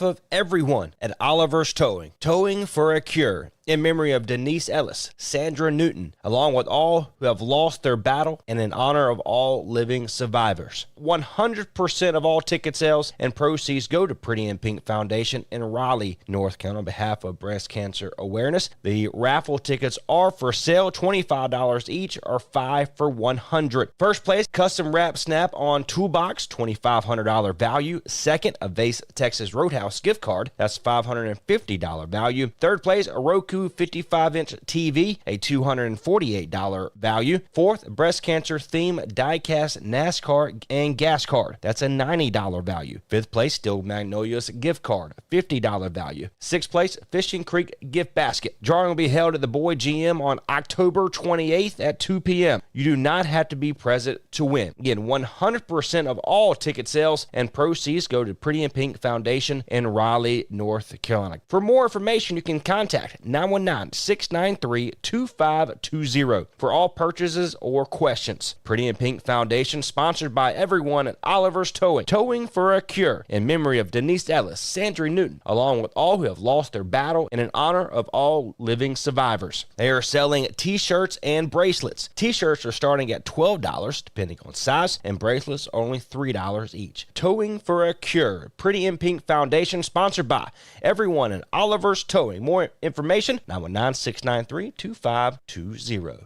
Of everyone at Oliver's Towing for a Cure, in memory of Denise Ellis, Sandra Newton, along with all who have lost their battle and in honor of all living survivors. 100% of all ticket sales and proceeds go to Pretty in Pink Foundation in Raleigh, North Carolina on behalf of breast cancer awareness. The raffle tickets are for sale, $25 each or 5 for $100. First place, custom wrap snap on toolbox, $2,500 value. Second, a Vase Texas Roadhouse gift card, that's $550 value. Third place, a Roku 55-inch TV, a $248 value. Fourth, breast cancer theme diecast NASCAR and gas card, that's a $90 value. Fifth place, Still Magnolias gift card, $50 value. Sixth place, Fishing Creek gift basket. Drawing will be held at the Boyd GM on October 28th at 2 p.m. You do not have to be present to win. Again, 100% of all ticket sales and proceeds go to Pretty in Pink Foundation in Raleigh, North Carolina. For more information, you can contact 919-693-2520 for all purchases or questions. Pretty in Pink Foundation, sponsored by everyone at Oliver's Towing for a Cure, in memory of Denise Ellis, Sandra Newton, along with all who have lost their battle and in honor of all living survivors. They are selling t-shirts and bracelets. T-shirts are starting at $12 depending on size, and bracelets are only $3 each. Towing for a Cure, Pretty in Pink Foundation, sponsored by everyone at Oliver's Towing. More information, 919-693-2520.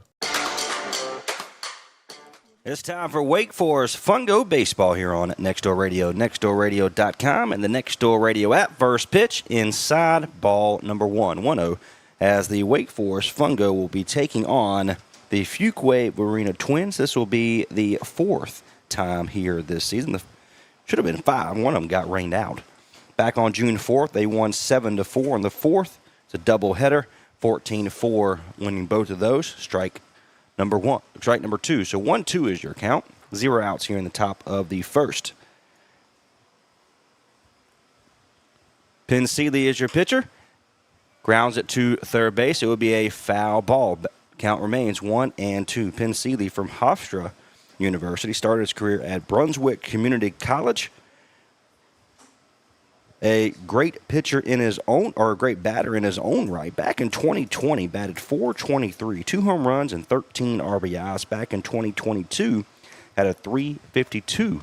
It's time for Wake Forest Fungo Baseball here on Next Door Radio, nextdoorradio.com, and the Next Door Radio app. First pitch inside, ball number 1-0, as the Wake Forest Fungo will be taking on the Fuquay-Varina Twins. This will be the fourth time here this season. Should have been five. One of them got rained out. Back on June 4th, they won 7-4 in the fourth. It's a doubleheader, 14-4 winning both of those. Strike number two. So 1-2 is your count. 0 outs here in the top of the first. Penn Seeley is your pitcher. Grounds it to third base. It would be a foul ball. Count remains 1-2. Penn Seeley from Hofstra University started his career at Brunswick Community College. A great pitcher in his own, or a great batter in his own right. Back in 2020, batted .423, 2 home runs and 13 RBIs. Back in 2022, had a .352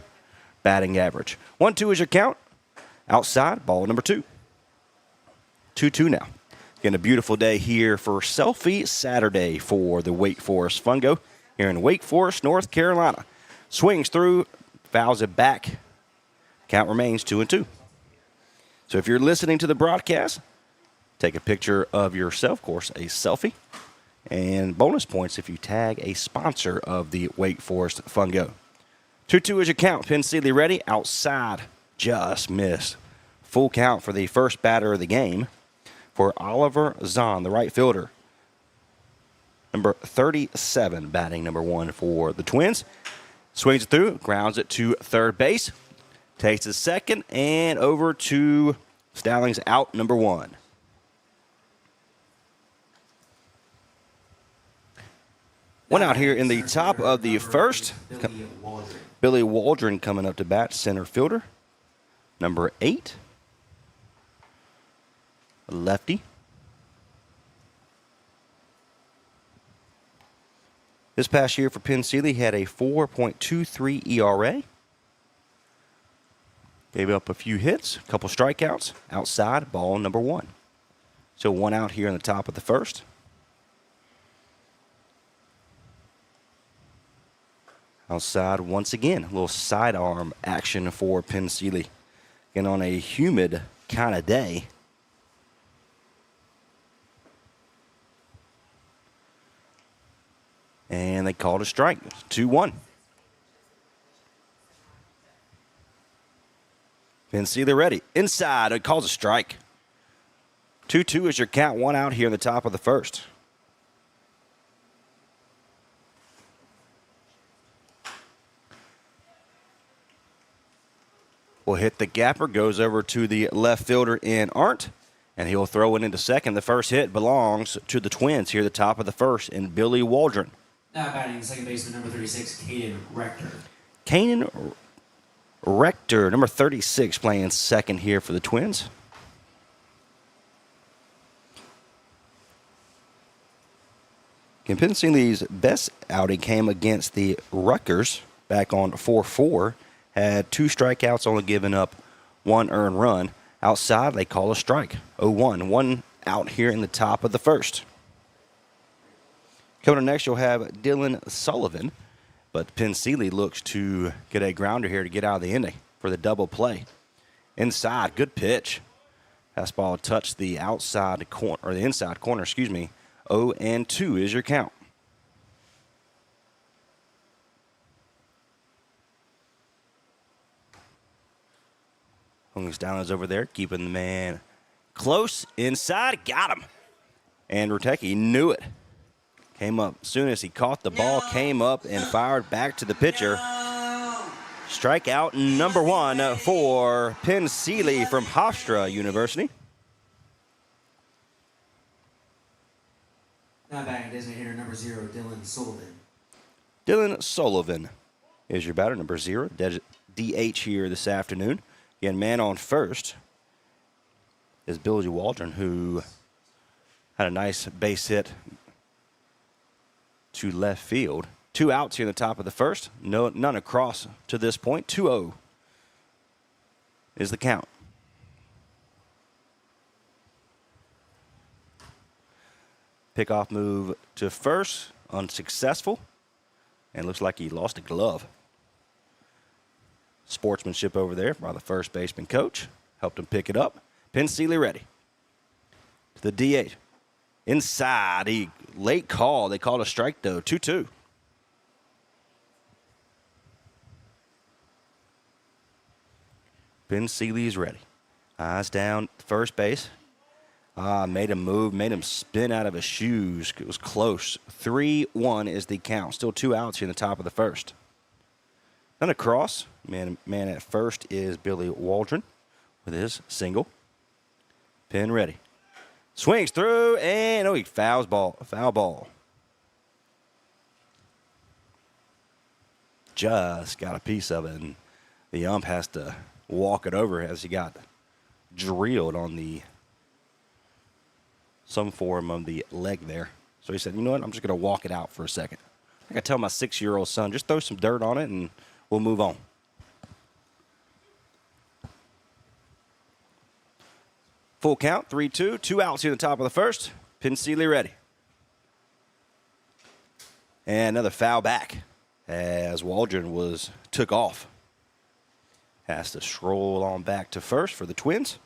batting average. 1-2 is your count. Outside, ball number 2. 2-2 now. Again, a beautiful day here for Selfie Saturday for the Wake Forest Fungo here in Wake Forest, North Carolina. Swings through, fouls it back. Count remains 2-2. So if you're listening to the broadcast, take a picture of yourself, of course, a selfie. And bonus points if you tag a sponsor of the Wake Forest Fungo. 2-2 is your count. Penn Seeley ready. Outside. Just missed. Full count for the first batter of the game for Oliver Zahn, the right fielder. Number 37, batting number 1 for the Twins. Swings it through, grounds it to third base. Takes a second, and over to Stallings, out number 1. One out here in the top of the first. Billy Waldron coming up to bat, center fielder. Number 8. Lefty. This past year for Penn Seeley, had a 4.23 ERA. Gave up a few hits, a couple strikeouts. Outside, ball number 1. So 1 out here in the top of the first. Outside once again, a little sidearm action for Penn Seeley. Again, on a humid kind of day. And they called a strike, 2-1. Penn Seeley ready. Inside, it calls a strike. 2-2 is your count. 1 out here in the top of the first. Will hit the gapper, goes over to the left fielder in Arndt, and he'll throw it into second. The first hit belongs to the Twins here at the top of the first in Billy Waldron. Now batting second baseman number 36, Caden Rector. Kanan Rector, number 36, playing second here for the Twins. Pennsylvania's best outing came against the Rutgers back on 4-4. Had 2 strikeouts, only giving up 1 earned run. Outside, they call a strike. 0-1. 1 out here in the top of the first. Coming up next, you'll have Dylan Sullivan. But Pennsylvania looks to get a grounder here to get out of the inning for the double play. Inside, good pitch. Fastball touched the outside corner, or the inside corner, 0-2 is your count. Hungus down is over there, keeping the man close. Inside, got him. And Rutecki knew it. Came up as soon as he caught the ball, came up and fired back to the pitcher. Strikeout number 1 for Penn Seeley from Hofstra University. Now batting designated hitter number 0, Dylan Sullivan. Dylan Sullivan is your batter, number 0, DH here this afternoon. Again, man on first is Billy Waldron, who had a nice base hit to left field. 2 outs here in the top of the first. None across to this point. 2-0 is the count. Pickoff move to first, unsuccessful, and looks like he lost a glove. Sportsmanship over there by the first baseman coach. Helped him pick it up. Penn Seeley ready. To the DH. Inside, he late call. They called a strike though. 2-2. Ben Seeley's ready. Eyes down, first base. Made him move, made him spin out of his shoes. It was close. 3-1 is the count. Still 2 outs here in the top of the first. Then across, man at first is Billy Waldron with his single. Penn ready. Swings through, and he foul ball. Just got a piece of it, and the ump has to walk it over as he got drilled on some form of the leg there. So he said, you know what, I'm just going to walk it out for a second. I got to tell my 6-year-old son, just throw some dirt on it and we'll move on. Full count, 3-2, 2 outs here at the top of the first. Penn Seeley ready. And another foul back as Waldron took off. Has to stroll on back to first for the Twins.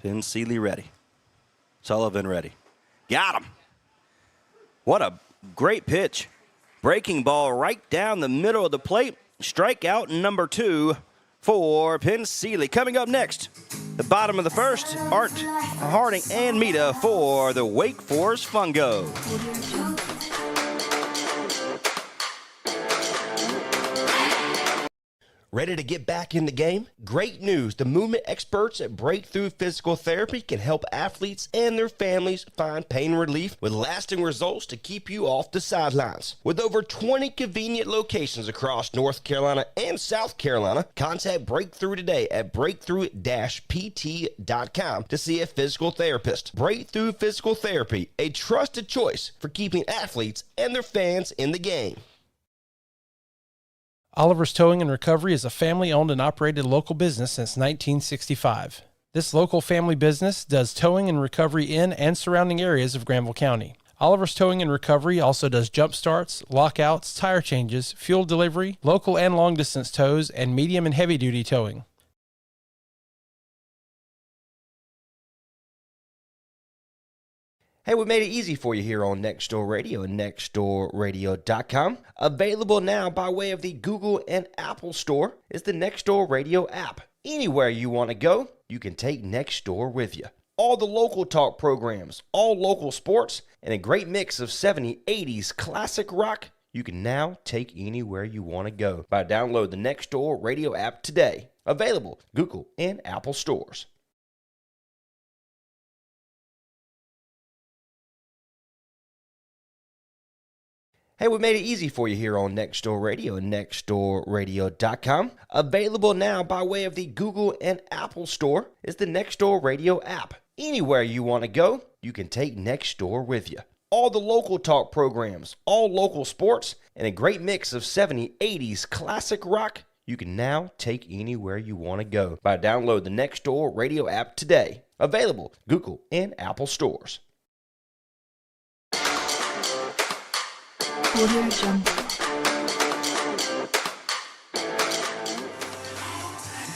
Penn Seeley ready. Sullivan ready. Got him. What a great pitch. Breaking ball right down the middle of the plate. Strikeout number 2 for Penn Seeley. Coming up next, the bottom of the first, Art Harding and Mita for the Wake Forest Fungo. Ready to get back in the game? Great news. The movement experts at Breakthrough Physical Therapy can help athletes and their families find pain relief with lasting results to keep you off the sidelines. With over 20 convenient locations across North Carolina and South Carolina, contact Breakthrough today at breakthrough-pt.com to see a physical therapist. Breakthrough Physical Therapy, a trusted choice for keeping athletes and their fans in the game. Oliver's Towing and Recovery is a family-owned and operated local business since 1965. This local family business does towing and recovery in and surrounding areas of Granville County. Oliver's Towing and Recovery also does jump starts, lockouts, tire changes, fuel delivery, local and long-distance tows, and medium and heavy-duty towing. Hey, we made it easy for you here on Next Door Radio and nextdoorradio.com. Available now by way of the Google and Apple Store is the Next Door Radio app. Anywhere you want to go, you can take Next Door with you. All the local talk programs, all local sports, and a great mix of 70s, 80s classic rock you can now take anywhere you want to go by download the Next Door Radio app today. Available Google and Apple stores. Hey, we made it easy for you here on Next Door Radio and nextdoorradio.com. Available now by way of the Google and Apple Store is the Next Door Radio app. Anywhere you want to go, you can take Next Door with you. All the local talk programs, all local sports, and a great mix of 70s, 80s classic rock you can now take anywhere you want to go by download the Next Door Radio app today. Available Google and Apple stores.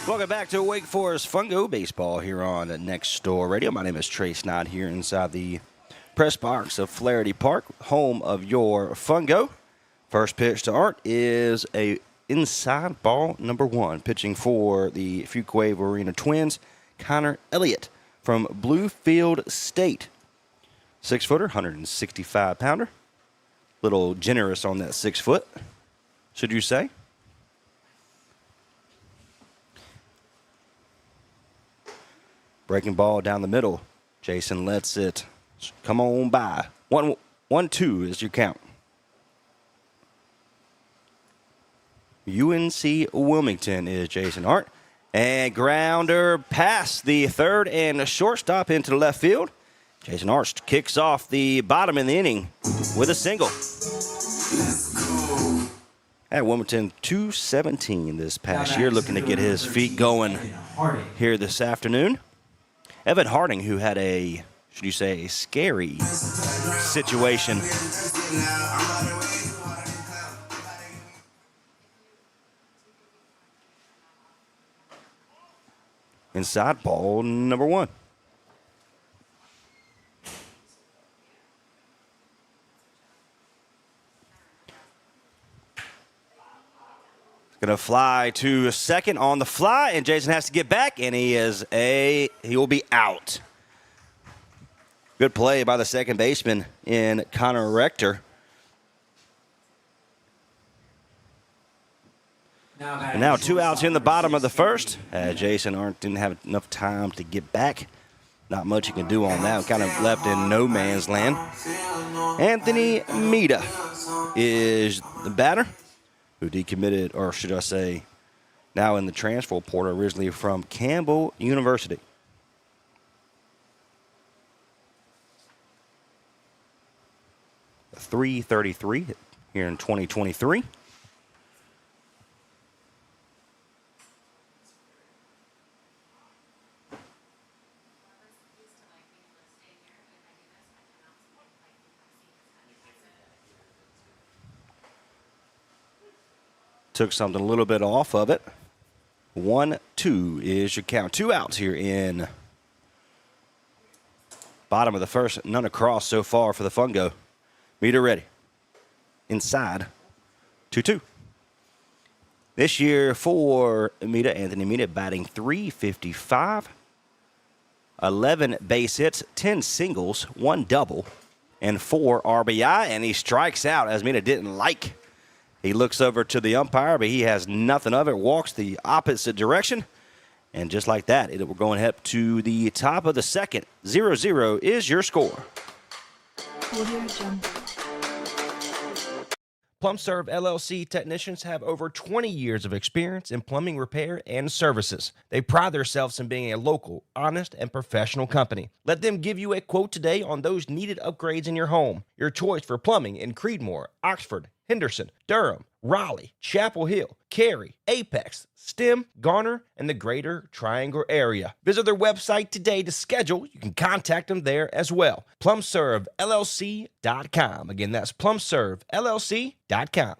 Welcome back to Wake Forest Fungo Baseball here on Next Door Radio. My name is Trey Snod here inside the press box of Flaherty Park, home of your Fungo. First pitch to Art is a inside ball number 1. Pitching for the Fuquay-Varina Twins, Connor Elliott from Bluefield State. 6-footer, 165-pounder. Little generous on that 6 foot, should you say? Breaking ball down the middle. Jason lets it come on by. 1-2 is your count. UNC Wilmington is Jason Hart. And grounder past the third and a shortstop into left field. Jason Hart kicks off the bottom in the inning with a single. At Wilmington, 217 this past year, looking to get his feet going here this afternoon. Evan Harding, who had a, should you say, a scary situation. Inside ball number 1. Going to fly to second on the fly, and Jason has to get back, and he will be out. Good play by the second baseman in Connor Rector. And now 2 outs in the bottom of the first. Jason didn't have enough time to get back. Not much you can do on that. Kind of left in no man's land. Anthony Mita is the batter, who decommitted, or should I say, now in the transfer portal, originally from Campbell University. .333 here in 2023. Took something a little bit off of it. 1-2 is your count. 2 outs here in bottom of the first. None across so far for the Fungo. Meter ready. Inside. 2-2. This year for Anthony Mita batting .355. 11 base hits, 10 singles, 1 double, and 4 RBI. And he strikes out as Mita didn't like. He looks over to the umpire, but he has nothing of it, walks the opposite direction. And just like that, we're going up to the top of the second. 0-0 is your score. PlumServe LLC technicians have over 20 years of experience in plumbing repair and services. They pride themselves in being a local, honest, and professional company. Let them give you a quote today on those needed upgrades in your home. Your choice for plumbing in Creedmoor, Oxford, Henderson, Durham, Raleigh, Chapel Hill, Cary, Apex, Stem, Garner, and the greater Triangle area. Visit their website today to schedule. You can contact them there as well. PlumServeLLC.com. Again, that's PlumServeLLC.com.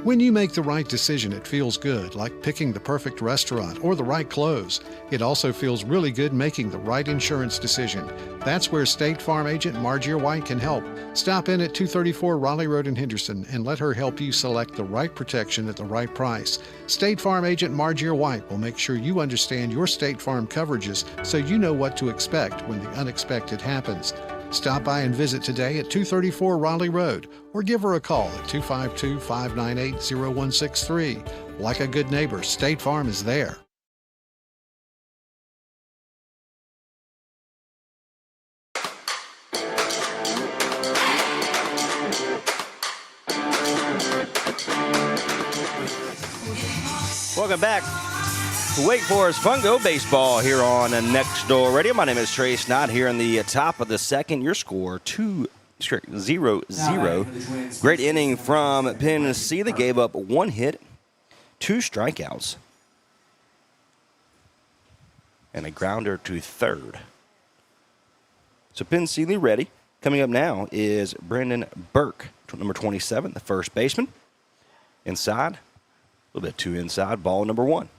When you make the right decision, it feels good, like picking the perfect restaurant or the right clothes. It also feels really good making the right insurance decision. That's where State Farm agent Margie White can help. Stop in at 234 Raleigh Road in Henderson and let her help you select the right protection at the right price. State Farm agent Margie White will make sure you understand your State Farm coverages so you know what to expect when the unexpected happens. Stop by and visit today at 234 Raleigh Road or give her a call at 252-598-0163. Like a good neighbor, State Farm is there. Welcome back to Wake Forest Fungo Baseball here on Next Door Radio. My name is Trey Snott here in the top of the second. Your score 2-0-0. Great inning from Penn Seeley. Gave up 1 hit, 2 strikeouts, and a grounder to third. So Penn Seeley ready. Coming up now is Brendan Burke, number 27, the first baseman. Inside, a little bit too inside, ball number 1.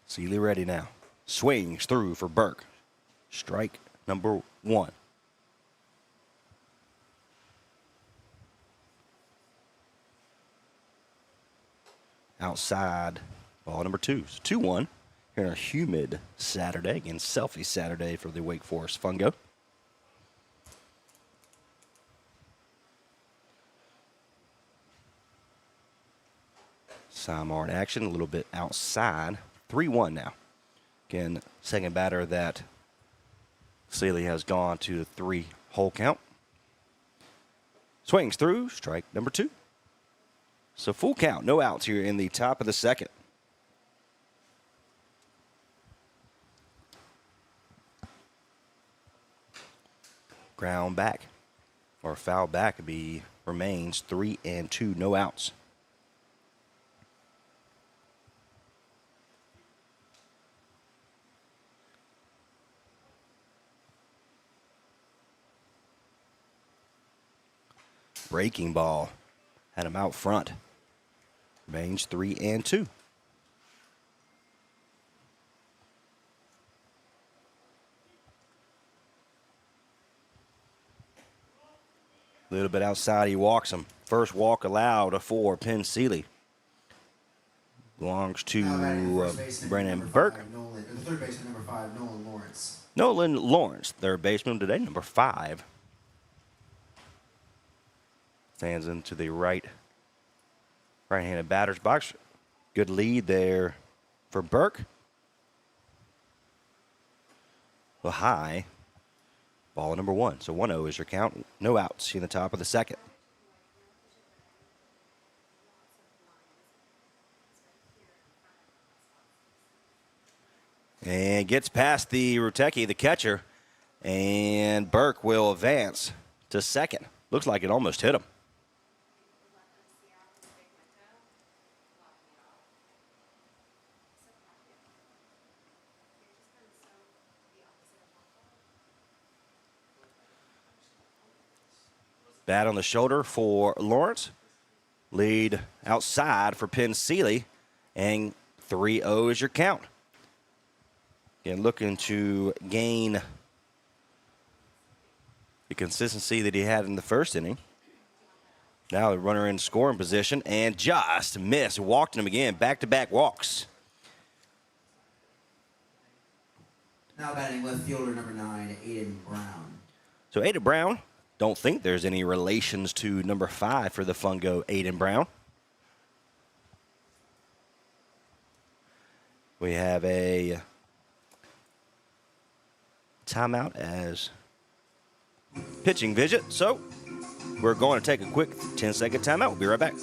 Seeley ready now. Swings through for Burke. Strike number 1. Outside, ball number 2. So 2-1 here on a humid Saturday. Again, selfie Saturday for the Wake Forest Fungo. Simar in action, a little bit outside. 3-1 now. Again, second batter that Seeley has gone to the 3-hole count. Swings through, strike number 2. So full count, no outs here in the top of the second. Ground back, or foul back, remains 3-2, no outs. Breaking ball had him out front. Remains 3-2. A little bit outside, he walks him. First walk allowed for Penn Seeley. Belongs to Brendan Burke. The third baseman, number 5, Nolan Lawrence. Nolan Lawrence, third baseman today, number 5. Stands into the right-handed batter's box. Good lead there for Burke. Well, high. Ball number 1. So 1-0 is your count. No outs in the top of the second. And gets past the Rutecki, the catcher. And Burke will advance to second. Looks like it almost hit him. Bat on the shoulder for Lawrence. Lead outside for Penn Seeley. And 3-0 is your count. Again, looking to gain the consistency that he had in the first inning. Now the runner in scoring position and just missed. Walked him again. Back-to-back walks. Now batting left fielder, number 9, Aiden Brown. So Aiden Brown. Don't think there's any relations to number 5 for the Fungo, Aiden Brown. We have a timeout as pitching visit. So we're going to take a quick 10-second timeout. We'll be right back.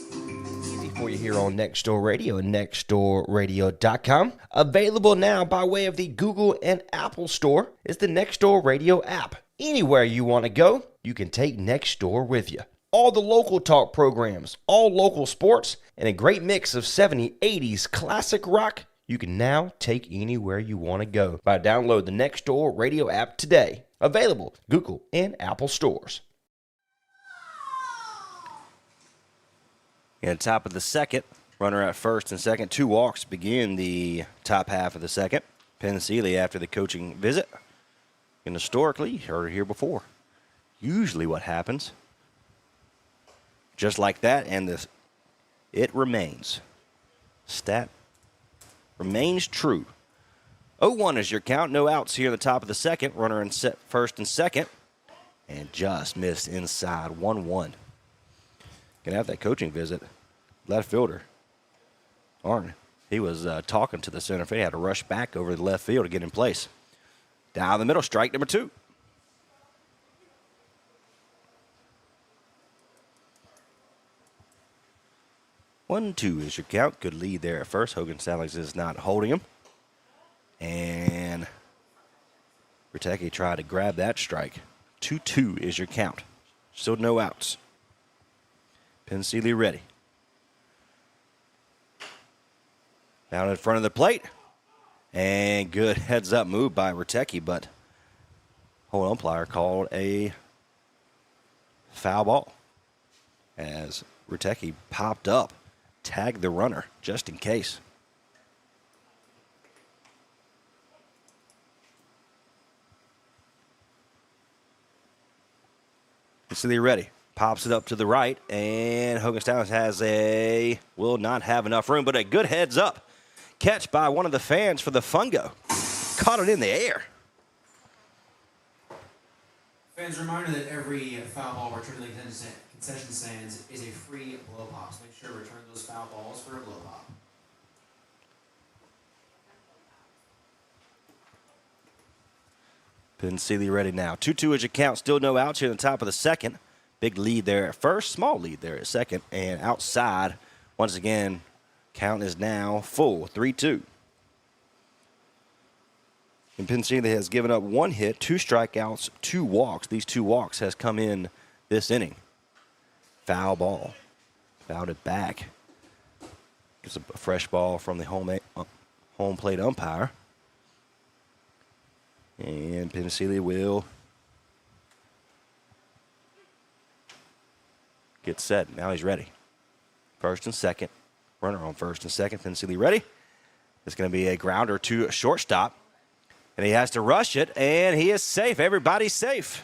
For you here on Next Door Radio and nextdoorradio.com. Available now by way of the Google and Apple Store is the Next Door Radio app. Anywhere you want to go, you can take Next Door with you. All the local talk programs, all local sports, and a great mix of 70s, 80s classic rock you can now take anywhere you want to go by download the Next Door Radio app today. Available Google and Apple stores. In the top of the second, runner at first and second. 2 walks begin the top half of the second. Penn Seeley after the coaching visit. And historically, heard it here before. Usually what happens, just like that, and it remains. Stat remains true. 0-1 is your count. No outs here in the top of the second. Runner in first and second. And just missed inside. 1-1. Gonna have that coaching visit. Left fielder, Arn, he was talking to the center field. He had to rush back over the left field to get in place. Down the middle, strike number 2. 1-2 is your count. Good lead there at first. Hogan Stallings is not holding him. And Riteke tried to grab that strike. 2-2 is your count. Still no outs. Pensealy ready. Down in front of the plate. And good heads-up move by Riteke, but home umpire called a foul ball as Riteke popped up, tagged the runner just in case. Pensealy ready. Pops it up to the right, and Hogan Stallings will not have enough room, but a good heads up catch by one of the fans for the Fungo. Caught it in the air. Fans, reminder that every foul ball returned to the concession stands is a free blow pop. So make sure to return those foul balls for a blow pop. Pensealy ready now. 2-2 is your count. Still no outs here in the top of the second. Big lead there at first. Small lead there at second. And outside, once again, count is now full. 3-2. And Pensealy has given up 1 hit, 2 strikeouts, 2 walks. These 2 walks has come in this inning. Foul ball. Fouled it back. Gets a fresh ball from the home plate umpire. And Pensealy will get set. Now he's ready. First and second. Runner on first and second. Pensealy ready. It's going to be a grounder to a shortstop. And he has to rush it, and he is safe. Everybody's safe.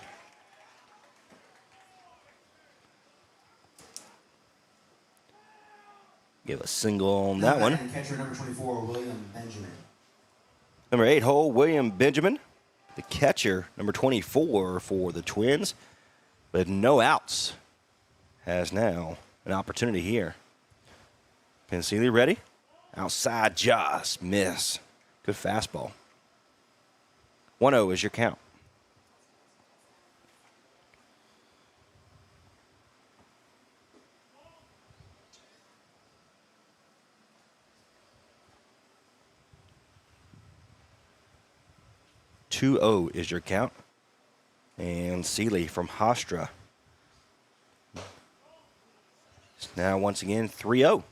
Give a single on that one. Catcher number 24, William Benjamin. Number 8 hole, William Benjamin. The catcher, number 24 for the Twins. But no outs. Has now an opportunity here. Pensealy ready. Outside, just miss. Good fastball. 1-0 is your count. (2-0) is your count. And Seeley from Hofstra. Now once again 3-0.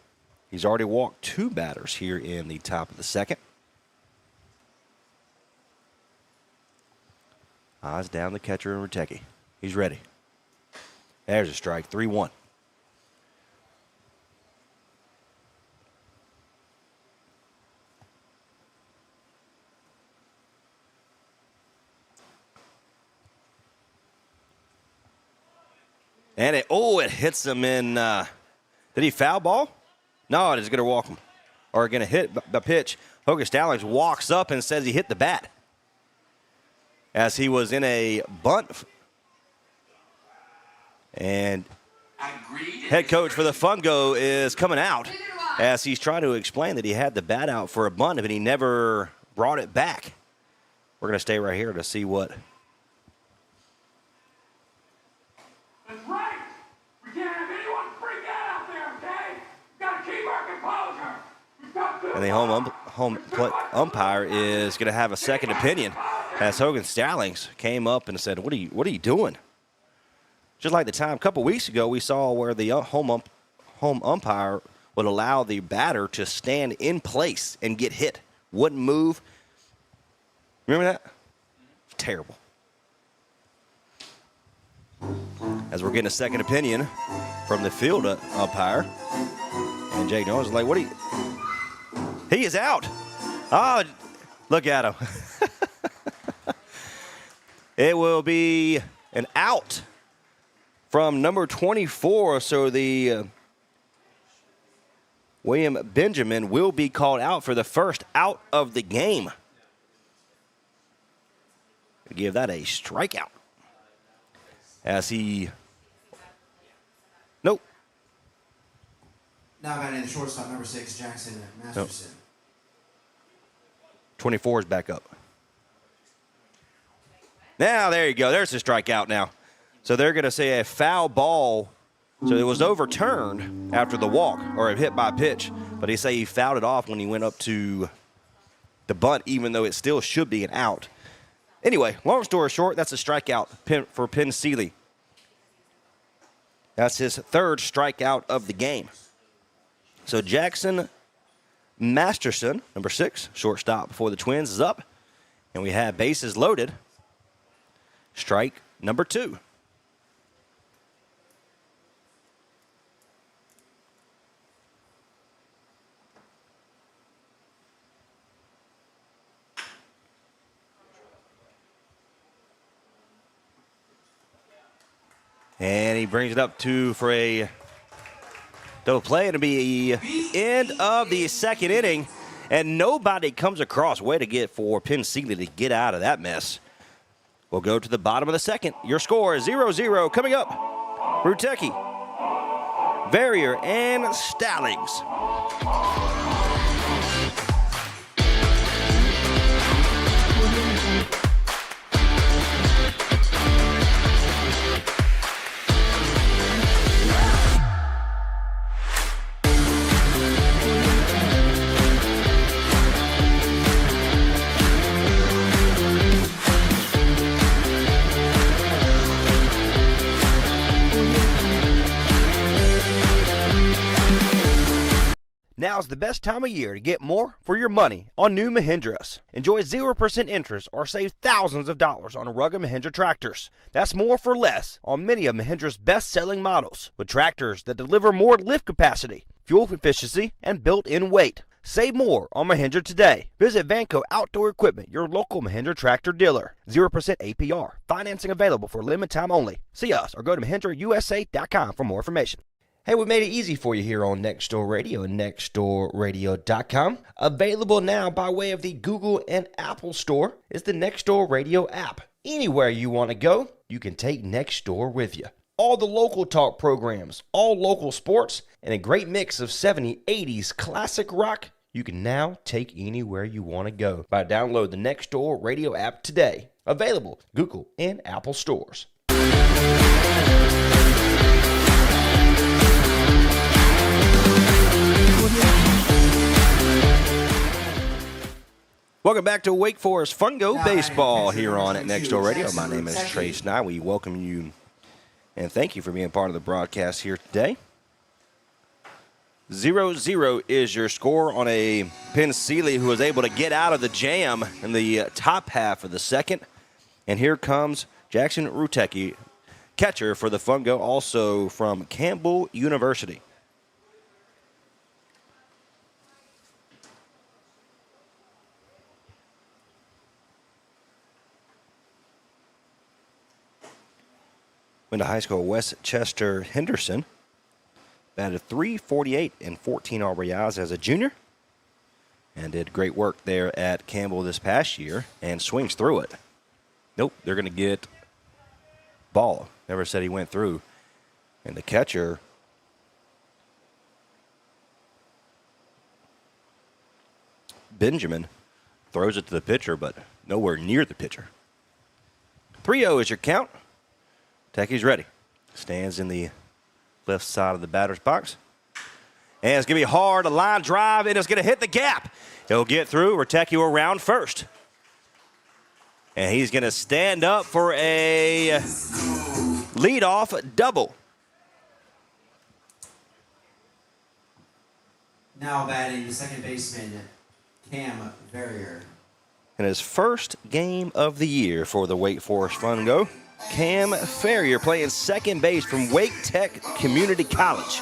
He's already walked 2 batters here in the top of the second. Eyes down the catcher in Riteke. He's ready. There's a strike. 3-1. And it hits him in. Did he foul ball? No, it is going to walk him. Or going to hit the pitch. Hogan Stallings walks up and says he hit the bat. As he was in a bunt. And head coach for the Fungo is coming out as he's trying to explain that he had the bat out for a bunt, but he never brought it back. We're going to stay right here to see what. That's right. We can't have anyone freak out there, okay? We've got to keep our composure. We've got to. And the home umpire is going to have a second opinion. As Hogan Stallings came up and said, what are you doing? Just like the time a couple weeks ago we saw where the home umpire would allow the batter to stand in place and get hit. Wouldn't move. Remember that? Terrible. As we're getting a second opinion from the field umpire. And Jake Jones is like, what are you? He is out. Oh, look at him. It will be an out from number 24. So the William Benjamin will be called out for the first out of the game. Give that a strikeout. As he. Nope. Now batting the shortstop, number 6, Jackson Masterson. 24 is back up. Now, there you go. There's a strikeout now. So they're going to say a foul ball So it was overturned after the walk, or a hit by pitch, but he say he fouled it off when he went up to the bunt, even though it still should be an out. Anyway, long story short, that's a strikeout for Penn Seeley. That's his third strikeout of the game. So Jackson Masterson, number 6, shortstop for the Twins, is up. And we have bases loaded. Strike number 2. And he brings it up for a double play. It'll be the end of the second inning. And nobody comes across. Way to get for Penn Seeley to get out of that mess. We'll go to the bottom of the second. Your score is 0-0. Coming up, Rutecki, Verrier, and Stallings. Now's the best time of year to get more for your money on new Mahindras. Enjoy 0% interest or save thousands of dollars on rugged Mahindra tractors. That's more for less on many of Mahindra's best-selling models, with tractors that deliver more lift capacity, fuel efficiency, and built-in weight. Save more on Mahindra today. Visit Vanco Outdoor Equipment, your local Mahindra tractor dealer. 0% APR. Financing available for limited time only. See us or go to MahindraUSA.com for more information. Hey, we made it easy for you here on Next Door Radio and nextdoorradio.com. Available now by way of the Google and Apple Store is the Next Door Radio app. Anywhere you want to go, you can take Next Door with you. All the local talk programs, all local sports, and a great mix of 70s, 80s classic rock you can now take anywhere you want to go by download the Next Door Radio app today. Available Google and Apple stores. Welcome back to Wake Forest Fungo Baseball here on at Next Door Radio. My name is Trace Nye. We welcome you and thank you for being part of the broadcast here today. 0-0 is your score on a Penn Seeley who was able to get out of the jam in the top half of the second. And here comes Jackson Rutecki, catcher for the Fungo, also from Campbell University. Went to high school at Westchester Henderson. Batted .348 and 14 RBIs as a junior. And did great work there at Campbell this past year and swings through it. Nope, they're going to get ball. Never said he went through. And the catcher, Benjamin, throws it to the pitcher, but nowhere near the pitcher. 3-0 is your count. Techie's ready. Stands in the left side of the batter's box. And it's going to be hard, a line drive, and it's going to hit the gap. He'll get through. Rutecki will round first. And he's going to stand up for a leadoff double. Now batting the second baseman, Cam Verrier. In his first game of the year for the Wake Forest Fungo, Cam Ferrier playing second base from Wake Tech Community College.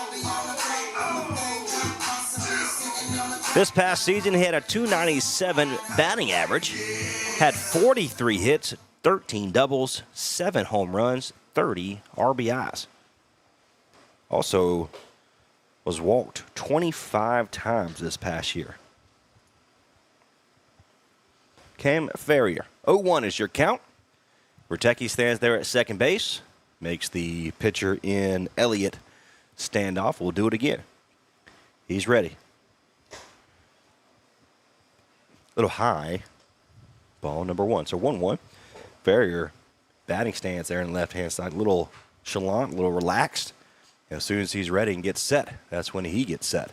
This past season, he had a .297 batting average, had 43 hits, 13 doubles, 7 home runs, 30 RBIs. Also was walked 25 times this past year. Cam Ferrier, 0-1 is your count. Rutecki stands there at second base, makes the pitcher in Elliott stand off. We'll do it again. He's ready. Little high, ball number 1. So 1-1. Ferrier batting stance there in the left-hand side. Little chalant, little relaxed. As soon as he's ready and gets set, that's when he gets set.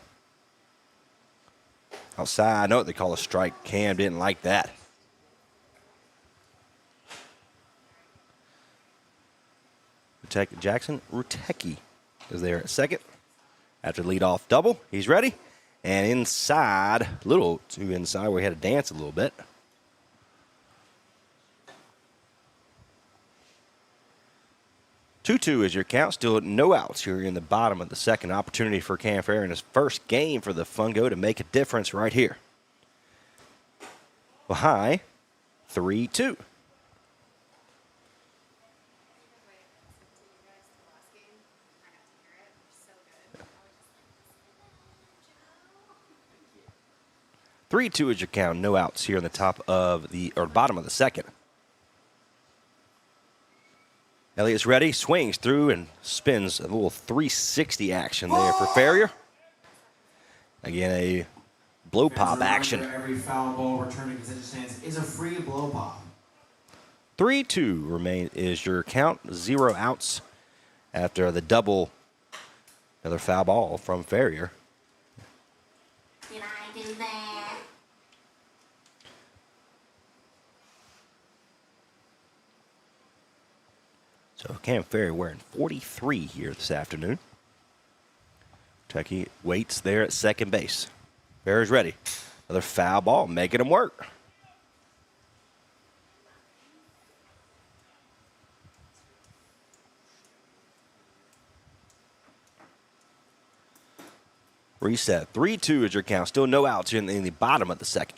Outside, I know what they call a strike. Cam didn't like that. Jackson Rutecki is there at second. After leadoff double, he's ready. And inside, a little too inside, we had to dance a little bit. 2-2 is your count. Still no outs here in the bottom of the second. Opportunity for Cam Ferrier in his first game for the Fungo to make a difference right here. Well, high, 3-2. Three-two is your count. No outs here in the top of the bottom of the second. Elliott's ready, swings through and spins a little 360 action there for Ferrier. Again, a blow pop action. Every foul ball returned to concession stands is a free blow pop. 3-2 is your count. 0 outs after the double. Another foul ball from Ferrier. Did I do that? So Cam Ferrier wearing 43 here this afternoon. Kentucky waits there at second base. Ferrier's ready. Another foul ball, making him work. Reset. 3-2 is your count. Still no outs here in the bottom of the second.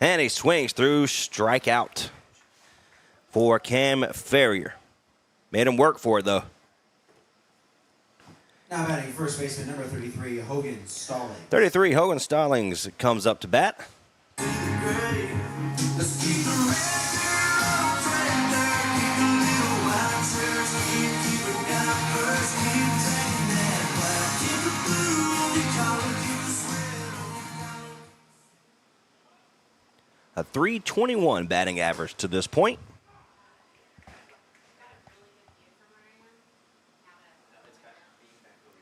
And he swings through, strikeout for Cam Ferrier. Made him work for it, though. Now batting first baseman number 33, Hogan Stallings. 33, Hogan Stallings comes up to bat. A .321 batting average to this point.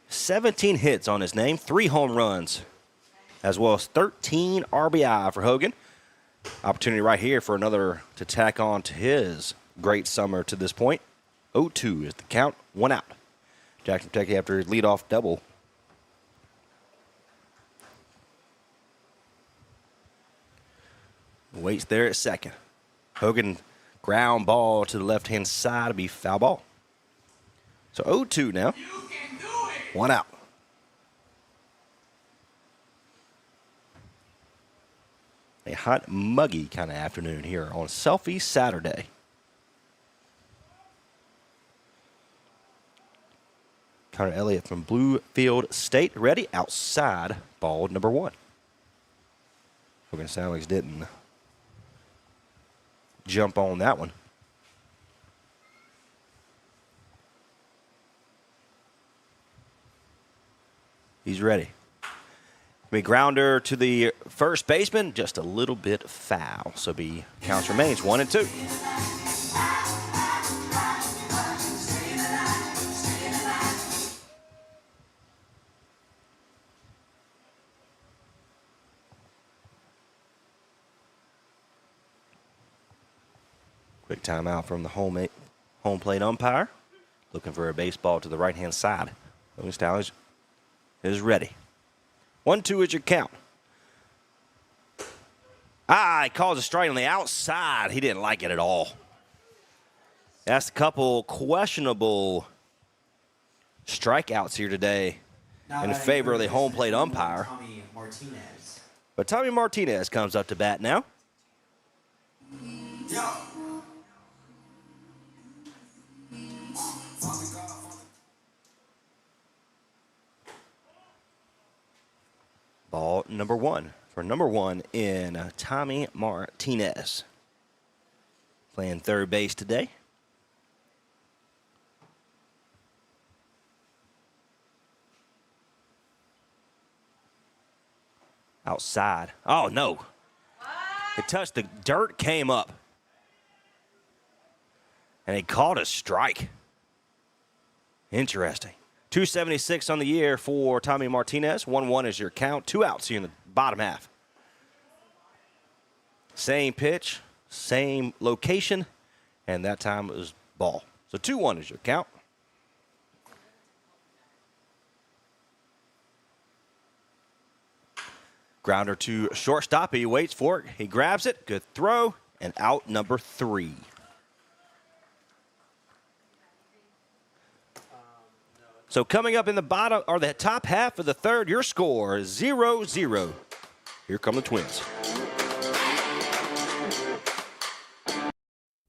$17 hits on his name, 3 home runs, as well as 13 RBI for Hogan. Opportunity right here for another to tack on to his great summer to this point. 0-2 is the count, 1 out. Jackson Kentucky after his leadoff double. Waits there at second. Hogan ground ball to the left-hand side to be foul ball. So 0-2 now. 1 out. A hot, muggy kind of afternoon here on Selfie Saturday. Connor Elliott from Bluefield State ready outside ball number 1. Hogan Stallings didn't jump on that one. He's ready. Be grounder to the first baseman, just a little bit foul. So counts remains 1-2. Quick timeout from the home plate umpire. Looking for a baseball to the right-hand side. Hogan Stallings is ready. 1-2 is your count. He calls a strike on the outside. He didn't like it at all. That's a couple questionable strikeouts here today in favor of the home plate umpire. Tommy Martinez. But Tommy Martinez comes up to bat now. Ball number 1 for number 1 in Tommy Martinez. Playing third base today. Outside. Oh, no. It touched the dirt, came up. And he called a strike. Interesting. 276 on the year for Tommy Martinez. 1-1 is your count. 2 outs here in the bottom half. Same pitch, same location, and that time it was ball. So 2-1 is your count. Grounder to shortstop. He waits for it. He grabs it. Good throw. And out number 3. So coming up in the bottom or the top half of the third, your score is 0-0. Here come the Twins.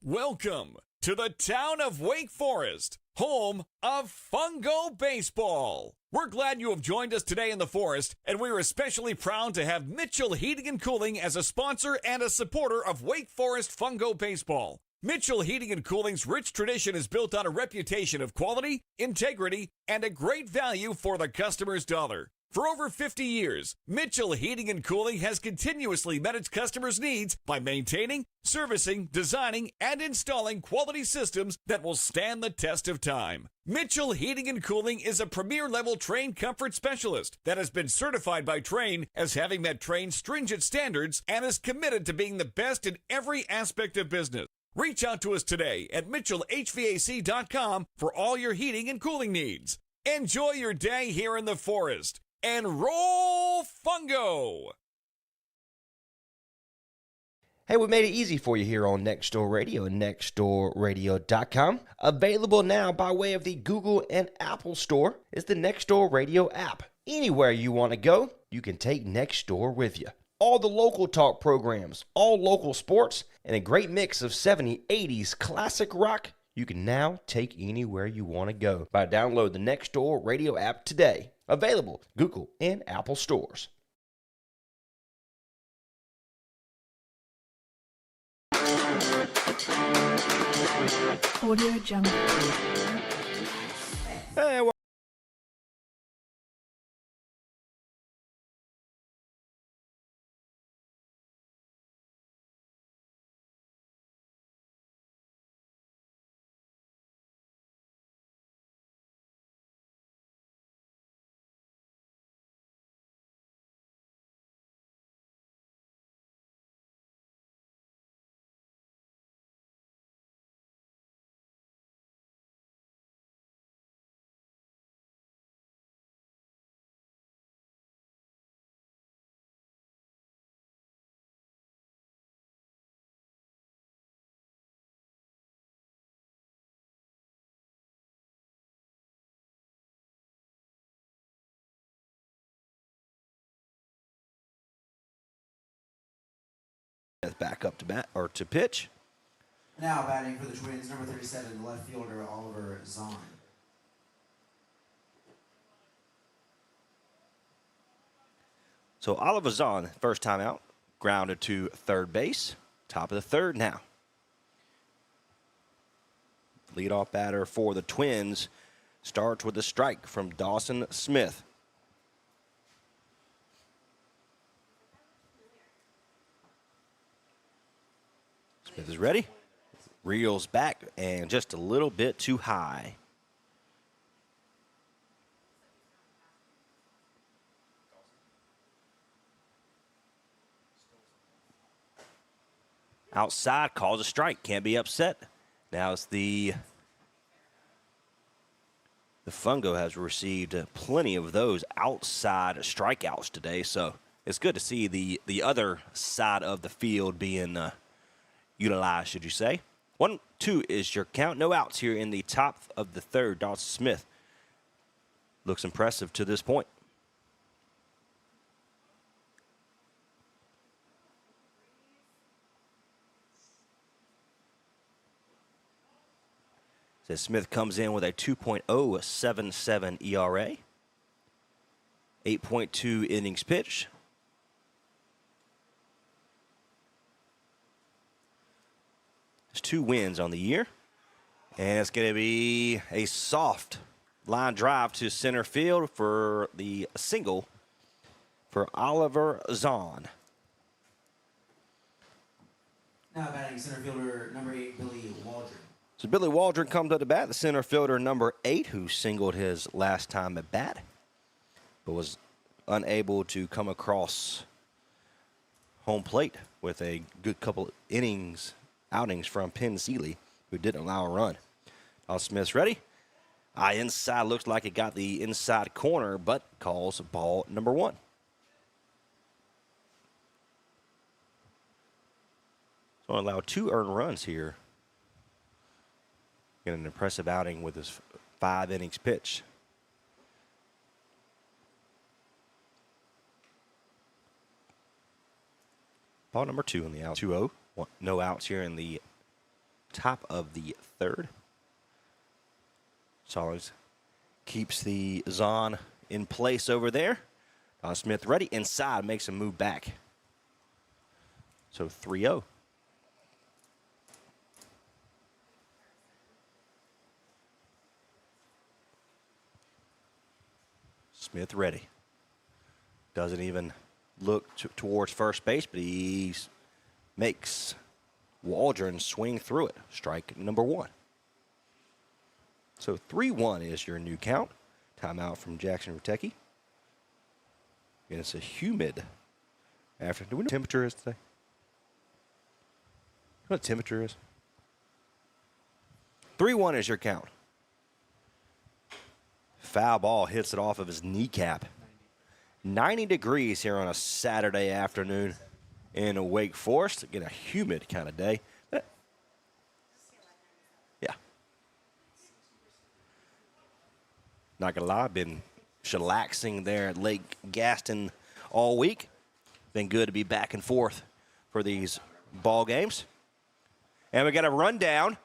Welcome to the town of Wake Forest, home of Fungo Baseball. We're glad you have joined us today in the Forest, and we're especially proud to have Mitchell Heating and Cooling as a sponsor and a supporter of Wake Forest Fungo Baseball. Mitchell Heating and Cooling's rich tradition is built on a reputation of quality, integrity, and a great value for the customer's dollar. For over 50 years, Mitchell Heating and Cooling has continuously met its customers' needs by maintaining, servicing, designing, and installing quality systems that will stand the test of time. Mitchell Heating and Cooling is a premier-level Trane comfort specialist that has been certified by Trane as having met Trane's stringent standards and is committed to being the best in every aspect of business. Reach out to us today at mitchellhvac.com for all your heating and cooling needs. Enjoy your day here in the Forest. And roll Fungo! Hey, we made it easy for you here on Next Door Radio and nextdoorradio.com. Available now by way of the Google and Apple Store is the Next Door Radio app. Anywhere you want to go, you can take Next Door with you. All the local talk programs, all local sports, and a great mix of 70s, 80s classic rock you can now take anywhere you want to go by download the Next Door Radio app today. Available Google and Apple stores. Audio Jungle. Hey, back up to bat or to pitch. Now batting for the Twins, number 37, left fielder Oliver Zahn. So Oliver Zahn, first time out, grounded to third base. Top of the third now. Leadoff batter for the Twins starts with a strike from Dawson Smith. Smith is ready. Reels back and just a little bit too high. Outside, calls a strike. Can't be upset. Now it's the Fungo has received plenty of those outside strikeouts today, so it's good to see the other side of the field being utilized, should you say. 1-2 is your count. No outs here in the top of the third. Dawson Smith looks impressive to this point. Says Smith comes in with a 2.077 ERA. 8.2 innings pitched. There's 2 wins on the year. And it's going to be a soft line drive to center field for the single for Oliver Zahn. Now batting center fielder number 8, Billy Waldron. So Billy Waldron comes up to bat, the center fielder number 8, who singled his last time at bat, but was unable to come across home plate with a good couple outings from Penn Seeley, who didn't allow a run. Smith's ready. Inside, looks like it got the inside corner, but calls ball number 1. So allowed 2 earned runs here. Get an impressive outing with his 5 innings pitch. Ball number 2 on the out. 2-0. No outs here in the top of the 3rd. Stallings keeps the Zahn in place over there. Smith ready inside, makes a move back. So 3-0. Smith ready. Doesn't even look towards first base, but he makes Waldron swing through it. Strike number 1. So 3-1 is your new count. Timeout from Jackson Rutecki. And it's a humid afternoon. Do we know what the temperature is today? You know what the temperature is? 3-1 is your count. Foul ball hits it off of his kneecap. 90 degrees here on a Saturday afternoon in Wake Forest. Again, a humid kind of day. Yeah. Not going to lie, been chillaxing there at Lake Gaston all week. Been good to be back and forth for these ball games. And we got a rundown.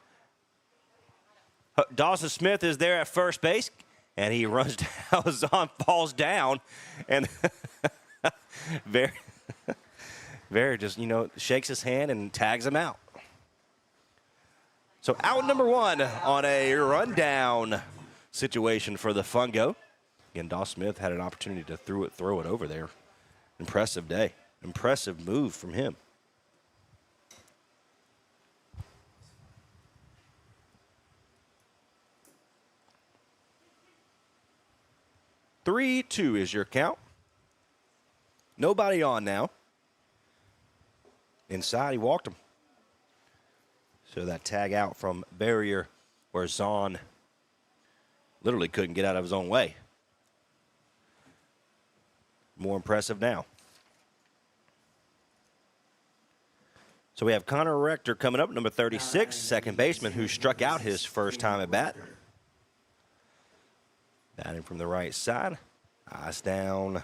Dawson Smith is there at first base. And he runs down, Zahn falls down, and Very just, shakes his hand and tags him out. So out number 1 on a rundown situation for the Fungo. Again, Dawson Smith had an opportunity to throw it over there. Impressive day. Impressive move from him. Three, 2 is your count. Nobody on now. Inside, he walked him. So that tag out from Barrier where Zahn literally couldn't get out of his own way. More impressive now. So we have Connor Rector coming up, number 36, second baseman, who struck out his first time at bat. Batting from the right side. Eyes down.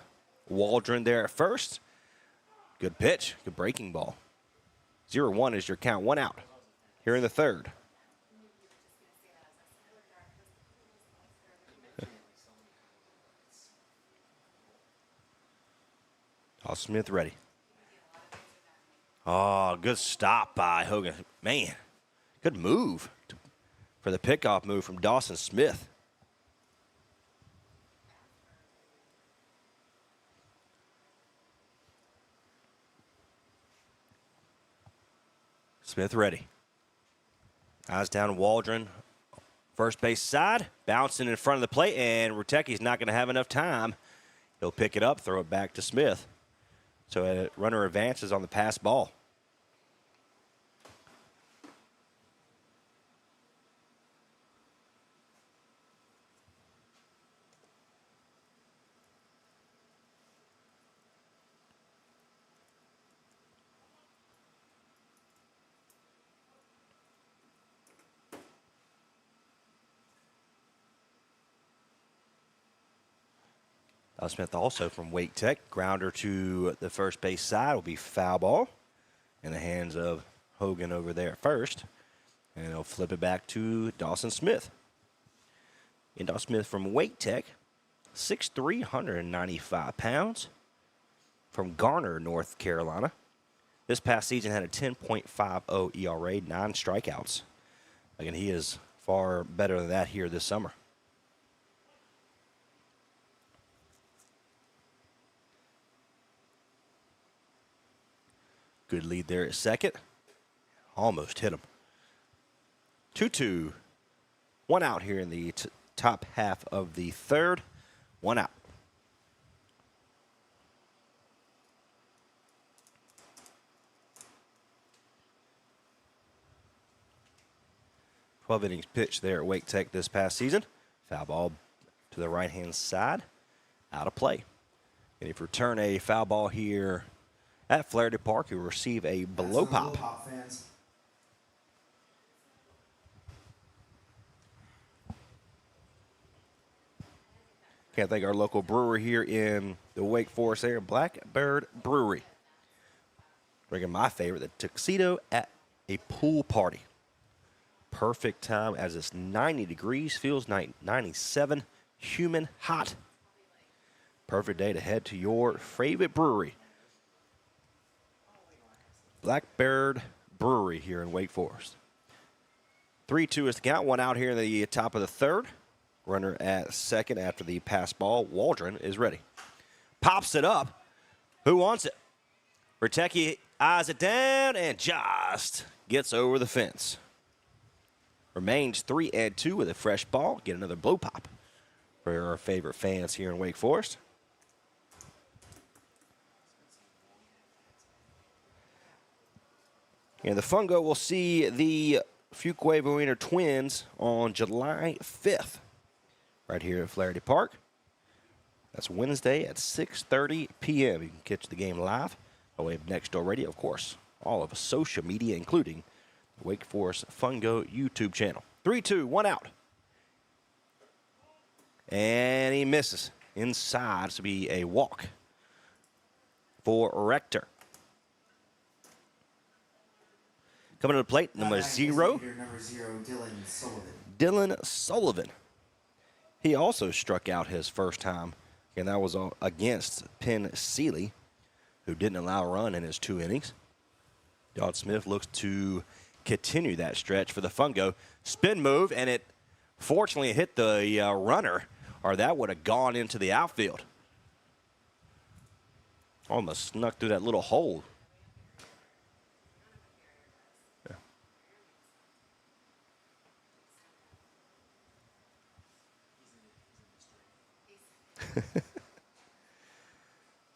Waldron there at first. Good pitch. Good breaking ball. 0-1 is your count. 1 out here in the 3rd. Smith ready. Oh, good stop by Hogan. Man, good move for the pickoff move from Dawson Smith. Smith ready. Eyes down Waldron. First base side. Bouncing in front of the plate, and Rutecki's not going to have enough time. He'll pick it up, throw it back to Smith. So a runner advances on the pass ball. Smith also from Wake Tech. Grounder to the first base side will be foul ball in the hands of Hogan over there at first. And he'll flip it back to Dawson Smith. And Dawson Smith from Wake Tech, 6'3", 195 pounds. From Garner, North Carolina. This past season had a 10.50 ERA, 9 strikeouts. Again, he is far better than that here this summer. Good lead there at second. Almost hit him. 2-2. One out here in the top half of the third. One out. Innings pitch there at Wake Tech this past season. Foul ball to the right-hand side. Out of play. And if you return a foul ball here at Flaherty Park, you'll receive a blow pop. Fans. Can't thank our local brewery here in the Wake Forest area, Blackbird Brewery. Drinking my favorite, the tuxedo at a pool party. Perfect time as it's 90 degrees, feels 97, humid, hot. Perfect day to head to your favorite brewery. Blackbird Brewery here in Wake Forest. 3-2 is the count. One out here in the top of the third. Runner at second after the pass ball. Waldron is ready. Pops it up. Who wants it? Bertecki eyes it down and just gets over the fence. Remains 3-2 with a fresh ball. Get another blow pop for our favorite fans here in Wake Forest. And the Fungo will see the Fuquay-Varina Twins on July 5th, right here at Flaherty Park. That's Wednesday at 6:30 p.m. You can catch the game live by way of Next Door Radio, of course. All of social media, including the Wake Forest Fungo YouTube channel. 3-2, one out. And he misses. Inside, this will be a walk for Rector. Coming to the plate, number 0. Number 0, Dylan Sullivan. Dylan Sullivan. He also struck out his first time, and that was against Penn Seeley, who didn't allow a run in his 2 innings. Don Smith looks to continue that stretch for the Fungo. Spin move, and it fortunately hit the runner, or that would have gone into the outfield. Almost snuck through that little hole.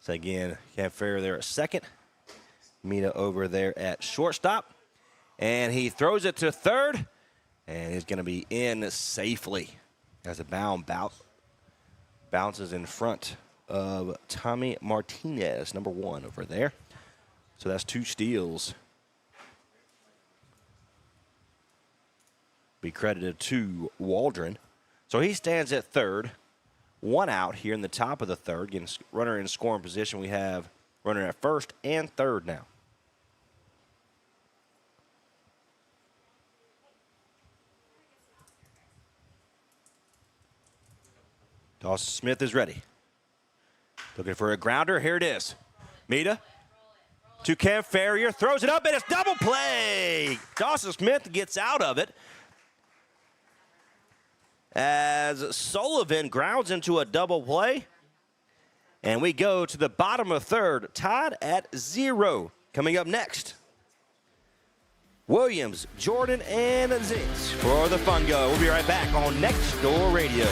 So again, Cam Farrer there at second. Mina over there at shortstop. And he throws it to third. And he's going to be in safely as a bounces in front of Tommy Martinez, number 1 over there. So that's 2 steals. Be credited to Waldron. So he stands at third. 1 out here in the top of the third. Getting runner in scoring position. We have runner at first and third now. Dawson Smith is ready. Looking for a grounder. Here it is. Mita to Cam Farrier. Throws it up, and it's double play. Dawson Smith gets out of it as Sullivan grounds into a double play. And we go to the bottom of third, tied at 0. Coming up next, Williams, Jordan, and Zitz for the Fungo. We'll be right back on Next Door Radio.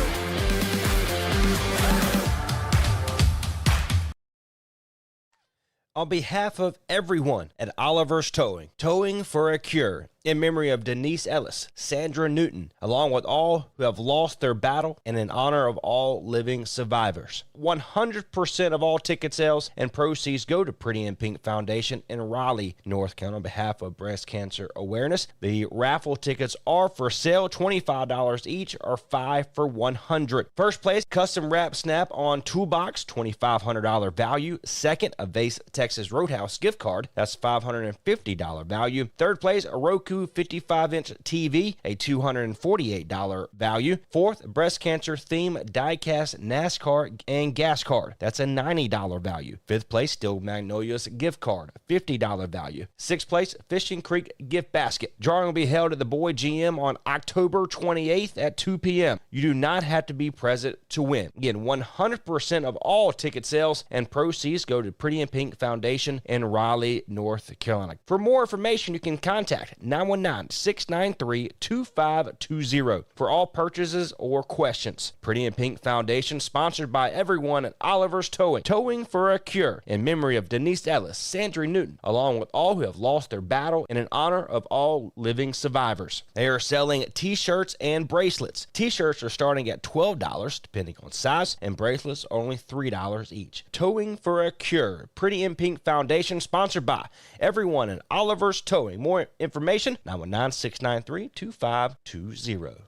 On behalf of everyone at Oliver's Towing, Towing for a Cure, in memory of Denise Ellis, Sandra Newton, along with all who have lost their battle, and in honor of all living survivors. 100% of all ticket sales and proceeds go to Pretty in Pink Foundation in Raleigh, North Carolina, on behalf of breast cancer awareness. The raffle tickets are for sale, $25 each, or 5 for $100. First place, custom wrap snap on toolbox, $2,500 value. Second, a Vase Texas Roadhouse gift card, that's $550 value. Third place, a Roku 55-inch TV, a $248 value. Fourth, breast cancer theme die-cast NASCAR and gas card, that's a $90 value. Fifth place, Steel Magnolias gift card, $50 value. Sixth place, Fishing Creek gift basket. Drawing will be held at the Boyd GM on October 28th at 2 p.m. You do not have to be present to win. Again, 100% of all ticket sales and proceeds go to Pretty in Pink Foundation in Raleigh, North Carolina. For more information, you can contact 913 919-693-2520 for all purchases or questions. Pretty in Pink Foundation, sponsored by everyone at Oliver's Towing. Towing for a Cure, in memory of Denise Ellis, Sandra Newton, along with all who have lost their battle, and in honor of all living survivors. They are selling t-shirts and bracelets. T-shirts are starting at $12, depending on size, and bracelets are only $3 each. Towing for a Cure, Pretty in Pink Foundation, sponsored by everyone at Oliver's Towing. More information, 919-693-2520.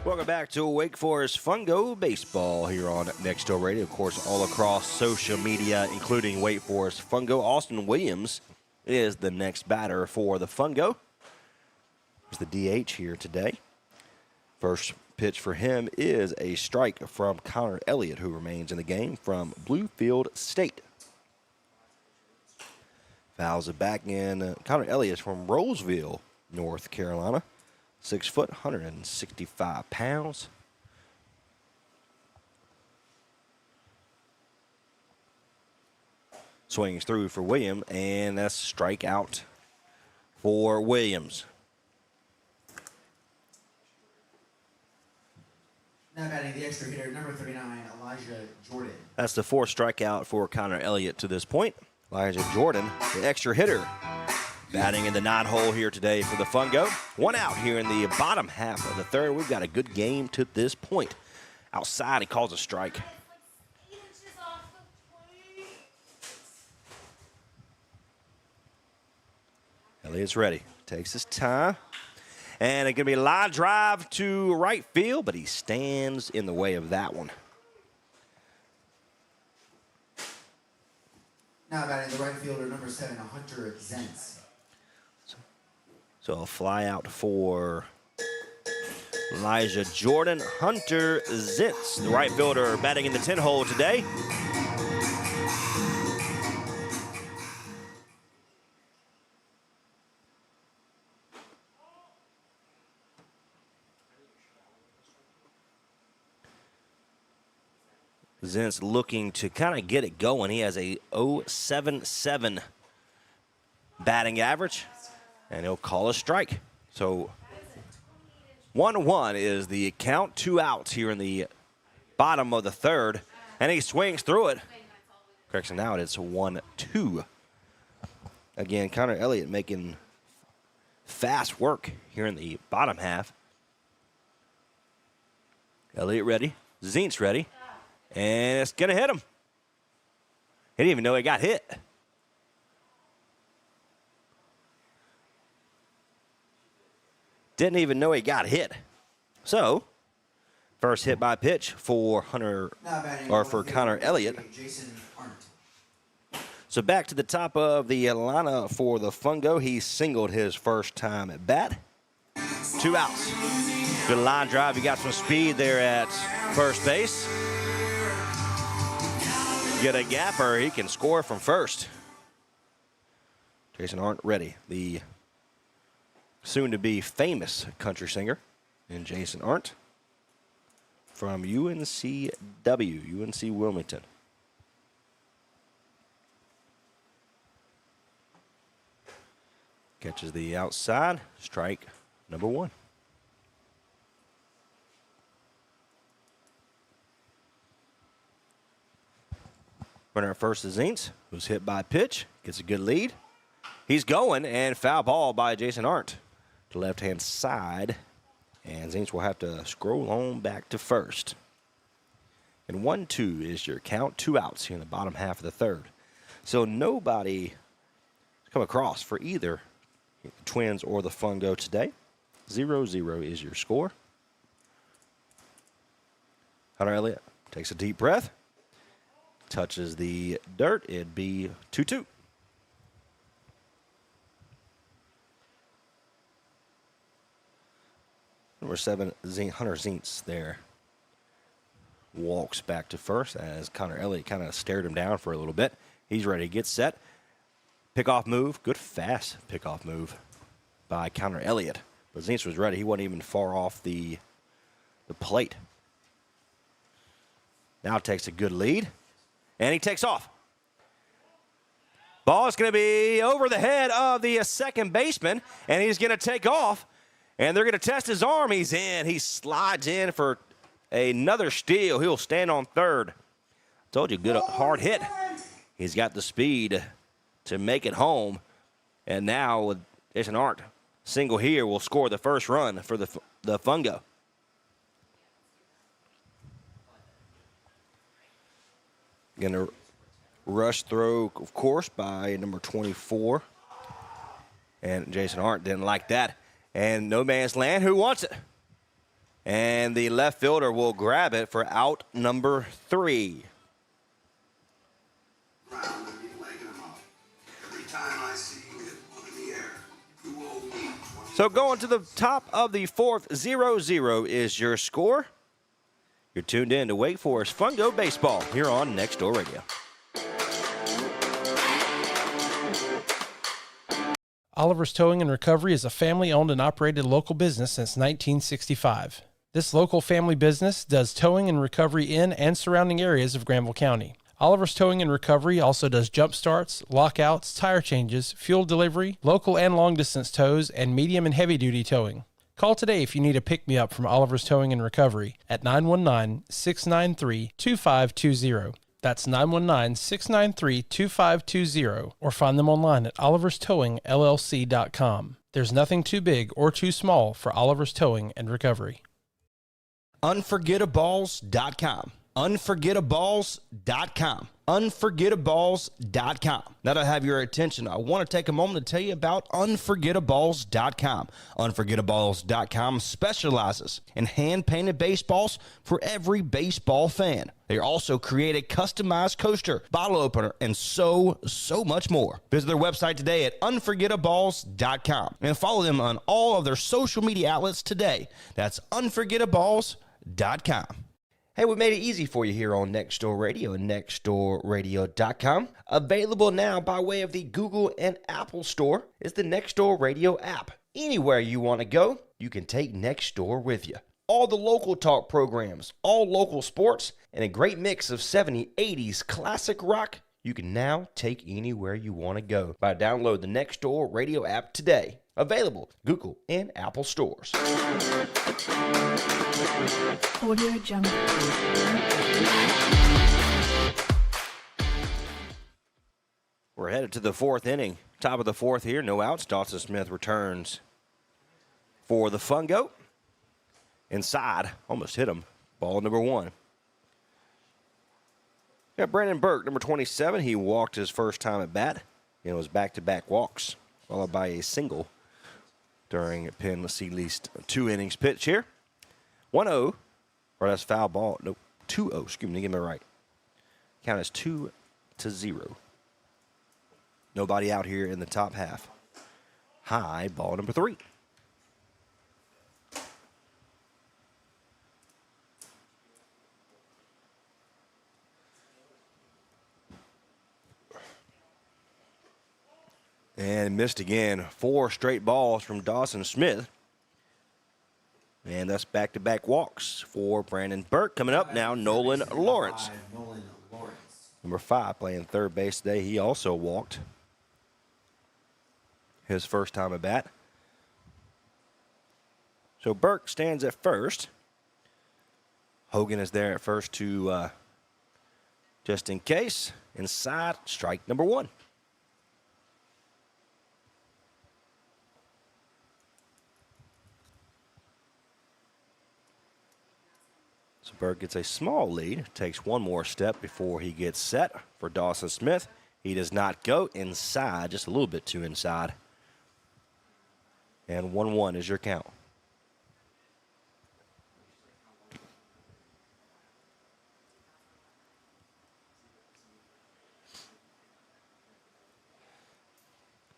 Welcome back to Wake Forest Fungo Baseball here on Next Door Radio. Of course, all across social media, including Wake Forest Fungo. Austin Williams is the next batter for the Fungo. He's the DH here today. First pitch for him is a strike from Connor Elliott, who remains in the game from Bluefield State. Fouls it back in. Connor Elliott from Roseville, North Carolina. 6 foot, 165 pounds. Swings through for Williams, and that's a strikeout for Williams. Now batting the extra hitter, number 39, Elijah Jordan. That's the fourth strikeout for Connor Elliott to this point. Elijah Jordan, the extra hitter, batting in the nine-hole here today for the Fungo. One out here in the bottom half of the third. We've got a good game to this point. Outside, he calls a strike. Elliott's ready. Takes his time. And it's going to be a line drive to right field, but he stands in the way of that one. Now batting the right fielder, number 7, Hunter Zentz. So a fly out for Elijah Jordan. Hunter Zitz, the right fielder, batting in the 10-hole today. Zitz looking to kind of get it going. He has a .077 batting average. And he'll call a strike. So 1-1 is the count. 2 outs here in the bottom of the third. And he swings through it. Correction, now it's 1-2. Again, Connor Elliott making fast work here in the bottom half. Elliott ready. Zintz ready. And it's going to hit him. He didn't even know he got hit. Didn't even know he got hit. So, first hit by pitch for Connor Elliott. Jason Arndt. So back to the top of the lineup for the Fungo. He singled his first time at bat. 2 outs. Good line drive. He got some speed there at first base. Get a gapper. He can score from first. Jason Arndt ready. The soon-to-be famous country singer in Jason Arndt from UNCW, UNC Wilmington. Catches the outside, strike number 1. Runner at first is Zintz, who's hit by pitch, gets a good lead. He's going, and foul ball by Jason Arndt to left-hand side. And Zintz will have to scroll on back to first. And 1-2 is your count. 2 outs here in the bottom half of the third. So nobody has come across for either the Twins or the Fungo today. 0-0 is your score. Hunter Elliott takes a deep breath. Touches the dirt. It'd be 2-2. Number 7, Hunter Zintz there. Walks back to first as Connor Elliott kind of stared him down for a little bit. He's ready to get set. Pickoff move. Good fast pickoff move by Connor Elliott. But Zintz was ready. He wasn't even far off the plate. Now takes a good lead. And he takes off. Ball is going to be over the head of the second baseman, and he's going to take off. And they're going to test his arm. He's in. He slides in for another steal. He'll stand on third. Told you, good hard hit. He's got the speed to make it home. And now with Jason Arndt single here will score the first run for the Fungo. Going to rush throw, of course, by number 24. And Jason Arndt didn't like that. And no man's land. Who wants it? And the left fielder will grab it for out number 3. So going to the top of the fourth, 0-0 is your score. You're tuned in to Wake Forest Fungo Baseball here on Next Door Radio. Oliver's Towing and Recovery is a family-owned and operated local business since 1965. This local family business does towing and recovery in and surrounding areas of Granville County. Oliver's Towing and Recovery also does jump starts, lockouts, tire changes, fuel delivery, local and long-distance tows, and medium and heavy-duty towing. Call today if you need a pick-me-up from Oliver's Towing and Recovery at 919-693-2520. That's 919-693-2520, or find them online at oliverstowingllc.com. There's nothing too big or too small for Oliver's Towing and Recovery. Unforgettaballs.com. Unforgettaballs.com. Unforgettaballs.com. Now that I have your attention, I want to take a moment to tell you about Unforgettaballs.com. Unforgettaballs.com specializes in hand-painted baseballs for every baseball fan. They also create a customized coaster, bottle opener, and so much more. Visit their website today at unforgettaballs.com and follow them on all of their social media outlets today. That's unforgettaballs.com. Hey, we made it easy for you here on Next Door Radio and nextdoorradio.com. Available now by way of the Google and Apple Store is the Next Door Radio app. Anywhere you want to go, you can take Next Door with you. All the local talk programs, all local sports, and a great mix of 70s, 80s classic rock, you can now take anywhere you want to go by download the Next Door Radio app today. Available Google and Apple stores. Audio Jungle. We're headed to the fourth inning. Top of the fourth here. No outs. Dawson Smith returns for the Fungo. Inside. Almost hit him. Ball number 1. Got Brandon Burke, number 27. He walked his first time at bat. It was back-to-back walks, followed by a single during a pin. Let's see, at least 2 innings pitch here. 1-0. Or that's foul ball. Nope. 2-0. Excuse me. Get me right. Count as 2-0. Nobody out here in the top half. High ball number 3. And missed again. 4 straight balls from Dawson Smith. And that's back-to-back walks for Brandon Burke. Coming up now, Nolan Lawrence. Number 5 playing third base today. He also walked his first time at bat. So Burke stands at first. Hogan is there at first to just in case. Inside, strike number 1. So Burke gets a small lead, takes one more step before he gets set for Dawson Smith. He does not go inside, just a little bit too inside. And 1-1 is your count.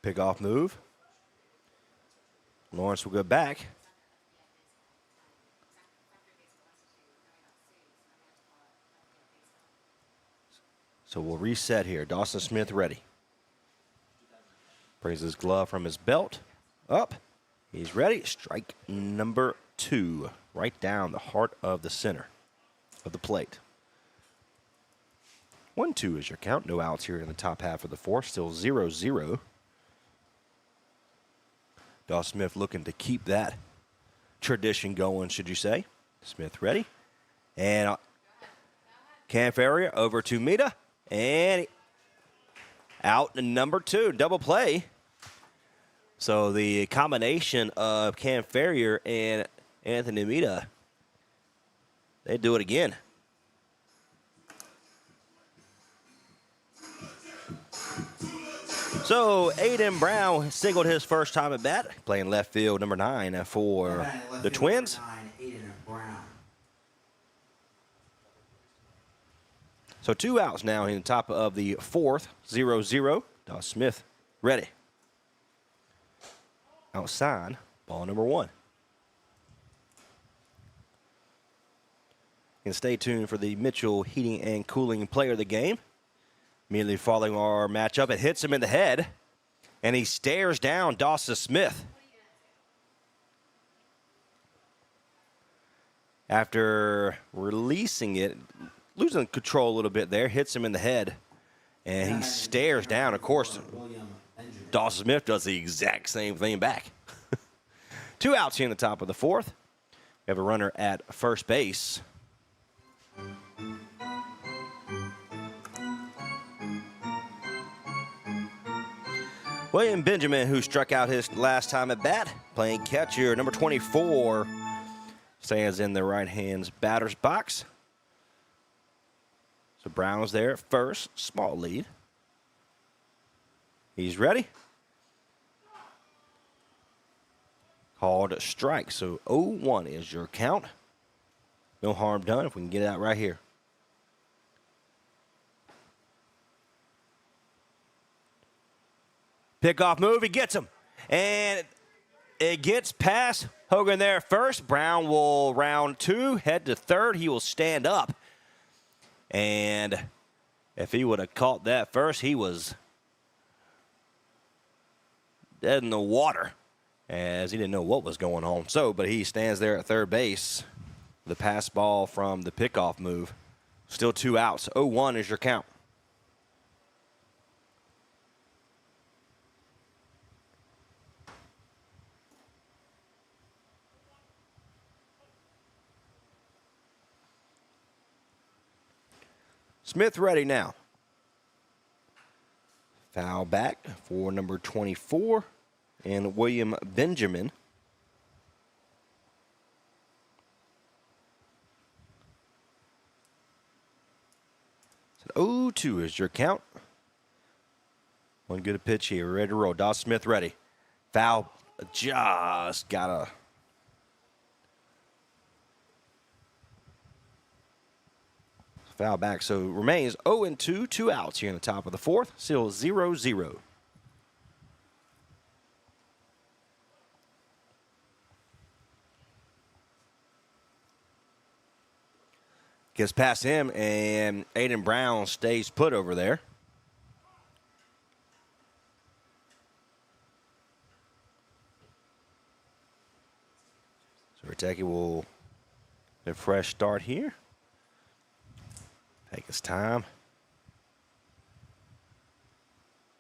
Pick-off move. Lawrence will go back. So we'll reset here. Dawson Smith ready. Brings his glove from his belt. Up. He's ready. Strike number 2. Right down the heart of the center of the plate. 1-2 is your count. No outs here in the top half of the fourth. Still 0-0. Dawson Smith looking to keep that tradition going, should you say. Smith ready. And Cam Ferrier over to Mita. And out to number 2. Double play. So the combination of Cam Ferrier and Anthony Mita, they do it again. So Aiden Brown singled his first time at bat, playing left field, number 9 for the Twins. So 2 outs now in the top of the fourth, 0-0. Dawson Smith ready. Outside, ball number 1. And stay tuned for the Mitchell Heating and Cooling Player of the Game. Immediately following our matchup, it hits him in the head, and he stares down Dawson Smith. After releasing it, losing control a little bit there, hits him in the head, and he stares down. Of course, Dawson Smith does the exact same thing back. 2 outs here in the top of the fourth. We have a runner at first base. William Benjamin, who struck out his last time at bat, playing catcher, number 24, stands in the right-hand's batter's box. So Brown's there at first, small lead. He's ready. Called a strike, so 0-1 is your count. No harm done if we can get it out right here. Pickoff move, he gets him. And it gets past Hogan there first. Brown will round 2, head to third. He will stand up. And if he would have caught that first, he was dead in the water, as he didn't know what was going on. So, but he stands there at third base. The pass ball from the pickoff move. Still 2 outs. 0-1 is your count. Smith ready now. Foul back for number 24 and William Benjamin. So 0-2 is your count. One good pitch here, ready to roll. Dawson Smith ready. Foul, just gotta. Foul back, so remains 0-2, 2 outs here in the top of the fourth. Still 0-0. Gets past him, and Aiden Brown stays put over there. So Riteki will get a fresh start here. Take his time.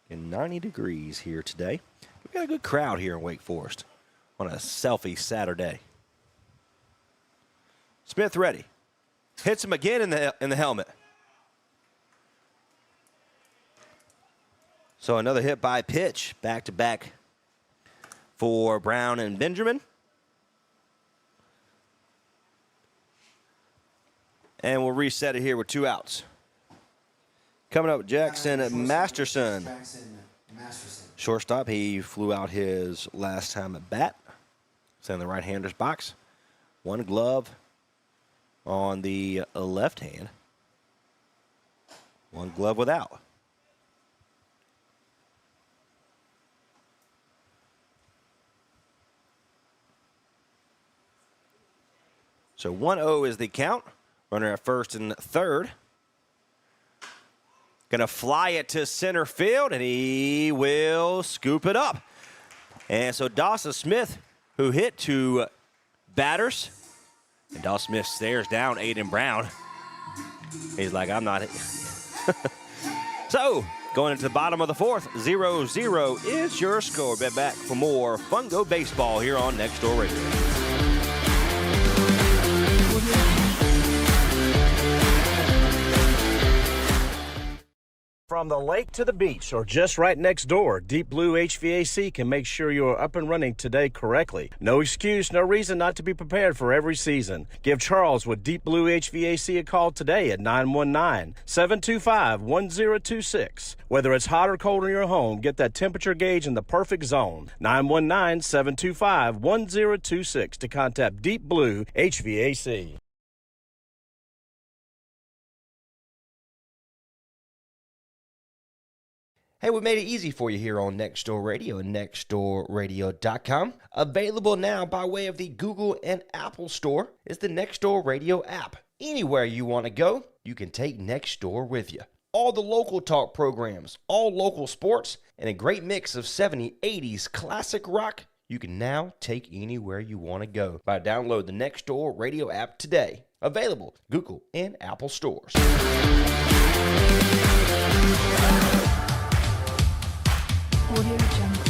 In 90 degrees here today. We've got a good crowd here in Wake Forest on a selfie Saturday. Smith ready. Hits him again in the helmet. So another hit by pitch. Back to back for Brown and Benjamin. And we'll reset it here with 2 outs. Coming up, Jackson Masterson. Shortstop, he flew out his last time at bat. It's in the right-hander's box. One glove on the left hand. One glove without. So 1-0 is the count. Runner at first and third. Gonna fly it to center field, and he will scoop it up. And so Dawson Smith, who hit 2 batters, and Dawson Smith stares down Aiden Brown. He's like, I'm not So, going into the bottom of the fourth, 0-0 is your score. Bet back for more Fungo baseball here on Next Door Radio. From the lake to the beach or just right next door, Deep Blue HVAC can make sure you are up and running today correctly. No excuse, no reason not to be prepared for every season. Give Charles with Deep Blue HVAC a call today at 919-725-1026. Whether it's hot or cold in your home, get that temperature gauge in the perfect zone. 919-725-1026 to contact Deep Blue HVAC. Hey, we made it easy for you here on Next Door Radio and nextdoorradio.com. Available now by way of the Google and Apple Store is the Next Door Radio app. Anywhere you want to go, you can take Next Door with you. All the local talk programs, all local sports, and a great mix of 70s, 80s, classic rock, you can now take anywhere you want to go by download the Next Door Radio app today. Available Google and Apple stores. Audio Jungle.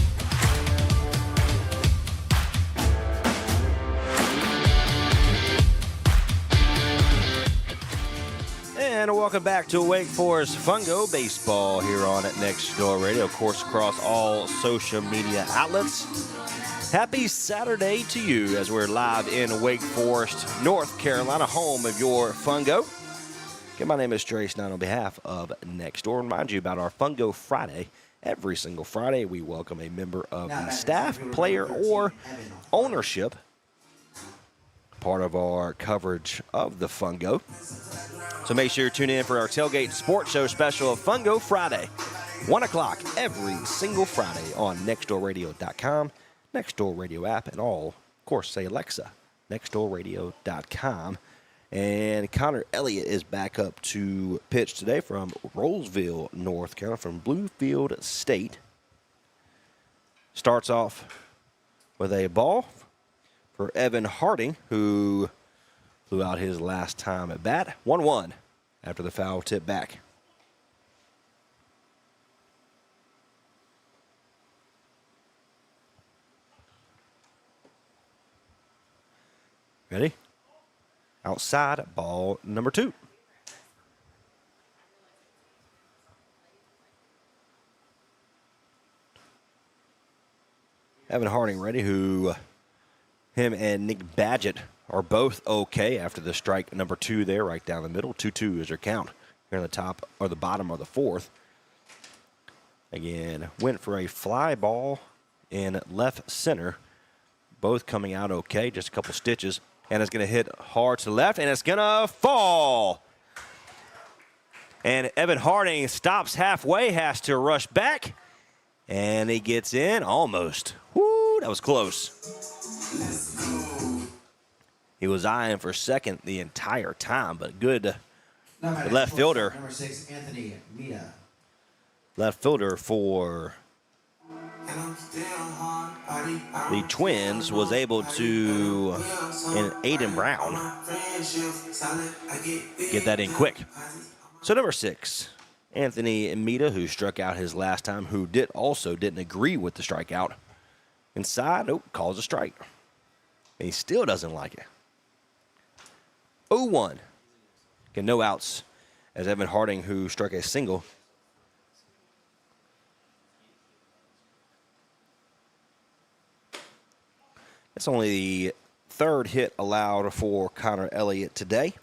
And welcome back to Wake Forest Fungo Baseball here on Next Door Radio, of course, across all social media outlets. Happy Saturday to you as we're live in Wake Forest, North Carolina, home of your Fungo. Okay, my name is Trey Snyder on behalf of Next Door. Remind you about our Fungo Friday. Every single Friday, we welcome a member of the staff, player, or ownership, part of our coverage of the Fungo. So make sure you tune in for our Tailgate Sports Show special of Fungo Friday, 1 o'clock every single Friday on nextdoorradio.com, Next Door Radio app, and all, of course, say Alexa, nextdoorradio.com. And Connor Elliott is back up to pitch today from Rolesville, North Carolina, from Bluefield State. Starts off with a ball for Evan Harding, who blew out his last time at bat. 1-1 after the foul tip back. Ready? Outside, ball number 2. Evan Harding ready, him and Nick Badgett are both okay after the strike number 2 there, right down the middle. 2-2 is your count here in the top or the bottom of the fourth. Again, went for a fly ball in left center. Both coming out okay, just a couple stitches. And it's going to hit hard to the left, and it's going to fall. And Evan Harding stops halfway, has to rush back, and he gets in almost. Woo, that was close. He was eyeing for second the entire time, but good left fielder. Number 6, Anthony Mita. Left fielder for the Twins was able to, and Aiden Brown, get that in quick. So number 6, Anthony Mita, who struck out his last time, who didn't agree with the strikeout. Inside, calls a strike. And he still doesn't like it. 0-1. Okay, no outs as Evan Harding, who struck a single. It's only the third hit allowed for Connor Elliott today.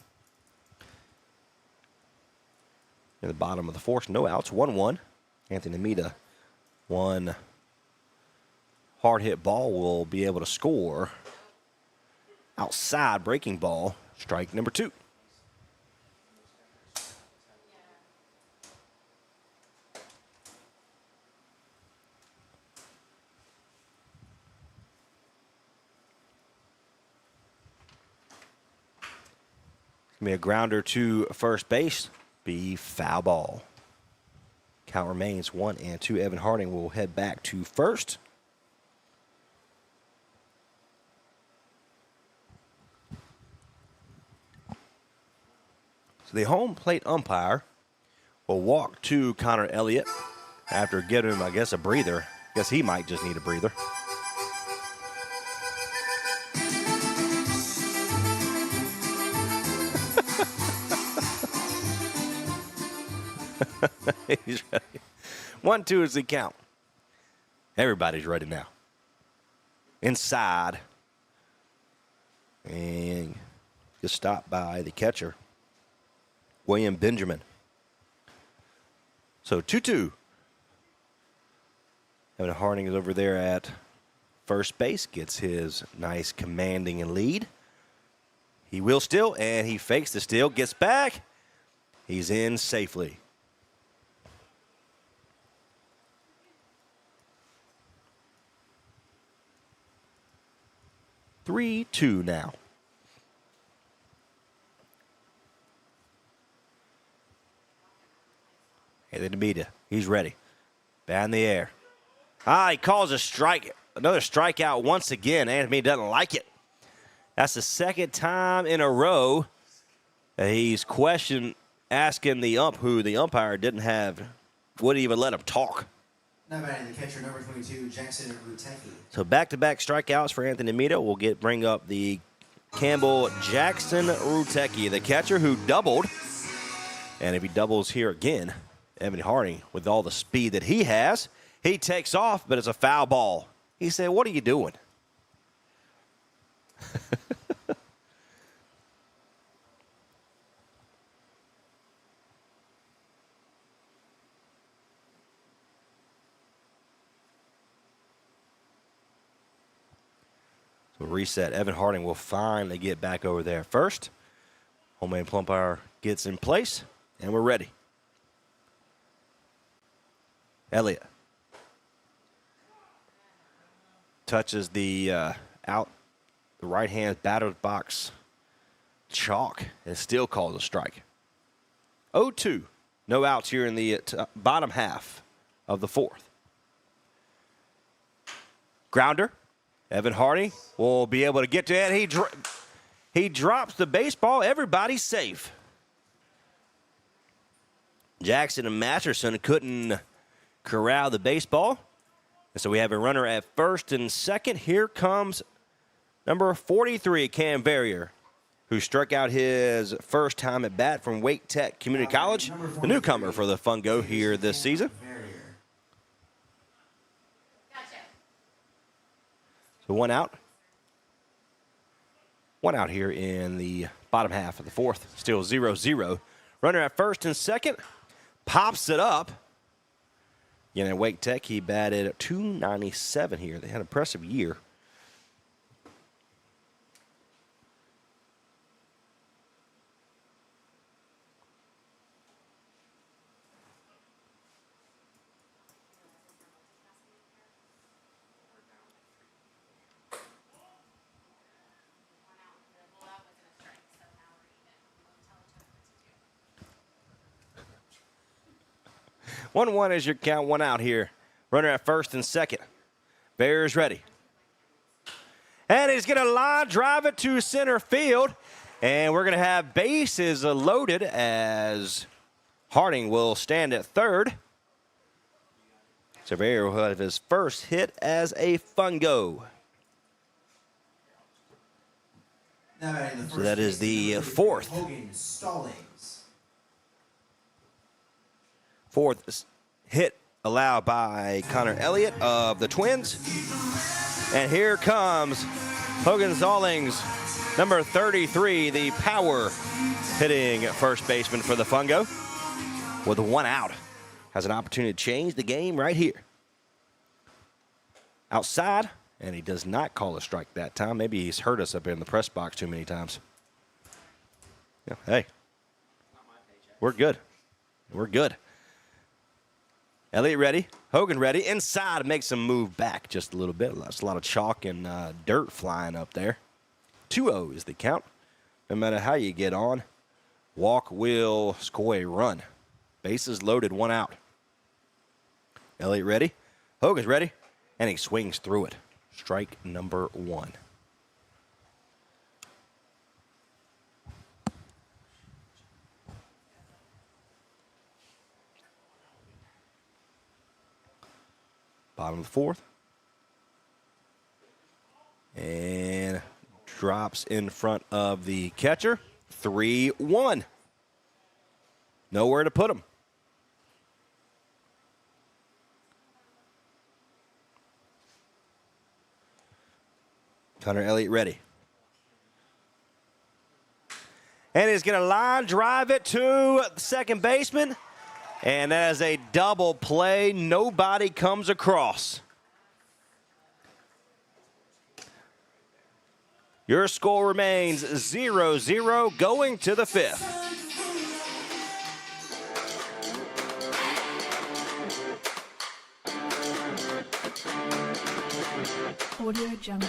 In the bottom of the fourth, no outs, 1-1. Anthony Mita, one hard hit ball will be able to score. Outside breaking ball, strike number 2. Be a grounder to first base, be foul ball. Count remains 1-2. Evan Harding will head back to first. So the home plate umpire will walk to Connor Elliott after giving him, I guess, a breather. Guess he might just need a breather. He's ready. 1-2 is the count. Everybody's ready now. Inside. And just stopped by the catcher, William Benjamin. So 2-2. Evan Harding is over there at first base. Gets his nice commanding lead. He will steal, and he fakes the steal. Gets back. He's in safely. Three, 2 now. Anthony Mita, he's ready. Bat in the air. He calls a strike. Another strikeout once again. Anthony doesn't like it. That's the second time in a row that he's asking the who the umpire wouldn't even let him talk. Now batting the catcher, number 22, Jackson Rutecki. So back-to-back strikeouts for Anthony Mita. We'll bring up the Campbell Jackson Rutecki, the catcher who doubled. And if he doubles here again, Evan Harding, with all the speed that he has, he takes off, but it's a foul ball. He said, "What are you doing?" So reset. Evan Harding will finally get back over there first. Homemade umpire gets in place, and we're ready. Elliott touches the the right hand batter's box chalk and still calls a strike. 0-2. No outs here in the bottom half of the fourth. Grounder. Evan Harding will be able to get to it. He drops the baseball. Everybody's safe. Jackson and Masterson couldn't corral the baseball. And so we have a runner at first and second. Here comes number 43, Cam Verrier, who struck out his first time at bat from Wake Tech Community College, the newcomer for the Fungo here this season. So one out. One out here in the bottom half of the fourth. Still 0-0. Runner at first and second. Pops it up. Again, at Wake Tech, he batted .297 here. They had an impressive year. One is your count, one out here. Runner at first and second. Bears ready. And he's going to line drive it to center field. And we're going to have bases loaded as Harding will stand at third. Surveyor will have his first hit as a Fungo. So that is the fourth. Fourth hit allowed by Connor Elliott of the Twins. And here comes Hogan Stallings, number 33, the power hitting first baseman for the Fungo. With one out, has an opportunity to change the game right here. Outside, and he does not call a strike that time. Maybe he's hurt us up in the press box too many times. Yeah, hey, we're good. We're good. Elliott ready. Hogan ready. Inside makes him move back just a little bit. That's a lot of chalk and dirt flying up there. 2-0 is the count. No matter how you get on, walk will score a run. Bases loaded, one out. Elliott ready. Hogan's ready. And he swings through it. Strike number one. Bottom of the fourth. And drops in front of the catcher. 3-1. Nowhere to put him. Hunter Elliott ready. And he's going to line drive it to the second baseman. And that is a double play. Nobody comes across. Your score remains 0-0 going to the fifth. Audio Jungle.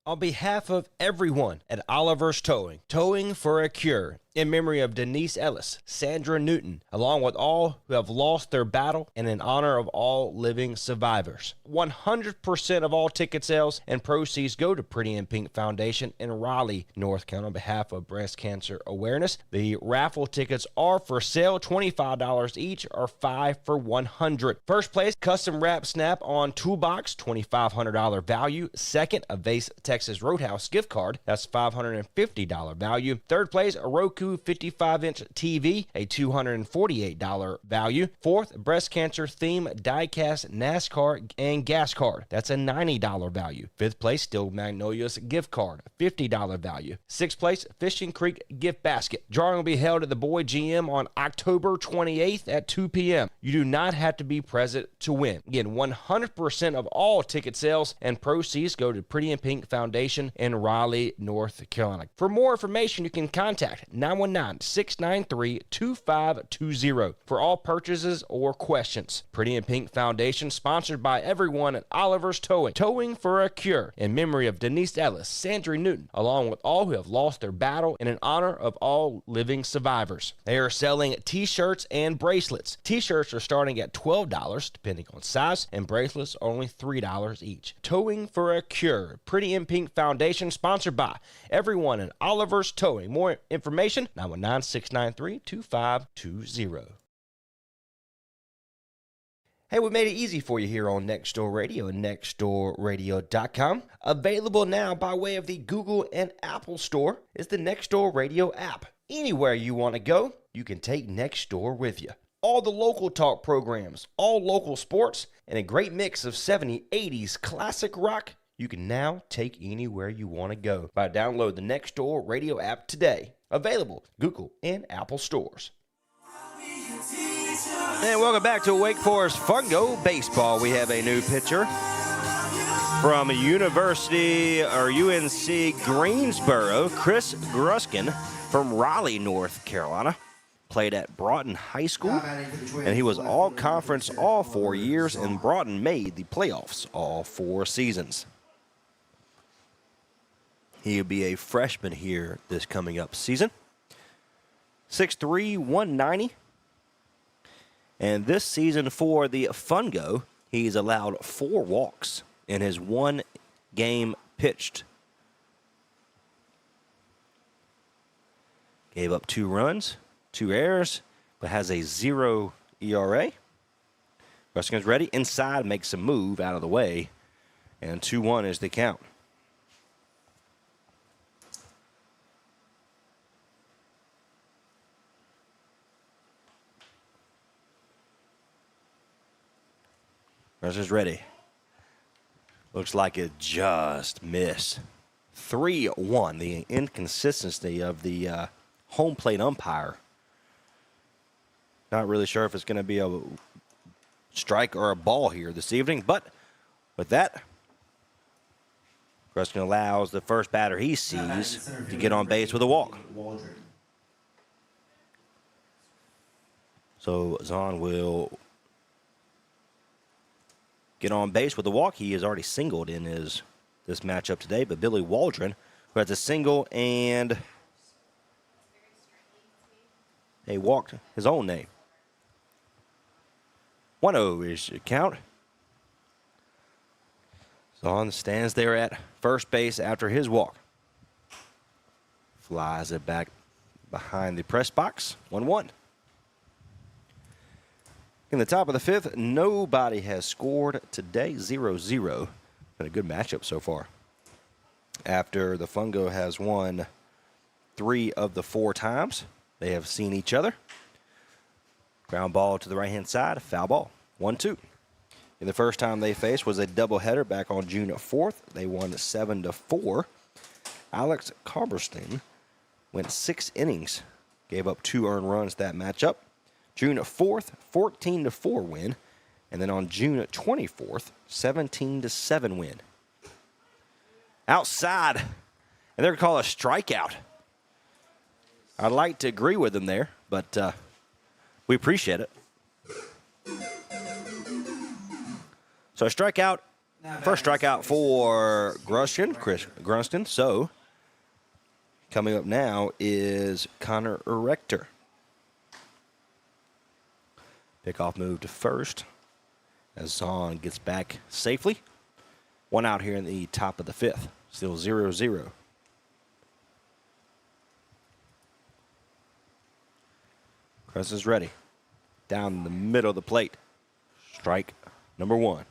On behalf of everyone at Oliver's Towing, Towing for a Cure, in memory of Denise Ellis, Sandra Newton, along with all who have lost their battle and in honor of all living survivors. 100% of all ticket sales and proceeds go to Pretty in Pink Foundation in Raleigh, North Carolina on behalf of breast cancer awareness. The raffle tickets are for sale, $25 each or 5 for $100. First place, custom wrap snap on toolbox, $2,500 value. Second, a Vase Texas Roadhouse gift card, that's $550 value. Third place, a Roku 55-inch TV, a $248 value. Fourth, breast cancer theme die-cast NASCAR and gas card, that's a $90 value. Fifth place, Steel Magnolias gift card, $50 value. Sixth place, Fishing Creek gift basket. Drawing will be held at the Boyd GM on October 28th at 2 p.m. You do not have to be present to win. Again, 100% of all ticket sales and proceeds go to Pretty in Pink Foundation in Raleigh, North Carolina. For more information, you can contact 919-693-2520 for all purchases or questions. Pretty in Pink Foundation, sponsored by everyone at Oliver's Towing, Towing for a Cure, in memory of Denise Ellis, Sandra Newton, along with all who have lost their battle and in honor of all living survivors. They are selling t-shirts and bracelets. T-shirts are starting at $12, depending on size, and bracelets are only $3 each. Towing for a Cure, Pretty in Pink Foundation, sponsored by everyone at Oliver's Towing. More information, 919-693-2520. Hey, we made it easy for you here on Next Door Radio and nextdoorradio.com. Available now by way of the Google and Apple Store is the Next Door Radio app. Anywhere you want to go, you can take Next Door with you. All the local talk programs, all local sports, and a great mix of 70s, 80s classic rock you can now take anywhere you want to go by download the Next Door Radio app today. Available Google and Apple stores. And welcome back to Wake Forest Fungo Baseball. We have a new pitcher from University or UNC Greensboro, Chris Gruskin from Raleigh, North Carolina. Played at Broughton High School, and he was all-conference all 4 years, and Broughton made the playoffs all 4 seasons. He'll be a freshman here this coming up season. 6'3", 190. And this season for the Fungo, he's allowed 4 walks in his 1 game pitched. Gave up 2 runs, 2 errors, but has a 0 ERA. Ruskin's ready. Inside, makes a move out of the way. And 2-1 is the count. Ruskin's ready. Looks like it just missed. 3-1. The inconsistency of the home plate umpire. Not really sure if it's going to be a strike or a ball here this evening, but with that, Ruskin allows the first batter he sees to get on base with a walk. So Zahn will get on base with a walk. He has already singled in this matchup today, but Billy Waldron, who has a single and he walked his own name. 1-0 is the count. Zahn stands there at first base after his walk. Flies it back behind the press box. 1-1. In the top of the fifth, nobody has scored today. 0-0. Been a good matchup so far. After the Fungo has won 3 of the 4 times they have seen each other. Ground ball to the right-hand side, foul ball, 1-2. And the first time they faced was a doubleheader back on June 4th. They won 7-4. Alex Carberston went 6 innings, gave up 2 earned runs that matchup. June 4th, 14-4 win. And then on June 24th, 17-7 win. Outside, and they're going to call a strikeout. I'd like to agree with them there, but we appreciate it. So a strikeout, first strikeout for Chris Grunston. So coming up now is Connor Erector. Pickoff move to first as Zahn gets back safely. 1 out here in the top of the fifth. Still 0-0. Cress is ready. Down the middle of the plate. Strike number 1.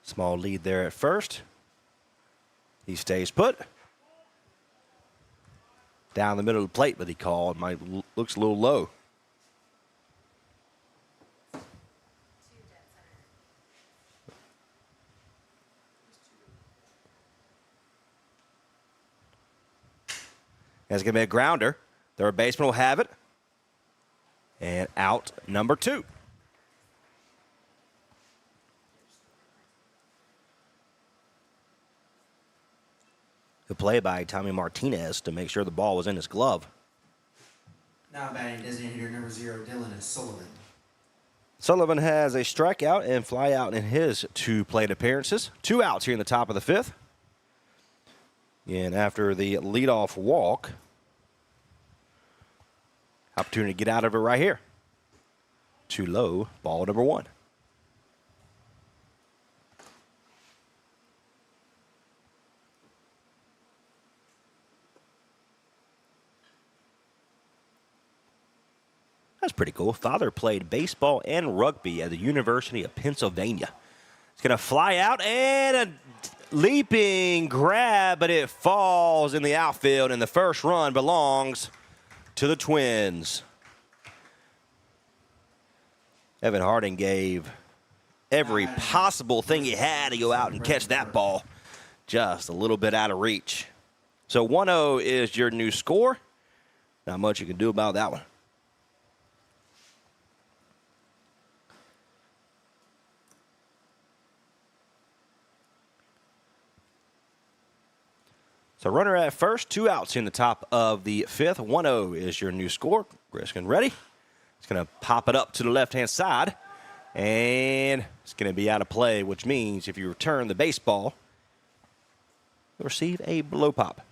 Small lead there at first. He stays put. Down the middle of the plate, but he called. Looks a little low. That's going to be a grounder. Third baseman will have it. And out number 2. Good play by Tommy Martinez to make sure the ball was in his glove. Now batting designated hitter number 0, Dylan Sullivan. Sullivan has a strikeout and fly out in his 2 plate appearances. 2 outs here in the top of the fifth. And after the leadoff walk, opportunity to get out of it right here. Too low, ball number 1. That's pretty cool. Father played baseball and rugby at the University of Pennsylvania. It's going to fly out and a leaping grab, but it falls in the outfield, and the first run belongs to the Twins. Evan Harding gave every possible thing he had to go out and catch that ball. Just a little bit out of reach. So 1-0 is your new score. Not much you can do about that one. So runner at first, 2 outs in the top of the fifth. 1-0 is your new score. Griskin ready. It's going to pop it up to the left-hand side. And it's going to be out of play, which means if you return the baseball, you'll receive a blow pop.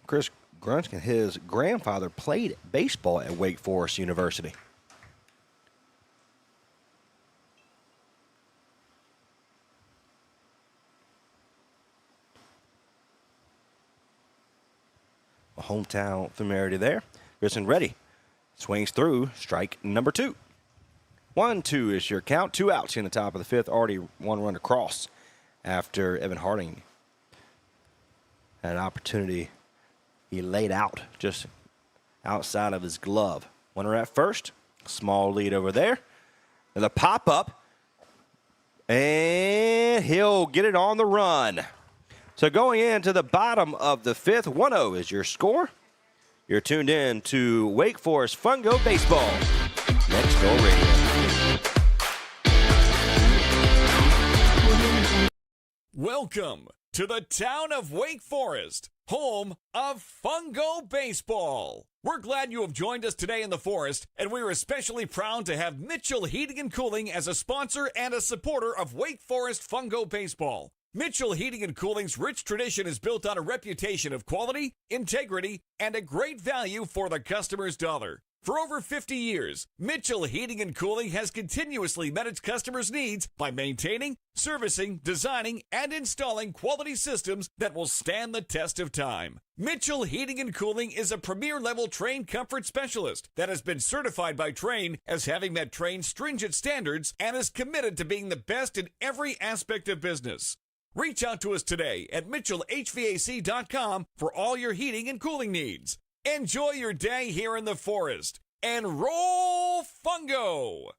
Chris Grunskin, his grandfather played baseball at Wake Forest University. A hometown familiarity there. Grunskin ready. Swings through. Strike number 2. 1-2 is your count. 2 outs in the top of the fifth. Already 1 run across after Evan Harding had an opportunity. He laid out just outside of his glove. Runner at first. Small lead over there. And the pop-up. And he'll get it on the run. So going into the bottom of the fifth, 1-0 is your score. You're tuned in to Wake Forest Fungo Baseball. Next Door Radio. Welcome to the town of Wake Forest, home of Fungo Baseball. We're glad you have joined us today in the Forest, and we're especially proud to have Mitchell Heating and Cooling as a sponsor and a supporter of Wake Forest Fungo Baseball. Mitchell Heating and Cooling's rich tradition is built on a reputation of quality, integrity, and a great value for the customer's dollar. For over 50 years, Mitchell Heating and Cooling has continuously met its customers' needs by maintaining, servicing, designing, and installing quality systems that will stand the test of time. Mitchell Heating and Cooling is a premier-level Trane comfort specialist that has been certified by Trane as having met Trane's stringent standards and is committed to being the best in every aspect of business. Reach out to us today at mitchellhvac.com for all your heating and cooling needs. Enjoy your day here in the forest and roll Fungo!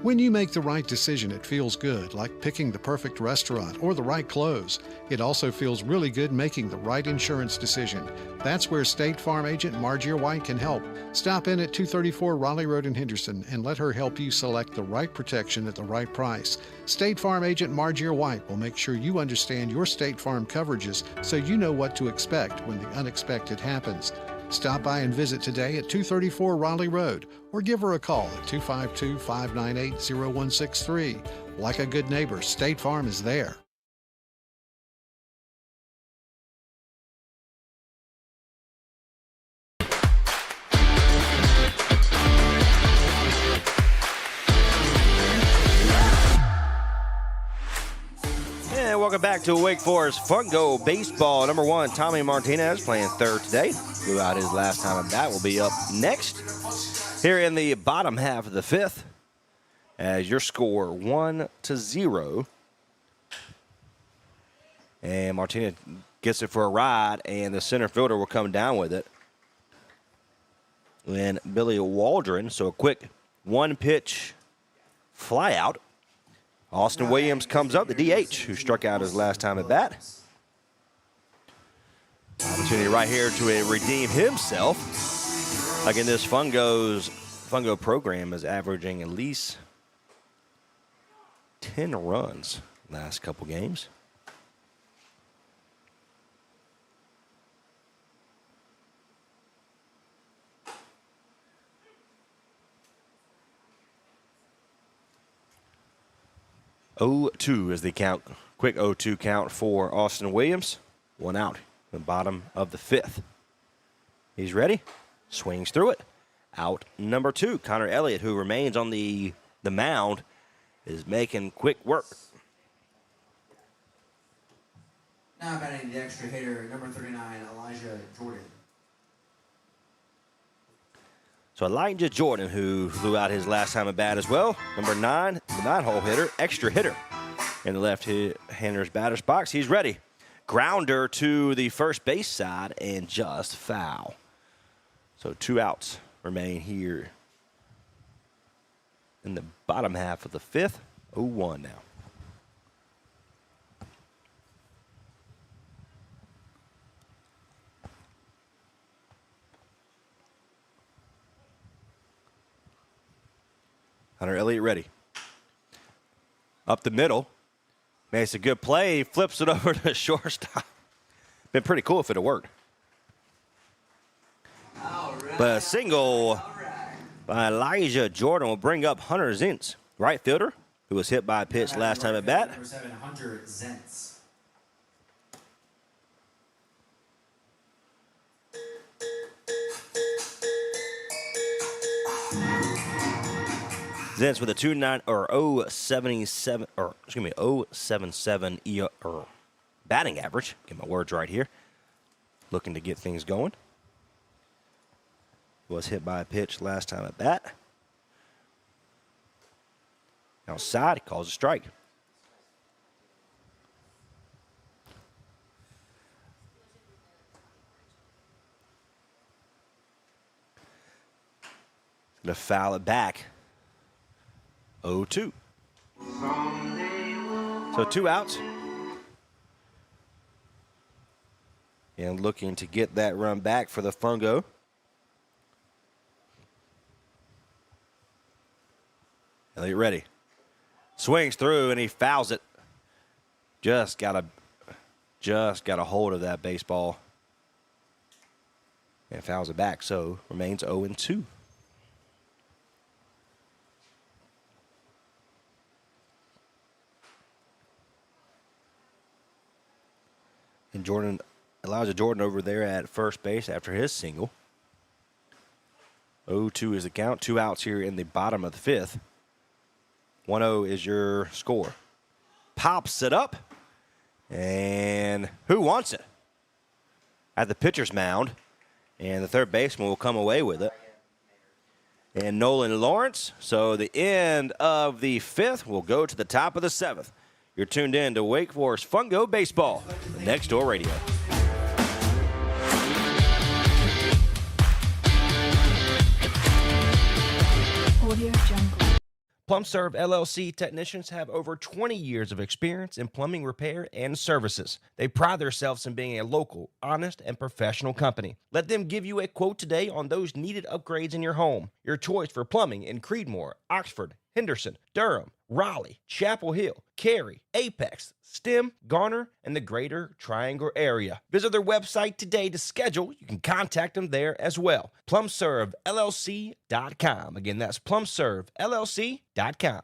When you make the right decision, it feels good, like picking the perfect restaurant or the right clothes. It also feels really good making the right insurance decision. That's where State Farm agent Margie White can help. Stop in at 234 Raleigh Road in Henderson and let her help you select the right protection at the right price. State Farm agent Margie White will make sure you understand your State Farm coverages so you know what to expect when the unexpected happens. Stop by and visit today at 234 Raleigh Road or give her a call at 252-598-0163. Like a good neighbor, State Farm is there. And welcome back to Wake Forest Fungo Baseball. Number 1, Tommy Martinez playing third today. Blew out his last time at bat. Will be up next here in the bottom half of the 5th. As your score 1-0. And Martinez gets it for a ride, and the center fielder will come down with it. And Billy Waldron, so a quick one-pitch fly out. Austin Williams comes up, the DH, who struck out his last time at bat. Opportunity right here to redeem himself. Again, this Fungo program is averaging at least 10 runs last couple games. (0-2) is the count. Quick 0-2 count for Austin Williams. One out, the bottom of the 5th. He's ready. Swings through it. Out number 2, Connor Elliott, who remains on the mound, is making quick work. Now batting the extra hitter, number 39, Elijah Jordan. So Elijah Jordan, who blew out his last time at bat as well. Number 9, the 9-hole hitter, extra hitter in the left-hander's batter's box. He's ready. Grounder to the first base side and just foul. So 2 outs remain here in the bottom half of the 5th. 0-1 now. Hunter Elliott ready. Up the middle. Makes a good play. Flips it over to shortstop. Been pretty cool if it had worked. But a single by Elijah Jordan will bring up Hunter Zentz, right fielder, who was hit by a pitch last time at bat. Number 7, Hunter Zentz. Zentz with a 2.9 or 0.77 or excuse me 0.77 or batting average. Get my words right here. Looking to get things going. Was hit by a pitch last time at bat. Outside, he calls a strike. Gonna foul it back. 0-2. So 2 outs. And looking to get that run back for the Fungo. Elliott ready. Swings through and he fouls it. Just got a hold of that baseball. And fouls it back. So remains 0-2. And Elijah Jordan over there at first base after his single. 0-2 is the count. 2 outs here in the bottom of the fifth. 1-0 is your score. Pops it up. And who wants it? At the pitcher's mound. And the third baseman will come away with it. And Nolan Lawrence. So the end of the fifth will go to the top of the seventh. You're tuned in to Wake Forest Fungo Baseball, Next Door Radio. Audio Jungle. PlumServe LLC technicians have over 20 years of experience in plumbing repair and services. They pride themselves in being a local, honest, and professional company. Let them give you a quote today on those needed upgrades in your home. Your choice for plumbing in Creedmoor, Oxford, Henderson, Durham, Raleigh, Chapel Hill, Cary, Apex, Stem, Garner, and the greater Triangle area. Visit their website today to schedule. You can contact them there as well. PlumServeLLC.com. Again, that's PlumServeLLC.com.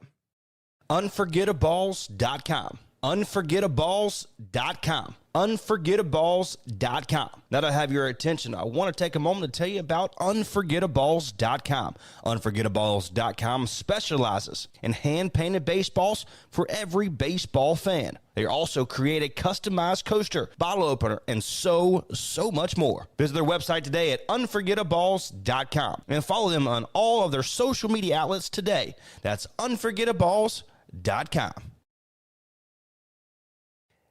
Unforgettaballs.com. Unforgettaballs.com. Unforgettaballs.com. Now that I have your attention, I want to take a moment to tell you about Unforgettaballs.com. Unforgettaballs.com specializes in hand-painted baseballs for every baseball fan. They also create a customized coaster, bottle opener, and so much more. Visit their website today at unforgettaballs.com and follow them on all of their social media outlets today. That's unforgettaballs.com.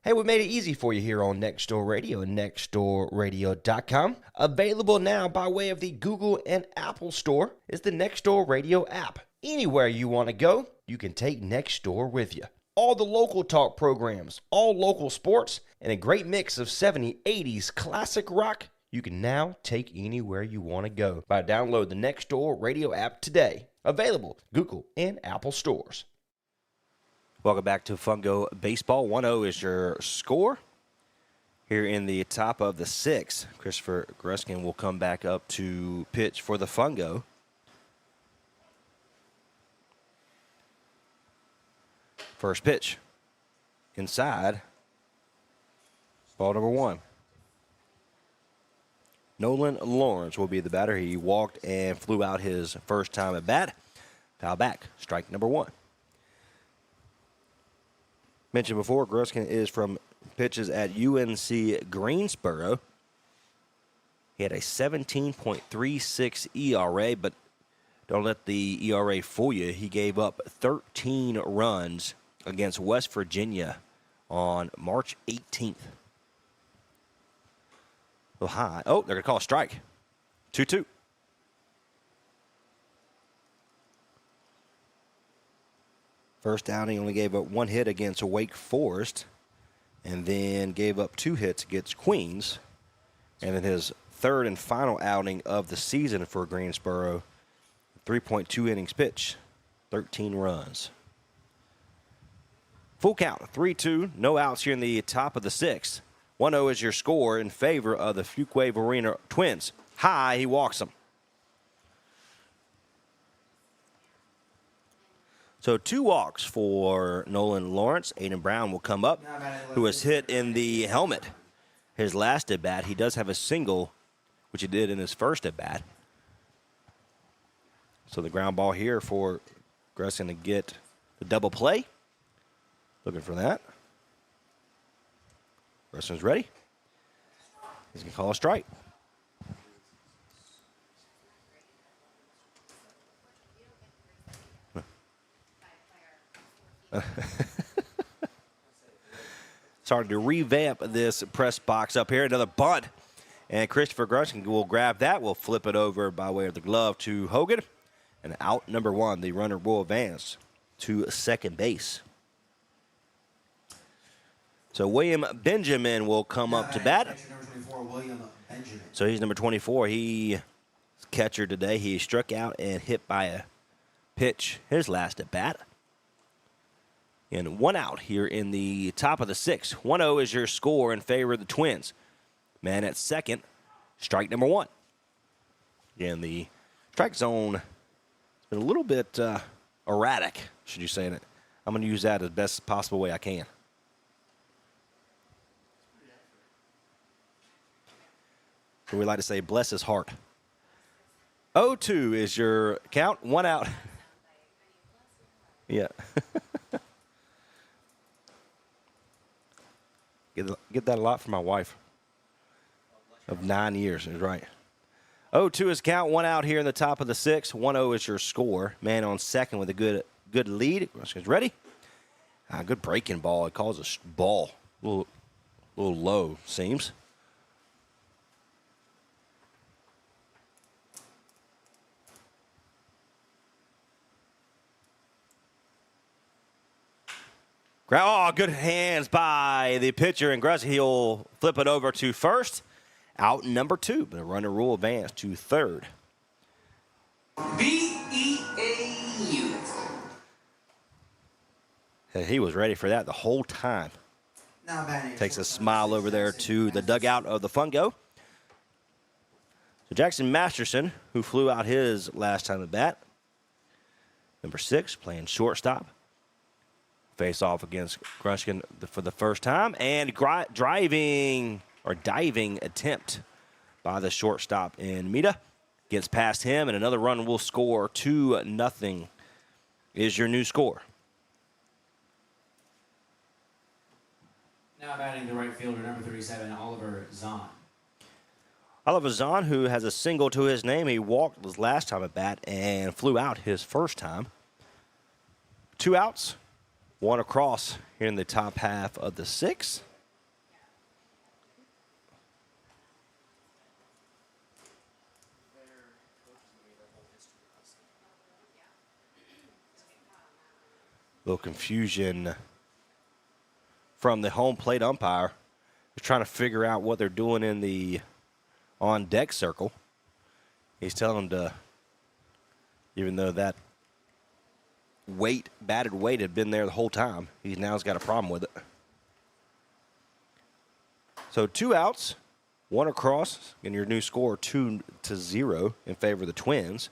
Hey, we made it easy for you here on Next Door Radio and nextdoorradio.com. Available now by way of the Google and Apple Store is the Next Door Radio app. Anywhere you want to go, you can take Next Door with you. All the local talk programs, all local sports, and a great mix of 70s, 80s classic rock you can now take anywhere you want to go by download the Next Door Radio app today. Available Google and Apple stores. Welcome back to Fungo Baseball. 1-0 is your score. Here in the top of the sixth, Christopher Gruskin will come back up to pitch for the Fungo. First pitch. Inside. Ball number 1. Nolan Lawrence will be the batter. He walked and flew out his first time at bat. Foul back. Strike number 1. Mentioned before, Gruskin is from pitches at UNC Greensboro. He had a 17.36 ERA, but don't let the ERA fool you. He gave up 13 runs against West Virginia on March 18th. Oh, high. Oh, they're going to call a strike. 2-2. First outing only gave up 1 hit against Wake Forest, and then gave up 2 hits against Queens. And then his third and final outing of the season for Greensboro, 3.2 innings pitch, 13 runs. Full count, 3-2, no outs here in the top of the sixth. 1-0 is your score in favor of the Fuquay-Varina Twins. High, he walks them. So 2 walks for Nolan Lawrence. Aiden Brown will come up, who was hit in the helmet. His last at-bat, he does have a single, which he did in his first at-bat. So the ground ball here for Gruskin to get the double play. Looking for that. Gruskin's ready. He's going to call a strike. Starting to revamp this press box up here. Another bunt. And Christopher Gruskin will grab that. We'll flip it over by way of the glove to Hogan. And out number 1, the runner will advance to second base. So William Benjamin will come up to bat. Number 24, William Benjamin. So he's number 24. He's catcher today. He struck out and hit by a pitch his last at bat. And 1 out here in the top of the sixth. 1-0 is your score in favor of the Twins. Man at second, strike number 1. Again, the strike zone has been a little bit erratic, should you say it. I'm going to use that as best possible way I can. We like to say, bless his heart. 0-2 is your count. 1 out. Yeah. Get that a lot from my wife of 9 years. Is right. 0-2 is count. 1 out here in the top of the 6th. 1-0 is your score. Man on second with a good lead. Ready? Good breaking ball. It calls a ball. A little low, seems. Oh, good hands by the pitcher, and Gress. He'll flip it over to first. Out number 2, but a runner rule advance to third. B-E-A-U. He was ready for that the whole time. Takes a smile over there to the dugout of the Fungo. So Jackson Masterson, who flew out his last time at bat. Number 6, playing shortstop. Face off against Grushkin for the first time. And diving attempt by the shortstop in Mita. Gets past him, and another run will score. 2-0 is your new score. Now batting the right fielder, number 37, Oliver Zahn. Oliver Zahn, who has a single to his name. He walked his last time at bat and flew out his first time. 2 outs. 1 across here in the top half of the 6th. Little confusion from the home plate umpire. They're trying to figure out what they're doing in the on-deck circle. He's telling them to, even though that batted weight had been there the whole time, he now's got a problem with it. So 2 outs, 1 across, and your new score 2-0 in favor of the Twins.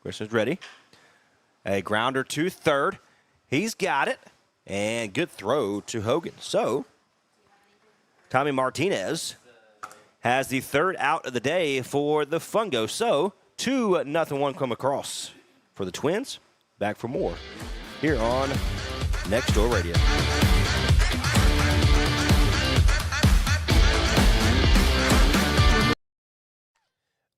Christian's ready. A grounder to third. He's got it, and good throw to Hogan. So Tommy Martinez has the 3rd out of the day for the Fungo. So 2-0, 1 come across for the Twins. Back for more here on Next Door Radio.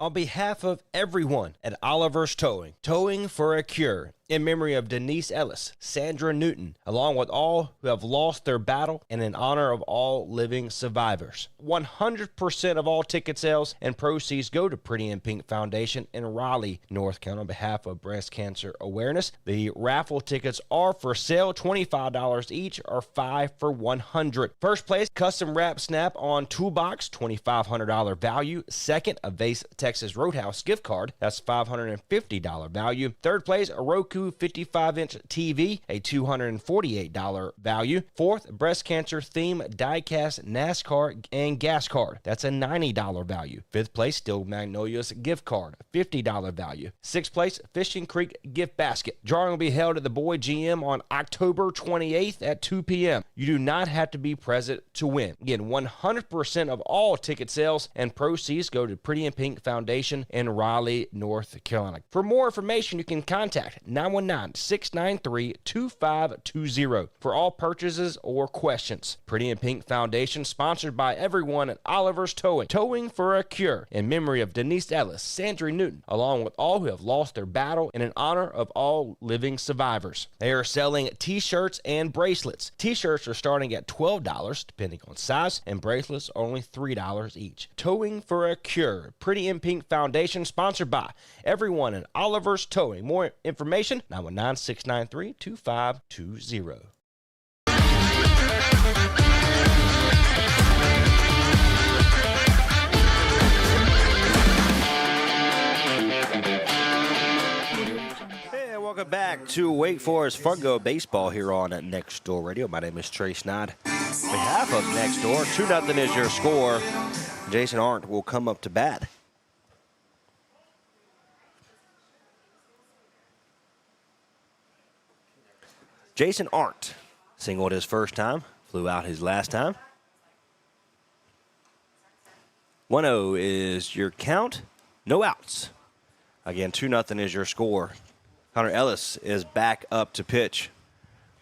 On behalf of everyone at Oliver's Towing for a Cure, in memory of Denise Ellis, Sandra Newton, along with all who have lost their battle and in honor of all living survivors. 100% of all ticket sales and proceeds go to Pretty in Pink Foundation in Raleigh, North Carolina on behalf of breast cancer awareness. The raffle tickets are for sale, $25 each or 5 for $100. First place, custom wrap snap-on toolbox, $2,500 value. Second, a Vase Texas Roadhouse gift card, that's $550 value. Third place, a Roku 55-inch TV, a $248 value. Fourth, breast cancer theme diecast NASCAR and gas card, that's a $90 value. Fifth place, Steel Magnolias gift card, $50 value. Sixth place, Fishing Creek gift basket. Drawing will be held at the Boyd GM on October 28th at 2 p.m. You do not have to be present to win. Again, 100% of all ticket sales and proceeds go to Pretty in Pink Foundation in Raleigh, North Carolina. For more information, you can contact 919-693-2520 for all purchases or questions. Pretty in Pink Foundation, sponsored by everyone at Oliver's Towing for a Cure, in memory of Denise Ellis, Sandra Newton, along with all who have lost their battle and in honor of all living survivors. They are selling t-shirts and bracelets. T-shirts are starting at $12, depending on size, and bracelets are only $3 each. Towing for a Cure, Pretty in Pink Foundation, sponsored by everyone at Oliver's Towing. More information, 919-693-2520. Welcome back to Wake Forest Fungo Baseball here on Next Door Radio. My name is Trey Snodd. On behalf of Next Door, 2-0 is your score. Jason Arndt will come up to bat. Jason Arndt singled his first time, flew out his last time. 1-0 is your count. No outs. Again, 2-0 is your score. Connor Ellis is back up to pitch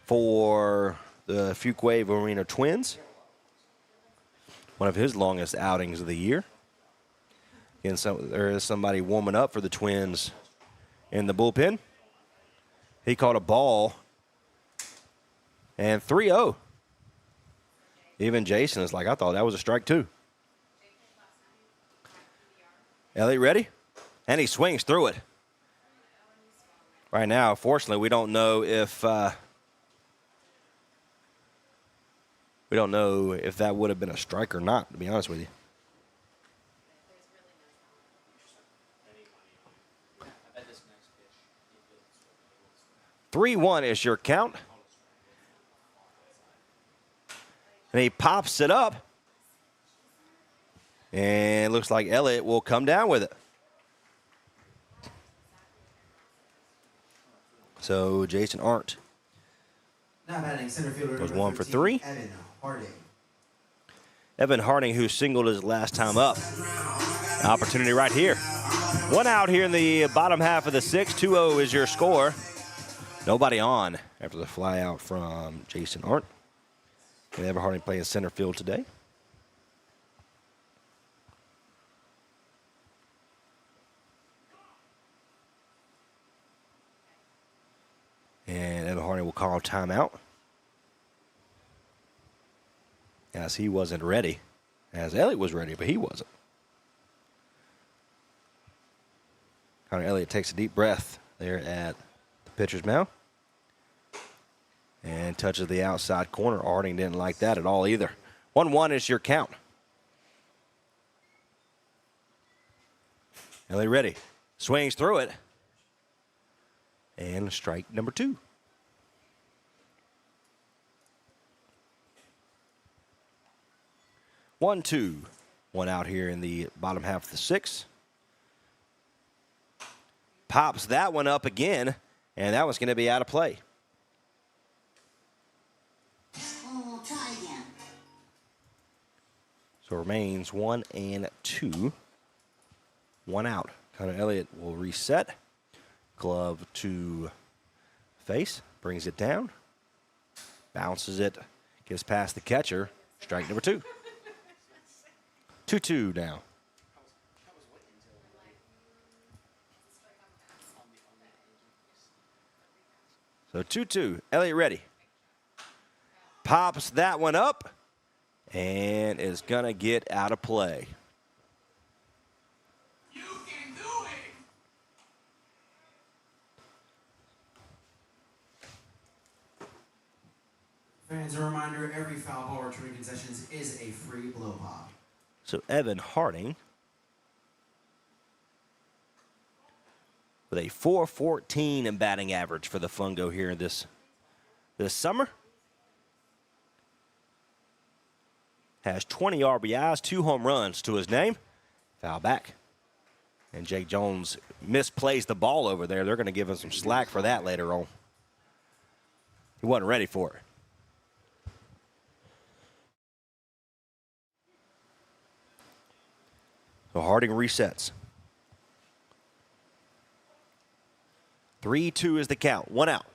for the Fuquay-Varina Twins. One of his longest outings of the year. Again, there is somebody warming up for the Twins in the bullpen. He caught a ball. And 3-0. Even Jason is like, I thought that was a strike too. Elliott ready? And he swings through it. Right now, fortunately, we don't know if that would have been a strike or not, to be honest with you. 3-1 is your count. And he pops it up. And it looks like Elliott will come down with it. So Jason Arndt Now batting center fielder was number 1 for 13, 3. Evan Harding. Evan Harding, who singled his last time up. Opportunity right here. 1 out here in the bottom half of the 6th. 2-0 is your score. Nobody on after the fly out from Jason Arndt. And Evan Harding playing center field today. And Evan Harding will call timeout, as he wasn't ready. As Elliott was ready, but he wasn't. Connor Elliott takes a deep breath there at the pitcher's mound. And touches the outside corner. Harding didn't like that at all either. 1-1 is your count. Elliott ready. Swings through it. And strike number 2. One, 2. 1 out here in the bottom half of the 6th. Pops that one up again, and that one's going to be out of play. Oh, try again. So it remains 1 and 2. 1 out. Connor Elliott will reset. Glove to face. Brings it down. Bounces it. Gets past the catcher. Strike number 2. 2-2 now. So 2-2. Elliott ready. Pops that one up. And is going to get out of play. You can do it! Fans, a reminder, every foul ball returning concessions is a free blow pop. So Evan Harding with a .414 in batting average for the Fungo here this summer. Has 20 RBIs, 2 home runs to his name. Foul back. And Jake Jones misplays the ball over there. They're going to give him some slack for that later on. He wasn't ready for it. So Harding resets. 3-2 is the count. 1 out.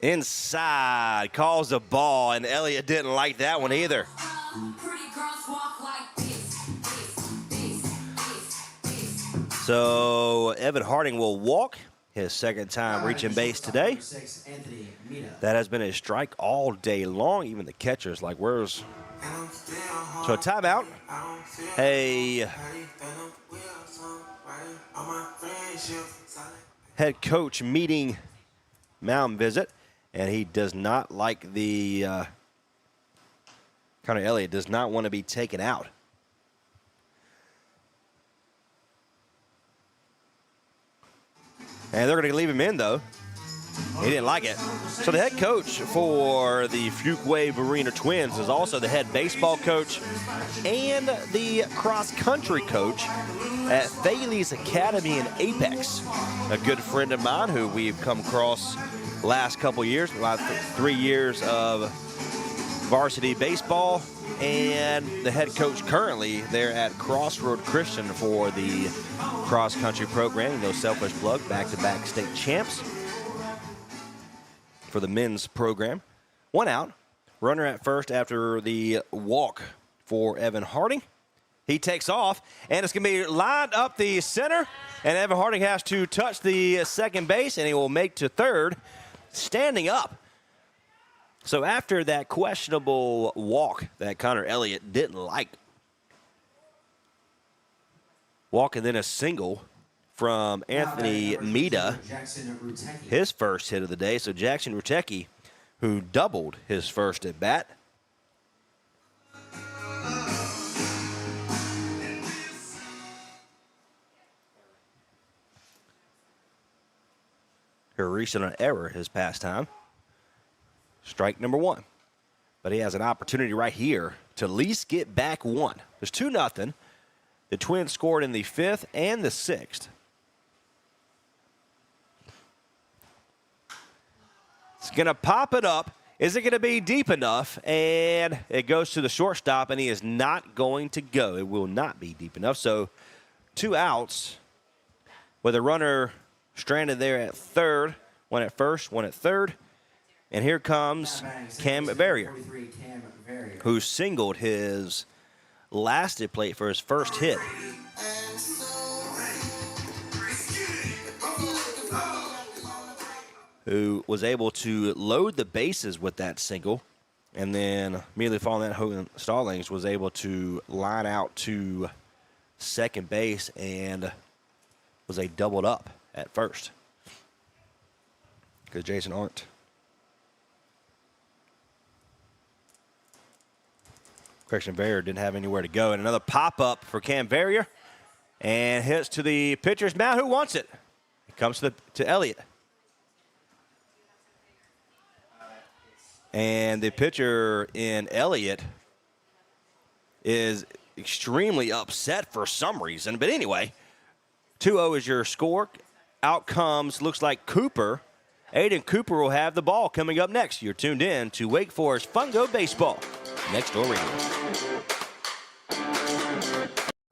Inside. Calls the ball, and Elliott didn't like that one either. Pretty girls walk like this. So Evan Harding will walk. His second time reaching base today. Number 6, Anthony Mina. That has been a strike all day long. Even the catcher's like, where's... So a timeout. A head coach meeting mound visit. And he does not like the... Connor Elliott does not want to be taken out. And they're going to leave him in, though. He didn't like it. So the head coach for the Fuquay-Varina Twins is also the head baseball coach and the cross-country coach at Thales Academy in Apex. A good friend of mine who we've come across last couple years, about 3 years of varsity baseball, and the head coach currently there at Crossroad Christian for the cross-country program. No selfish plug, back-to-back state champs for the men's program. One out, runner at first after the walk for Evan Harding. He takes off, and it's going to be lined up the center, and Evan Harding has to touch the second base, and he will make to third, standing up. So after that questionable walk that Connor Elliott didn't like, walking then a single from Anthony Mida, his first hit of the day. So Jackson Rutecki, who doubled his first at bat. Reached on an error his past time. Strike number one. But he has an opportunity right here to at least get back one. There's 2-0. The Twins scored in the 5th and the 6th. It's going to pop it up. Is it going to be deep enough? And it goes to the shortstop, and he is not going to go. It will not be deep enough. So 2 outs with a runner stranded there at third, one at first, one at third. And here comes Cam Verrier, who singled his last at plate for his first hit. Who was able to load the bases with that single, and then immediately following that, Hogan Stallings was able to line out to second base and was a doubled up at first because Jason Arndt. Christian Verrier didn't have anywhere to go. And another pop-up for Cam Verrier. And hits to the pitcher's mound. Who wants it? It comes to Elliott. And the pitcher in Elliott is extremely upset for some reason. But anyway, 2-0 is your score. Out comes, looks like Cooper. Aiden Cooper will have the ball coming up next. You're tuned in to Wake Forest Fungo Baseball. Next Door Radio.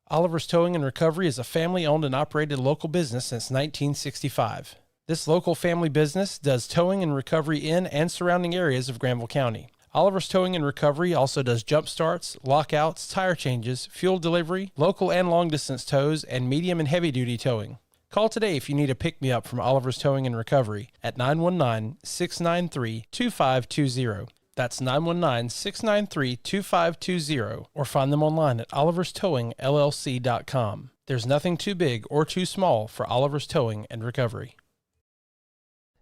Oliver's Towing and Recovery is a family-owned and operated local business since 1965. This local family business does towing and recovery in and surrounding areas of Granville County. Oliver's Towing and Recovery also does jump starts, lockouts, tire changes, fuel delivery, local and long-distance tows, and medium and heavy-duty towing. Call today if you need a pick-me-up from Oliver's Towing and Recovery at 919-693-2520. That's 919-693-2520, or find them online at oliverstowingllc.com. There's nothing too big or too small for Oliver's Towing and Recovery.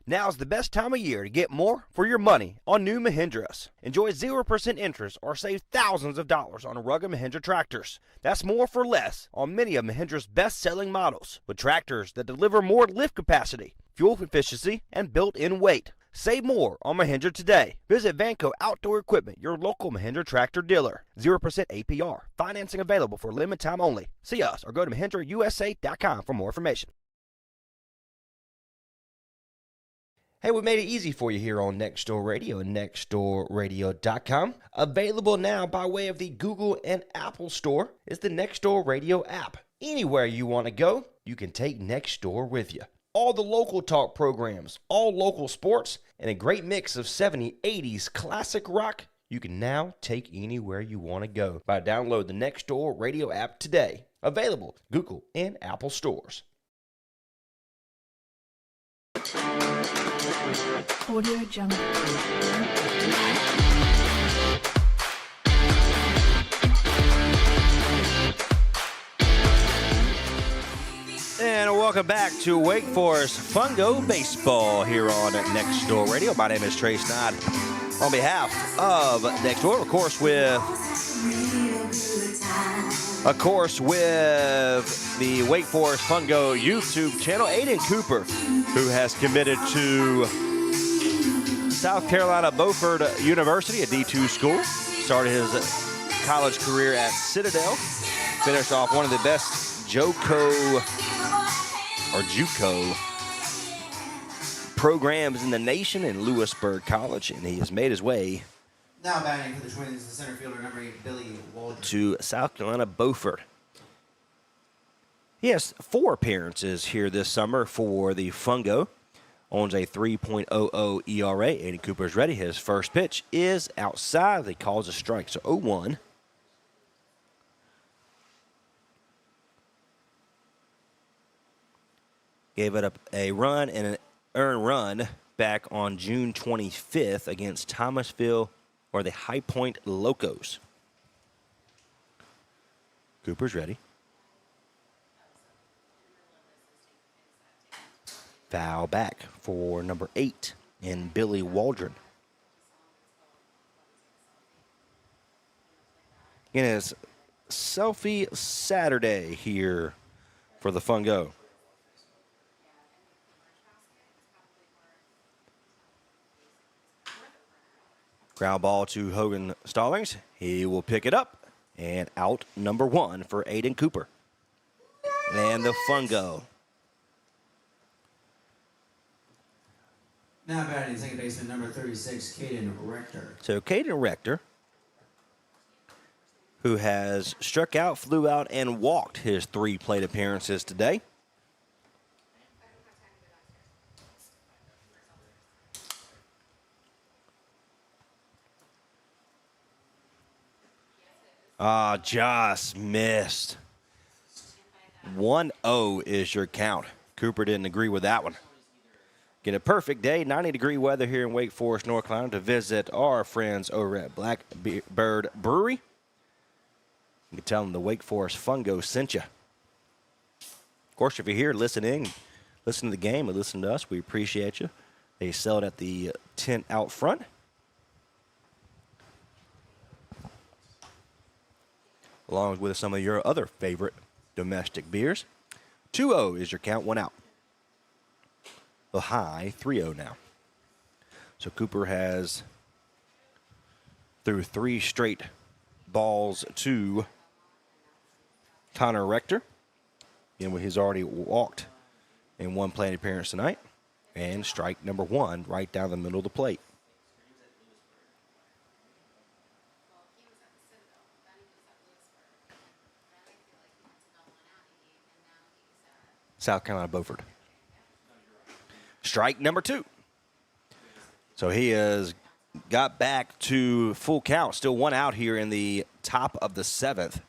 Now's the best time of year to get more for your money on new Mahindras. Enjoy 0% interest or save thousands of dollars on rugged Mahindra tractors. That's more for less on many of Mahindra's best-selling models, with tractors that deliver more lift capacity, fuel efficiency, and built-in weight. Save more on Mahindra today. Visit Vanco Outdoor Equipment, your local Mahindra tractor dealer. 0% APR. Financing available for limited time only. See us or go to MahindraUSA.com for more information. Hey, we made it easy for you here on Next Door Radio and nextdoorradio.com. Available now by way of the Google and Apple Store is the Next Door Radio app. Anywhere you want to go, you can take Next Door with you. All the local talk programs, all local sports, and a great mix of 70s, 80s classic rock you can now take anywhere you want to go by download the Next Door Radio app today. Available Google and Apple stores. Audio Jungle. And welcome back to Wake Forest Fungo Baseball here on Next Door Radio. My name is Trey Snodd. On behalf of Next Door, of course, with the Wake Forest Fungo YouTube channel, Aiden Cooper, who has committed to South Carolina Beaufort University, a D2 school. Started his college career at Citadel. Finished off one of the best JUCO programs in the nation in Lewisburg College, and he has made his way Now batting for the Twins, the center fielder, number 8, Billy Waldron. To South Carolina Beaufort. He has 4 appearances here this summer for the Fungo. Owns a 3.00 ERA. Aiden Cooper's ready. His first pitch is outside. He calls a strike, so 0-1. Gave it up a run and an earned run back on June 25th against Thomasville, or the High Point Locos. Cooper's ready. Foul back for number 8 in Billy Waldron. It is Selfie Saturday here for the Fungo. Ground ball to Hogan Stallings. He will pick it up. And out number 1 for Aiden Cooper. And the Fungo. Now batting second baseman, number 36, Caden Rector. So Caden Rector, who has struck out, flew out, and walked his 3 plate appearances today. Just missed. 1-0 is your count. Cooper didn't agree with that one. Get a perfect day, 90-degree weather here in Wake Forest, North Carolina, to visit our friends over at Blackbird Brewery. You can tell them the Wake Forest Fungo sent you. Of course, if you're here listening, listen to the game and listen to us, we appreciate you. They sell it at the tent out front. Along with some of your other favorite domestic beers. 2-0 is your count, 1 out. The high, 3-0 now. So Cooper has threw 3 straight balls to Connor Rector. And he's already walked in 1 plate appearance tonight. And strike number 1 right down the middle of the plate. South Carolina Beaufort. Strike number 2. So he has got back to full count. Still 1 out here in the top of the 7th.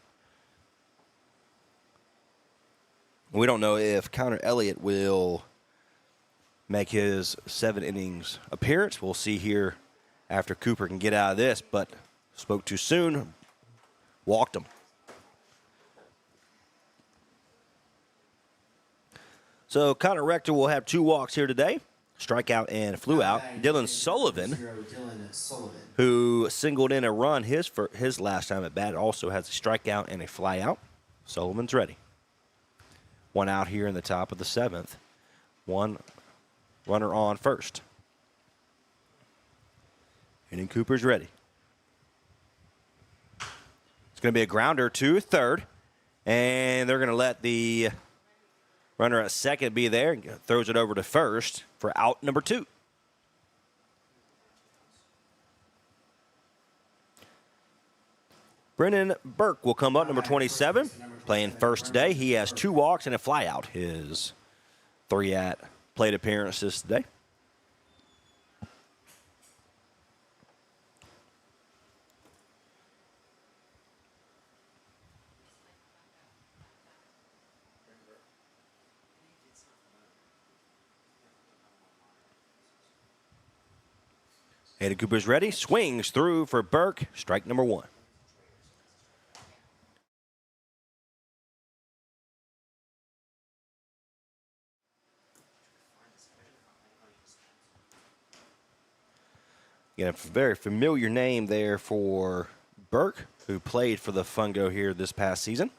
We don't know if Connor Elliott will make his 7 innings appearance. We'll see here after Cooper can get out of this, but spoke too soon, walked him. So Connor Rector will have 2 walks here today. Strikeout and flew out. Dylan Sullivan, who singled in a run his last time at bat, also has a strikeout and a fly out. Sullivan's ready. 1 out here in the top of the 7th. 1 runner on first. And Cooper's ready. It's going to be a grounder to third. And they're going to let the runner at second be there, and throws it over to first for out number 2. Brennan Burke will come up, number 27, playing first today. He has 2 walks and a fly out, his 3 at plate appearances today. Aiden Cooper's ready. Swings through for Burke. Strike number 1. Again, a very familiar name there for Burke, who played for the Fungo here this past season.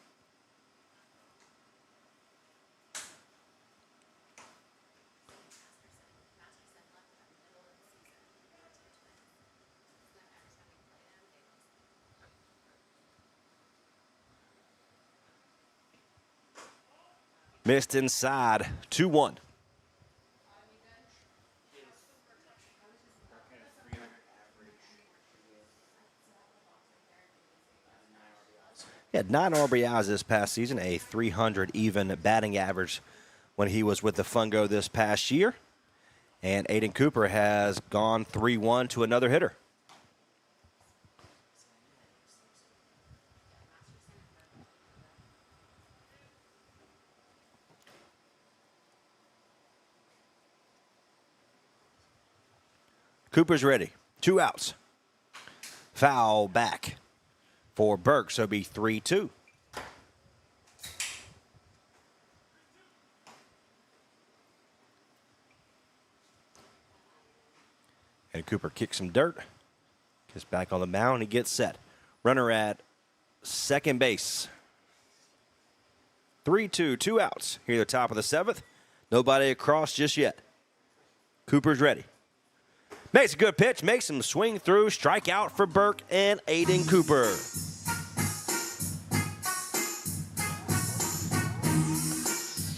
Missed inside, 2-1. He had 9 RBIs this past season, a .300 even batting average when he was with the Fungo this past year. And Aiden Cooper has gone 3-1 to another hitter. Cooper's ready. 2 outs. Foul back for Burke, so it'll be 3-2. And Cooper kicks some dirt. Gets back on the mound. He gets set. Runner at second base. 3-2, 2 outs. Here at the top of the 7th. Nobody across just yet. Cooper's ready. Makes a good pitch. Makes him swing through. Strike out for Burke and Aiden Cooper.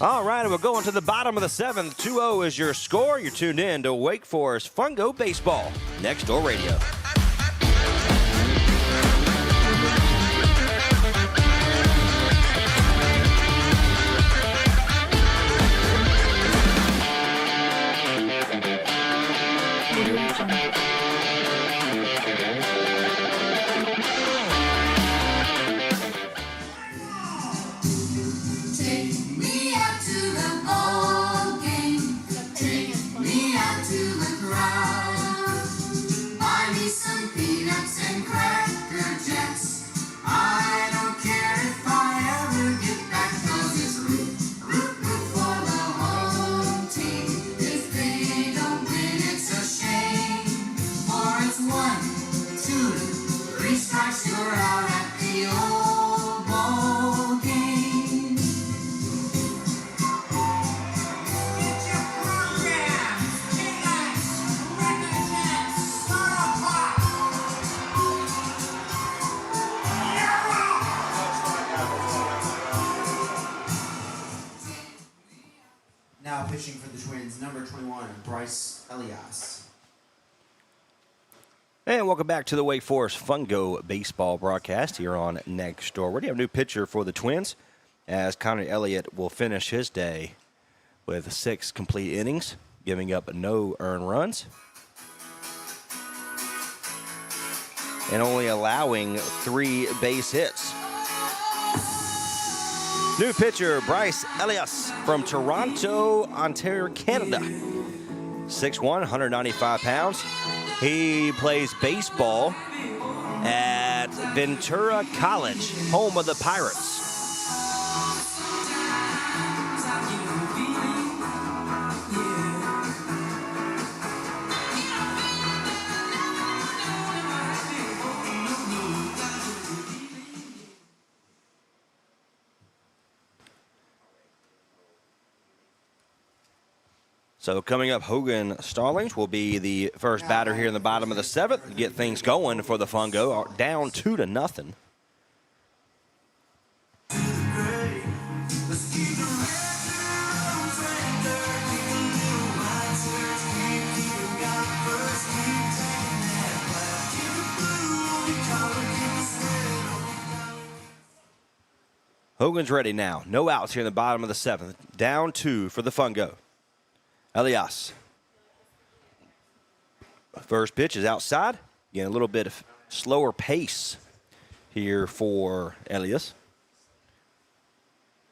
All right, we're going to the bottom of the 7th. 2-0 is your score. You're tuned in to Wake Forest Fungo Baseball. Next Door Radio. Now pitching for the Twins, number 21, Bryce Elias. And welcome back to the Wake Forest Fungo baseball broadcast here on Next Door. We have a new pitcher for the Twins, as Connor Elliott will finish his day with 6 complete innings, giving up no earned runs, and only allowing 3 base hits. New pitcher, Bryce Elias from Toronto, Ontario, Canada. 6'1", 195 pounds. He plays baseball at Ventura College, home of the Pirates. So coming up, Hogan Stallings will be the first batter here in the bottom of the 7th to get things going for the Fungo, down 2-0. Hogan's ready now. No outs here in the bottom of the 7th. Down 2 for the Fungo. Elias. First pitch is outside. Again, a little bit of slower pace here for Elias.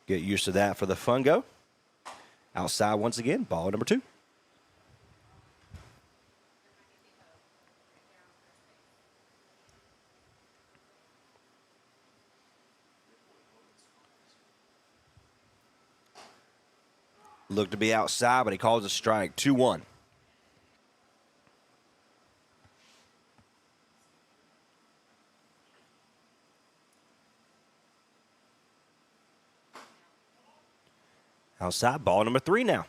Get used to that for the Fungo. Outside once again, ball number 2. Looked to be outside, but he calls a strike. 2-1. Outside, ball number 3 now.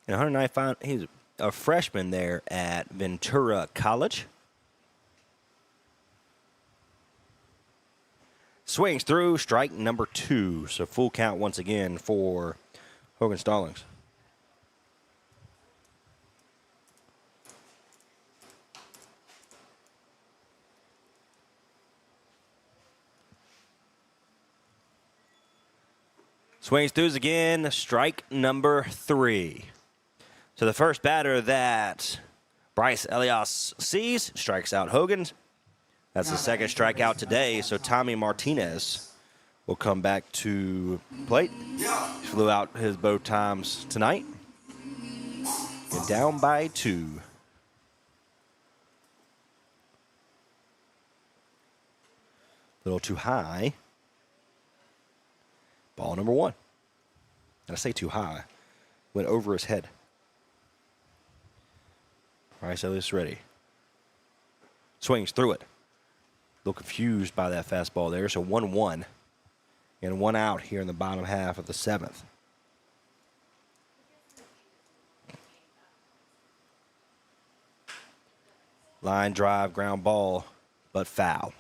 And 195, he's a freshman there at Ventura College. Swings through, strike number 2. So full count once again for Hogan Stallings. Swings throughs again, strike number 3. So the first batter that Bryce Elias sees strikes out Hogan. That's the second strikeout today, so Tommy Martinez will come back to plate. He flew out his both times tonight. And down by 2. A little too high. Ball number 1. I say too high. Went over his head. All right, so this is ready. Swings through it. A little confused by that fastball there. So 1-1. And 1 out here in the bottom half of the 7th. Line drive, ground ball, but foul.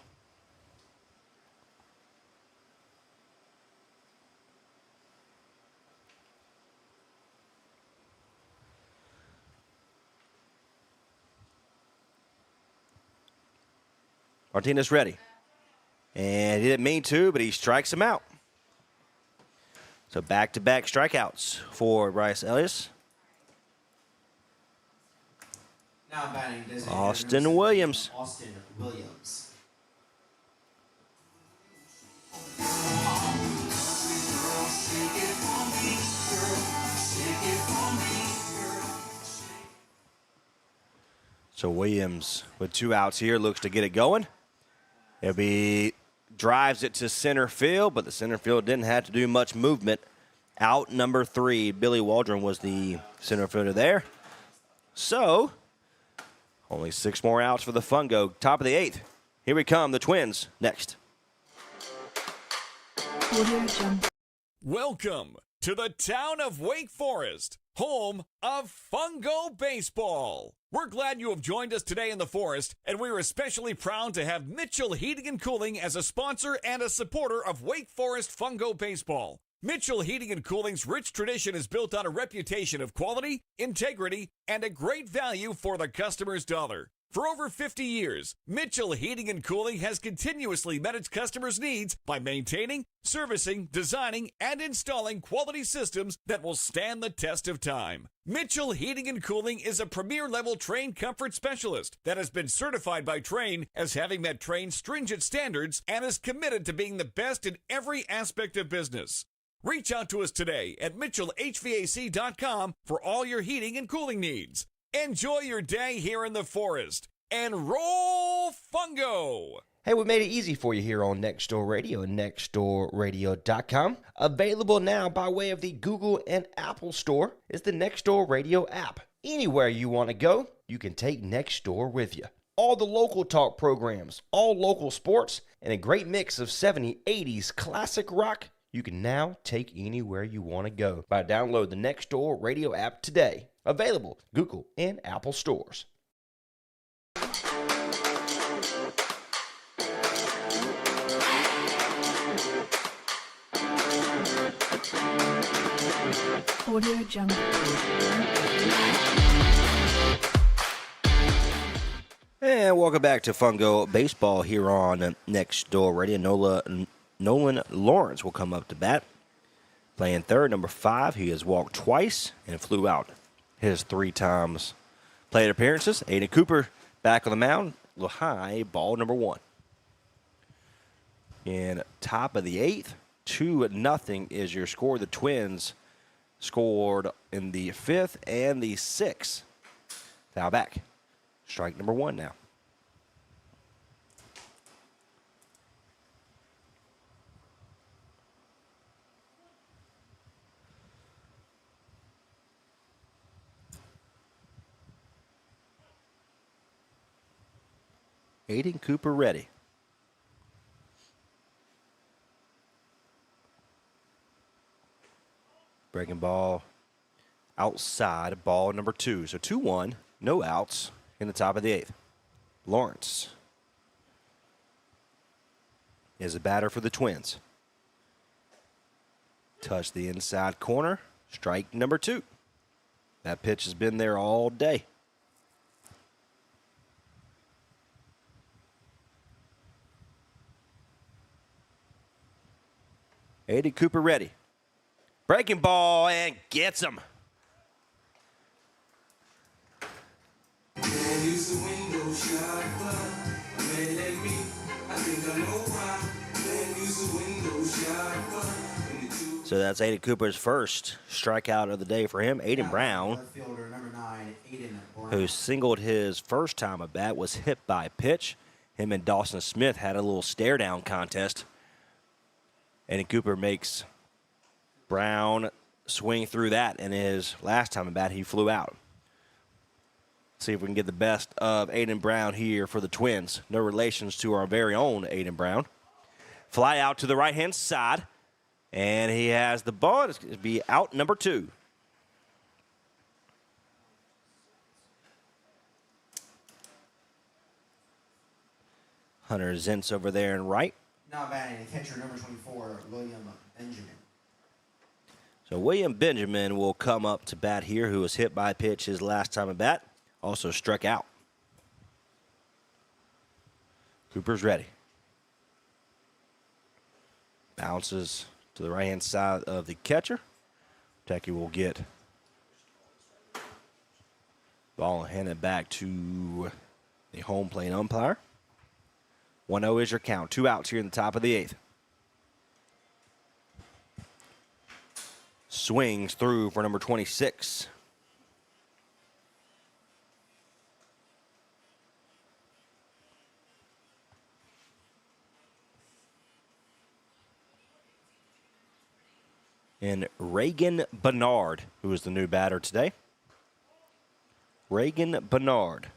Martinez ready. And he didn't mean to, but he strikes him out. So back-to-back strikeouts for Bryce Ellis. Now batting designated Austin Williams. Austin Williams. So Williams with 2 outs here looks to get it going. It'll be drives it to center field, but the center field didn't have to do much movement. Out number 3, Billy Waldron was the center fielder there. So only 6 more outs for the Fungo. Top of the 8th. Here we come, the Twins next. Audio Jungle. Welcome to the town of Wake Forest, home of Fungo Baseball. We're glad you have joined us today in the Forest, and we're especially proud to have Mitchell Heating and Cooling as a sponsor and a supporter of Wake Forest Fungo Baseball. Mitchell Heating and Cooling's rich tradition is built on a reputation of quality, integrity, and a great value for the customer's dollar. For over 50 years, Mitchell Heating and Cooling has continuously met its customers' needs by maintaining, servicing, designing, and installing quality systems that will stand the test of time. Mitchell Heating and Cooling is a premier-level Trane comfort specialist that has been certified by Trane as having met Trane's stringent standards and is committed to being the best in every aspect of business. Reach out to us today at mitchellhvac.com for all your heating and cooling needs. Enjoy your day here in the Forest and roll Fungo! Hey, we made it easy for you here on Next Door Radio and nextdoorradio.com. Available now by way of the Google and Apple Store is the Next Door Radio app. Anywhere you want to go, you can take Next Door with you. All the local talk programs, all local sports, and a great mix of 70s, 80s classic rock you can now take anywhere you want to go by download the Next Door Radio app today. Available Google and Apple stores. Audio Jungle. And welcome back to Fungo Baseball here on Next Door Radio. Nolan Lawrence will come up to bat. Playing third, number 5. He has walked twice and flew out his 3 times plate appearances. Aiden Cooper back on the mound. A little high, ball number 1. In top of the 8th, 2-0 is your score. The Twins scored in the 5th and the 6th. Foul back. Strike number 1 now. Aiden Cooper ready. Breaking ball outside, ball number 2. So 2-1, no outs in the top of the 8th. Lawrence is a batter for the Twins. Touch the inside corner, strike number 2. That pitch has been there all day. Aiden Cooper ready. Breaking ball and gets him. So that's Aiden Cooper's first strikeout of the day for him. Aiden Brown, Left fielder, number 9, Aiden Brown. who singled his first time at bat, was hit by a pitch. Him and Dawson Smith had a little stare-down contest. Aiden Cooper makes Brown swing through that, and his last time at bat, he flew out. See if we can get the best of Aiden Brown here for the Twins. No relations to our very own Aiden Brown. Fly out to the right-hand side, and he has the ball. It's going to be out number 2. Hunter Zentz over there in right. Now batting, catcher number 24, William Benjamin. So William Benjamin will come up to bat here, who was hit by a pitch his last time at bat. Also struck out. Cooper's ready. Bounces to the right-hand side of the catcher. Tecky will get ball and hand it back to the home plate umpire. 1-0 is your count. 2 outs here in the top of the 8th. Swings through for number 26. And Reagan Bernard, who is the new batter today. Reagan Bernard.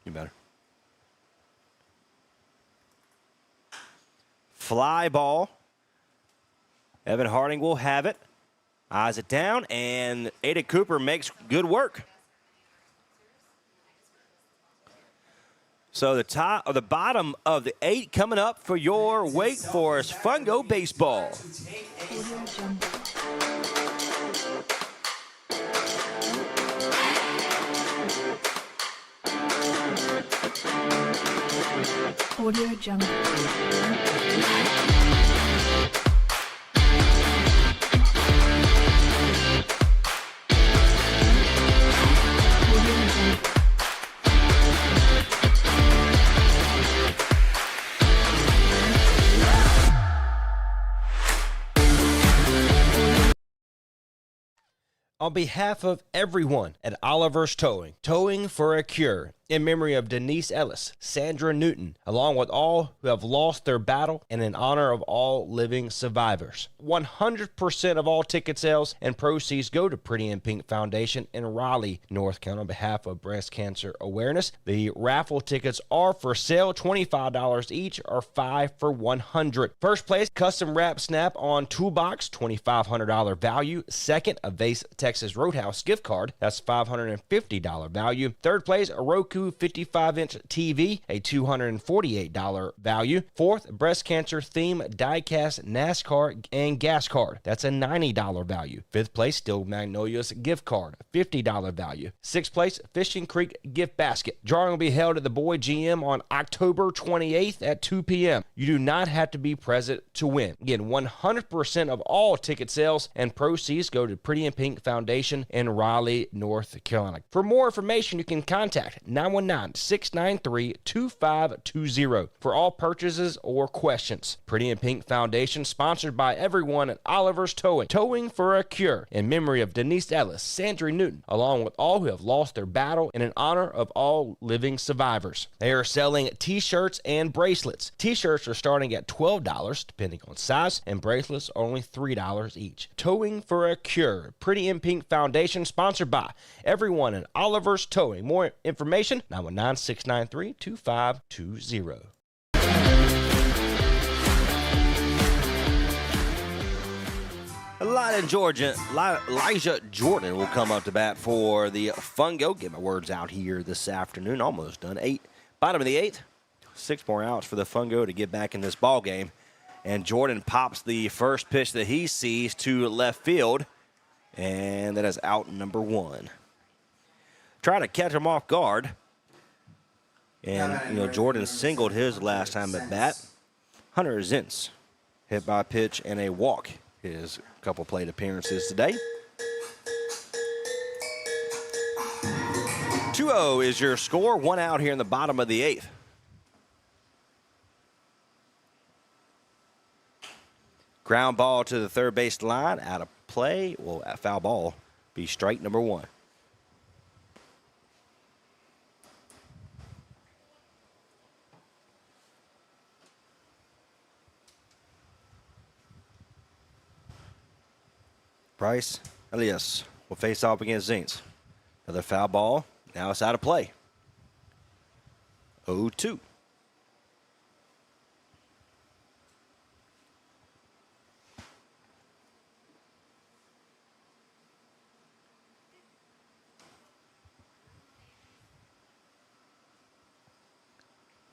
You better. Fly ball. Evan Harding will have it. Eyes it down, and Aiden Cooper makes good work. So the top or the bottom of the 8 coming up for your Wake Forest Fungo baseball. Audio Jungle. On behalf of everyone at Oliver's Towing for a Cure, in memory of Denise Ellis, Sandra Newton, along with all who have lost their battle and in honor of all living survivors. 100% of all ticket sales and proceeds go to Pretty in Pink Foundation in Raleigh, North Carolina on behalf of breast cancer awareness. The raffle tickets are for sale, $25 each or 5 for $100. First place, custom wrap snap-on toolbox, $2,500 value. Second, a Vase Texas Roadhouse gift card, that's $550 value. Third place, a Roku 55-inch TV, a $248 value. Fourth, breast cancer theme die-cast NASCAR and gas card. That's a $90 value. Fifth place, Still Magnolias gift card, $50 value. Sixth place, Fishing Creek gift basket. Drawing will be held at the Boyd GM on October 28th at 2 p.m. You do not have to be present to win. Again, 100% of all ticket sales and proceeds go to Pretty in Pink Foundation in Raleigh, North Carolina. For more information, you can contact 919-693-2520 for all purchases or questions. Pretty in Pink Foundation, sponsored by everyone at Oliver's Towing for a Cure, in memory of Denise Ellis, Sandra Newton, along with all who have lost their battle and in honor of all living survivors. They are selling t-shirts and bracelets. T-shirts are starting at $12 depending on size, and bracelets are only $3 each. Towing for a Cure, Pretty in Pink Foundation, sponsored by everyone at Oliver's Towing. More information, 919-693-2520. Elijah Jordan will come up to bat for the Fungo. Get my words out here this afternoon. Almost done. Bottom of the 8th. 6 more outs for the Fungo to get back in this ball game. And Jordan pops the first pitch that he sees to left field. And that is out number 1. Try to catch him off guard. And, Jordan singled his last time at bat. Hunter Zintz, hit by pitch and a walk. His couple plate appearances today. 2-0 is your score. 1 out here in the bottom of the 8th. Ground ball to the third base line, out of play. Well, a foul ball, be strike number 1. Bryce Elias will face off against Zintz. Another foul ball. Now it's out of play. 0-2.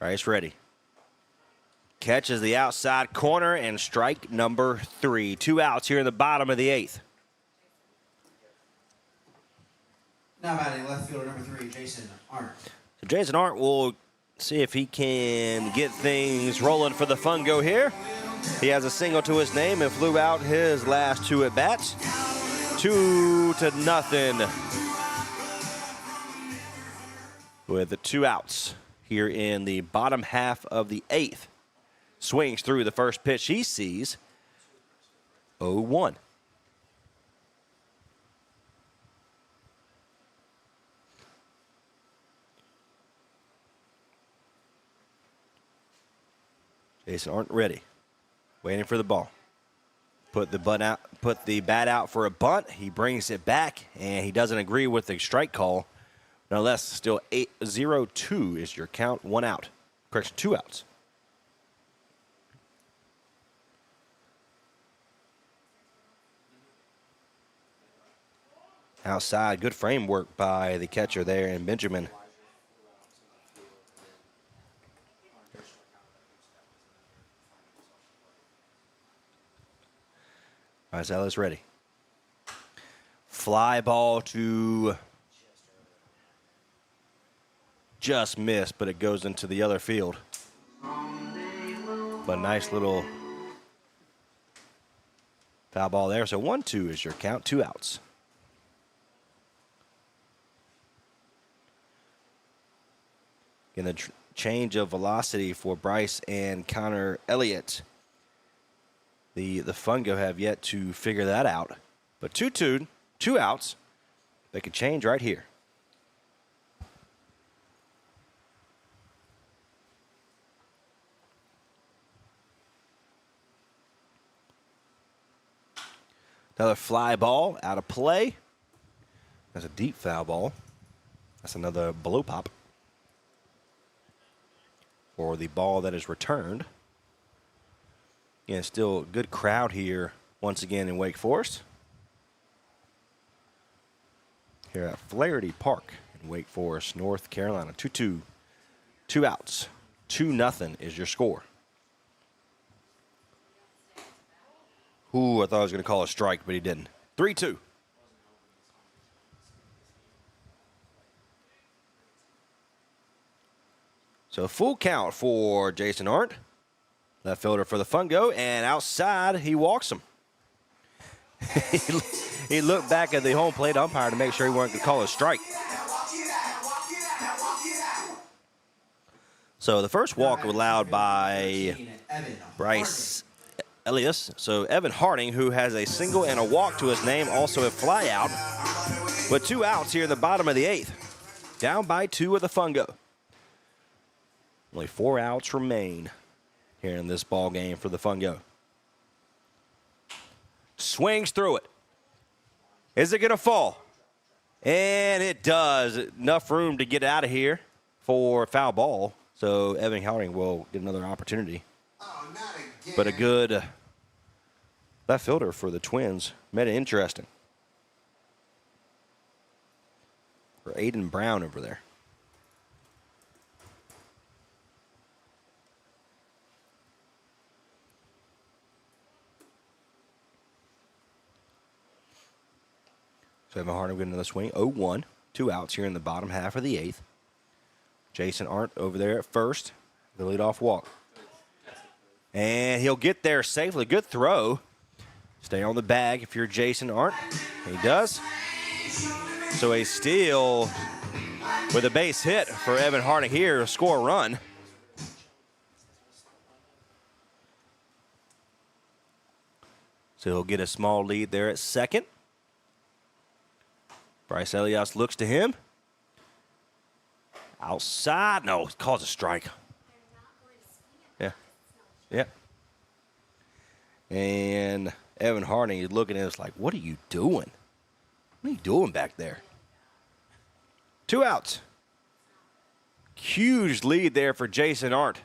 Bryce ready. Catches the outside corner and strike number 3. 2 outs here in the bottom of the 8th. Now batting left fielder number 3, Jason Arndt. So Jason Arndt will see if he can get things rolling for the Fungo here. He has a single to his name and flew out his last 2 at bats. 2-0 with the 2 outs here in the bottom half of the 8th. Swings through the first pitch he sees. 0-1. Jason Arndt ready, waiting for the ball. Put the bat out for a bunt. He brings it back, and he doesn't agree with the strike call. Nonetheless, still 0-2 is your count. 1 out. Correction, 2 outs. Outside, good frame work by the catcher there, and Benjamin. Isaiah's ready. Fly ball to just missed, but it goes into the other field. But nice little foul ball there. So 1-2 is your count. 2 outs. Again, the change of velocity for Bryce and Connor Elliott. The Fungo have yet to figure that out. But 2-2, 2 outs. They could change right here. Another fly ball out of play. That's a deep foul ball. That's another blow pop for the ball that is returned. Again, still a good crowd here once again in Wake Forest. Here at Flaherty Park in Wake Forest, North Carolina. 2-2, 2 outs. 2-0 is your score. Ooh, I thought I was going to call a strike, but he didn't. 3-2. So full count for Jason Arndt. Left fielder for the Fungo, and outside he walks him. He looked back at the home plate umpire to make sure he wasn't going to call a strike. So the first walk allowed by Bryce Elias. So Evan Harding, who has a single and a walk to his name, also a fly out. With 2 outs here in the bottom of the 8th. Down by 2 with the Fungo. Only 4 outs remain here in this ball game for the Fungo. Swings through it. Is it going to fall? And it does. Enough room to get out of here for a foul ball. So Evan Harding will get another opportunity. But a good left fielder for the Twins. Made it interesting. For Aiden Brown over there. So Evan Harding getting another swing. 0-1. 2 outs here in the bottom half of the 8th. Jason Arndt over there at first. The leadoff walk. And he'll get there safely. Good throw. Stay on the bag if you're Jason Arndt. He does. So a steal with a base hit for Evan Harding here. Score a run. So he'll get a small lead there at second. Bryce Elias looks to him. Outside. No, calls a strike. Yeah. Yeah. And Evan Harding is looking at us like, what are you doing? What are you doing back there? 2 outs. Huge lead there for Jason Arndt.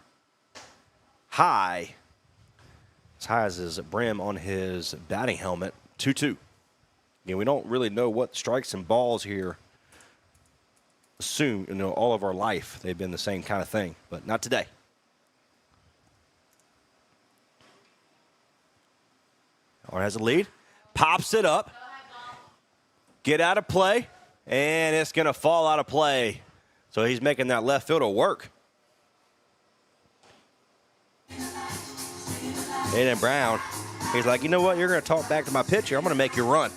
High. As high as his brim on his batting helmet. 2-2. Again, we don't really know what strikes and balls here. Assume, all of our life they've been the same kind of thing, but not today. Arndt has a lead. Pops it up. Get out of play. And it's going to fall out of play. So he's making that left fielder work. Aiden Brown, he's like, you know what? You're going to talk back to my pitcher. I'm going to make you run.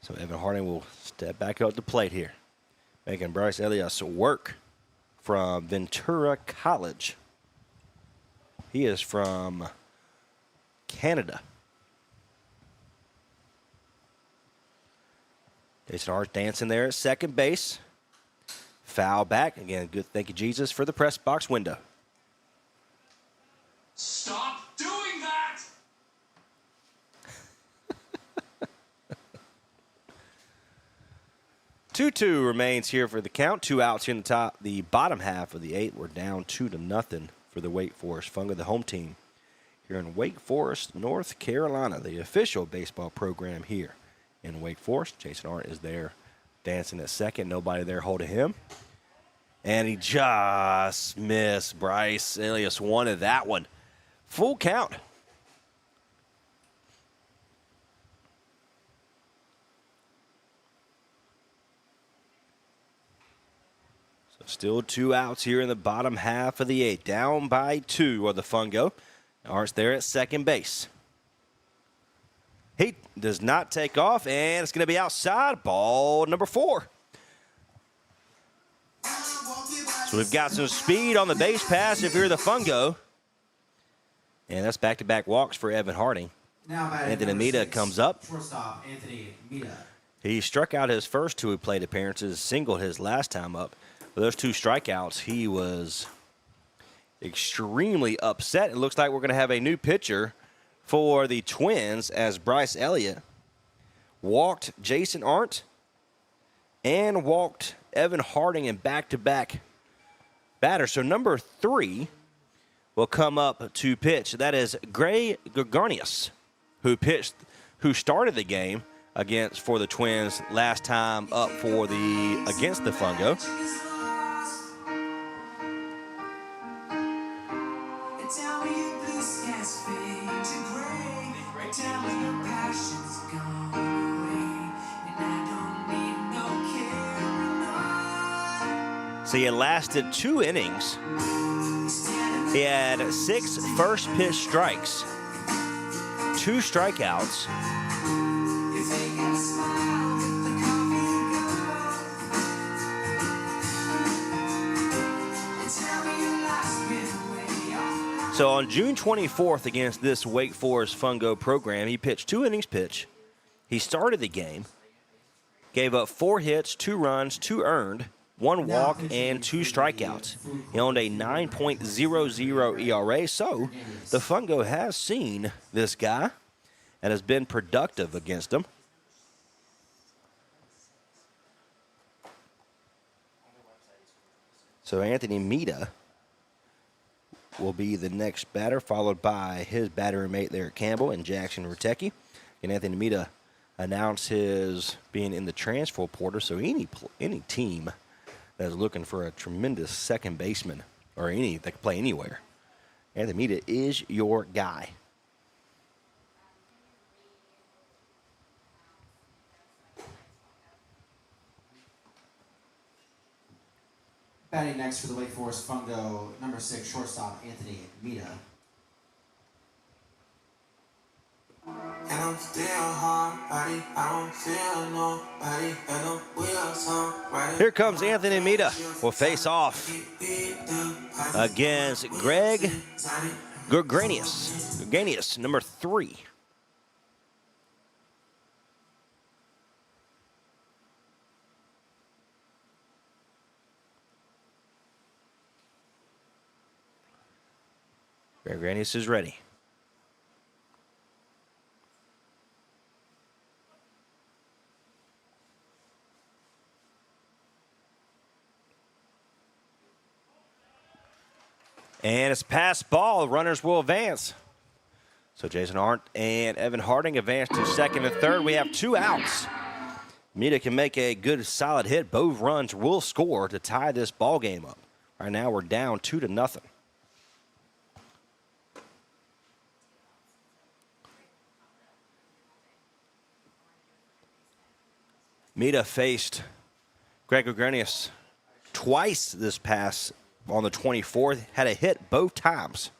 So Evan Harding will step back up the plate here, making Bryce Elias work from Ventura College. He is from Canada. Jason Arndt dancing there at second base. Foul back. Again, good thank you, Jesus, for the press box window. Stop doing that! 2-2 remains here for the count. 2 outs here in the bottom half of the 8th. We're down 2-0 for the Wake Forest Fungo, the home team here in Wake Forest, North Carolina, the official baseball program here in Wake Forest. Jason Arndt is there dancing at second. Nobody there holding him. And he just missed. Bryce Elias wanted that one. Full count. So still 2 outs here in the bottom half of the 8th. Down by 2 are the Fungo. Arndt's there at second base. He does not take off, and it's going to be outside. Ball number 4. So we've got some speed on the base pass if you're the Fungo. And that's back-to-back walks for Evan Harding. Now batting Anthony number Mita 6, comes up. Shortstop Anthony Mita. He struck out his first 2 plate appearances, singled his last time up. With those 2 strikeouts, he was extremely upset. It looks like we're going to have a new pitcher for the Twins as Bryce Elliott walked Jason Arndt and walked Evan Harding in back-to-back batters. So number 3 will come up to pitch. That is Gray Gagarnius, who started the game for the Twins last time up against the Fungo. So he had lasted 2 innings. He had 6 first pitch strikes, 2 strikeouts. So on June 24th against this Wake Forest Fungo program, he pitched 2 innings pitch. He started the game, gave up 4 hits, 2 runs, 2 earned, 1 walk, and 2 strikeouts. He owned a 9.00 ERA, so the Fungo has seen this guy and has been productive against him. So Anthony Mita will be the next batter, followed by his batter mate there at Campbell and Jackson Rutecki. And Anthony Mita announced his being in the transfer portal, so any team that is looking for a tremendous second baseman or that can play anywhere, Anthony Mita is your guy. Batting next for the Wake Forest Fungo, number 6 shortstop Anthony Mita. And I'm still hard body, I don't feel nobody, and the wheels on right. Here comes Anthony Mita. Will face off against Greg Gurganius, number 3. Greg Gurganius is ready. And it's pass ball. Runners will advance. So Jason Arndt and Evan Harding advance to second and third. We have 2 outs. Mita can make a good solid hit. Both runs will score to tie this ball game up. Right now we're down 2-0. Mita faced Greg Gurganius twice this past on the 24th, had a hit both times.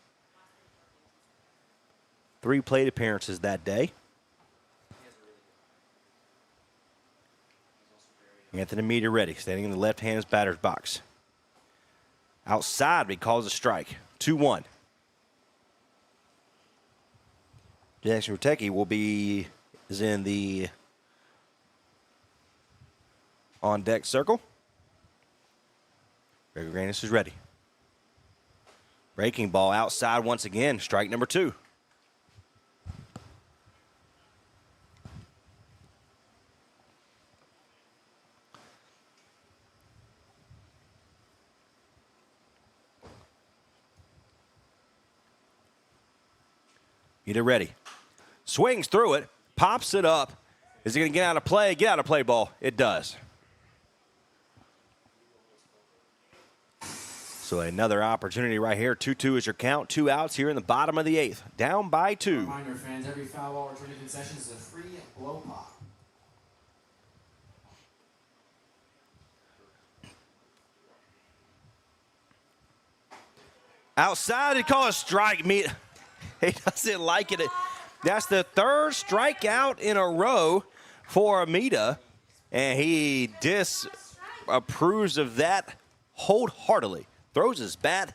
3 plate appearances that day. Anthony Mita ready, standing in the left-handed batter's box. Outside, he calls a strike. 2-1. Jackson Rutecki is in the on-deck circle. Greg Gurganius is ready. Breaking ball outside once again. Strike number 2. Mita ready. Swings through it. Pops it up. Is he going to get out of play? Get out of play ball. It does. So another opportunity right here. 2-2 is your count. 2 outs here in the bottom of the 8th. Down by 2. Reminder, fans, every foul ball returning concession is a free blow pop. Outside, he calls a strike. He doesn't like it. That's the 3rd strikeout in a row for Mita, and he disapproves of that wholeheartedly. Throws his bat,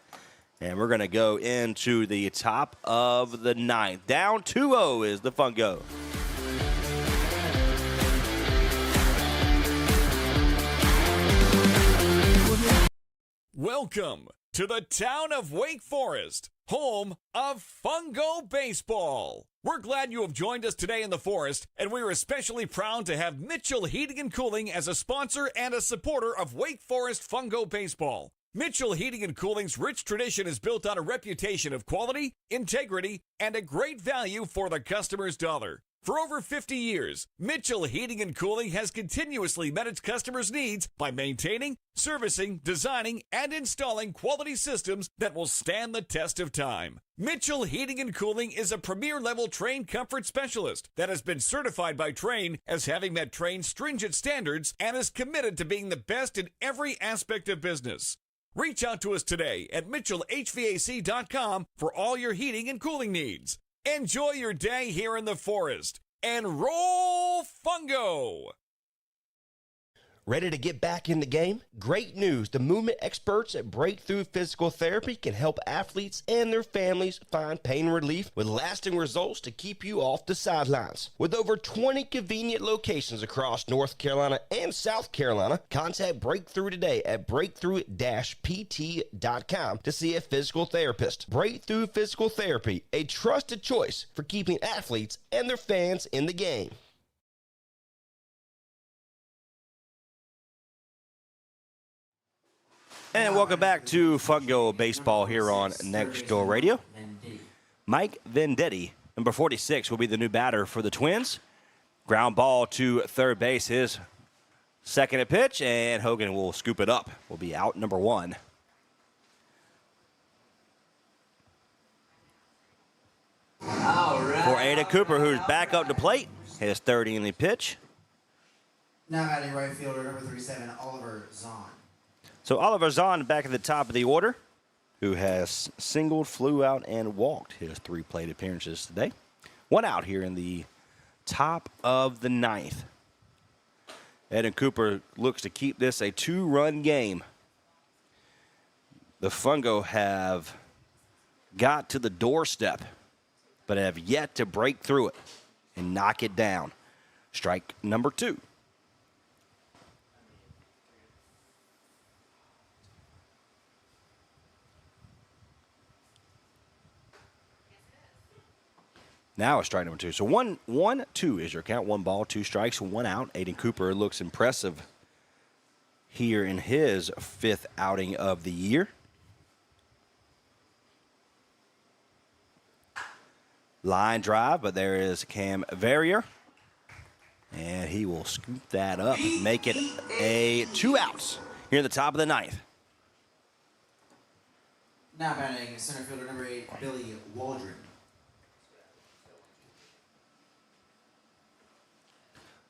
and we're going to go into the top of the 9th. Down 2-0 is the Fungo. Welcome to the town of Wake Forest, home of Fungo Baseball. We're glad you have joined us today in the Forest, and we are especially proud to have Mitchell Heating and Cooling as a sponsor and a supporter of Wake Forest Fungo Baseball. Mitchell Heating and Cooling's rich tradition is built on a reputation of quality, integrity, and a great value for the customer's dollar. For over 50 years, Mitchell Heating and Cooling has continuously met its customers' needs by maintaining, servicing, designing, and installing quality systems that will stand the test of time. Mitchell Heating and Cooling is a premier-level Trane comfort specialist that has been certified by Trane as having met Trane's stringent standards and is committed to being the best in every aspect of business. Reach out to us today at MitchellHVAC.com for all your heating and cooling needs. Enjoy your day here in the Forest, and roll Fungo! Ready to get back in the game? Great news. The movement experts at Breakthrough Physical Therapy can help athletes and their families find pain relief with lasting results to keep you off the sidelines. With over 20 convenient locations across North Carolina and South Carolina, contact Breakthrough today at breakthrough-pt.com to see a physical therapist. Breakthrough Physical Therapy, a trusted choice for keeping athletes and their fans in the game. And welcome back to Fungo Baseball here on Next Door Radio. Mike Vendetti, number 46, will be the new batter for the Twins. Ground ball to third base, his second at pitch, and Hogan will scoop it up. Will be out number 1. All right. For Ada Cooper, who's back up to plate, his third inning pitch. Now batting right fielder, number 37, Oliver Zahn. So Oliver Zahn back at the top of the order, who has singled, flew out, and walked his 3 plate appearances today. 1 out here in the top of the 9th. Eden Cooper looks to keep this a 2-run game. The Fungo have got to the doorstep, but have yet to break through it and knock it down. Strike number 2. Now it's strike number 2. So 1-2 is your count. 1 ball, 2 strikes, 1 out. Aiden Cooper looks impressive here in his 5th outing of the year. Line drive, but there is Cam Verrier. And he will scoop that up and make it a 2 outs here in the top of the 9th. Now batting center fielder number 8, Billy Waldron.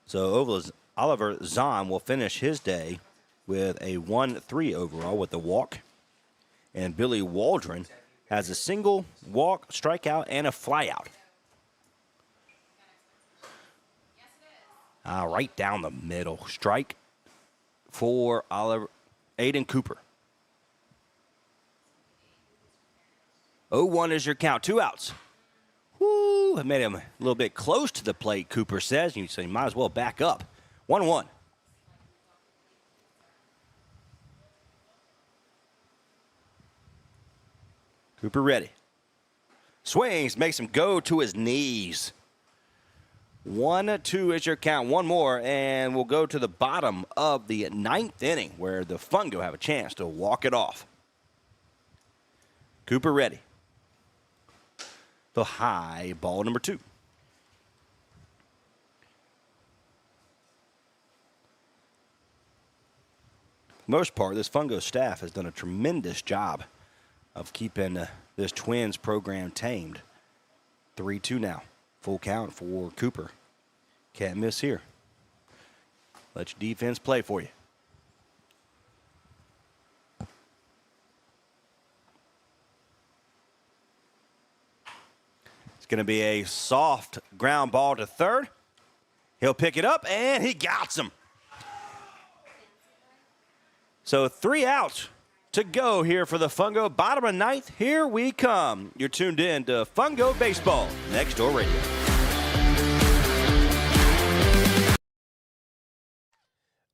So Oliver Zahn will finish his day with a 1-3 overall with the walk. And Billy Waldron has a single, walk, strikeout, and a flyout. Right down the middle. Strike for Aiden Cooper. 0-1 is your count. 2 outs. Woo, it made him a little bit close to the plate, Cooper says. So you might as well back up. 1-1. Cooper ready. Swings, makes him go to his knees. 1-2 is your count. 1 more, and we'll go to the bottom of the 9th inning where the Fungo have a chance to walk it off. Cooper ready. The high ball number 2. For the most part, this Fungo staff has done a tremendous job of keeping this Twins program tamed. 3-2 now. Full count for Cooper. Can't miss here. Let your defense play for you. It's going to be a soft ground ball to third. He'll pick it up, and he got him. So 3 outs to go here for the Fungo. Bottom of 9th, here we come. You're tuned in to Fungo Baseball, Next Door Radio.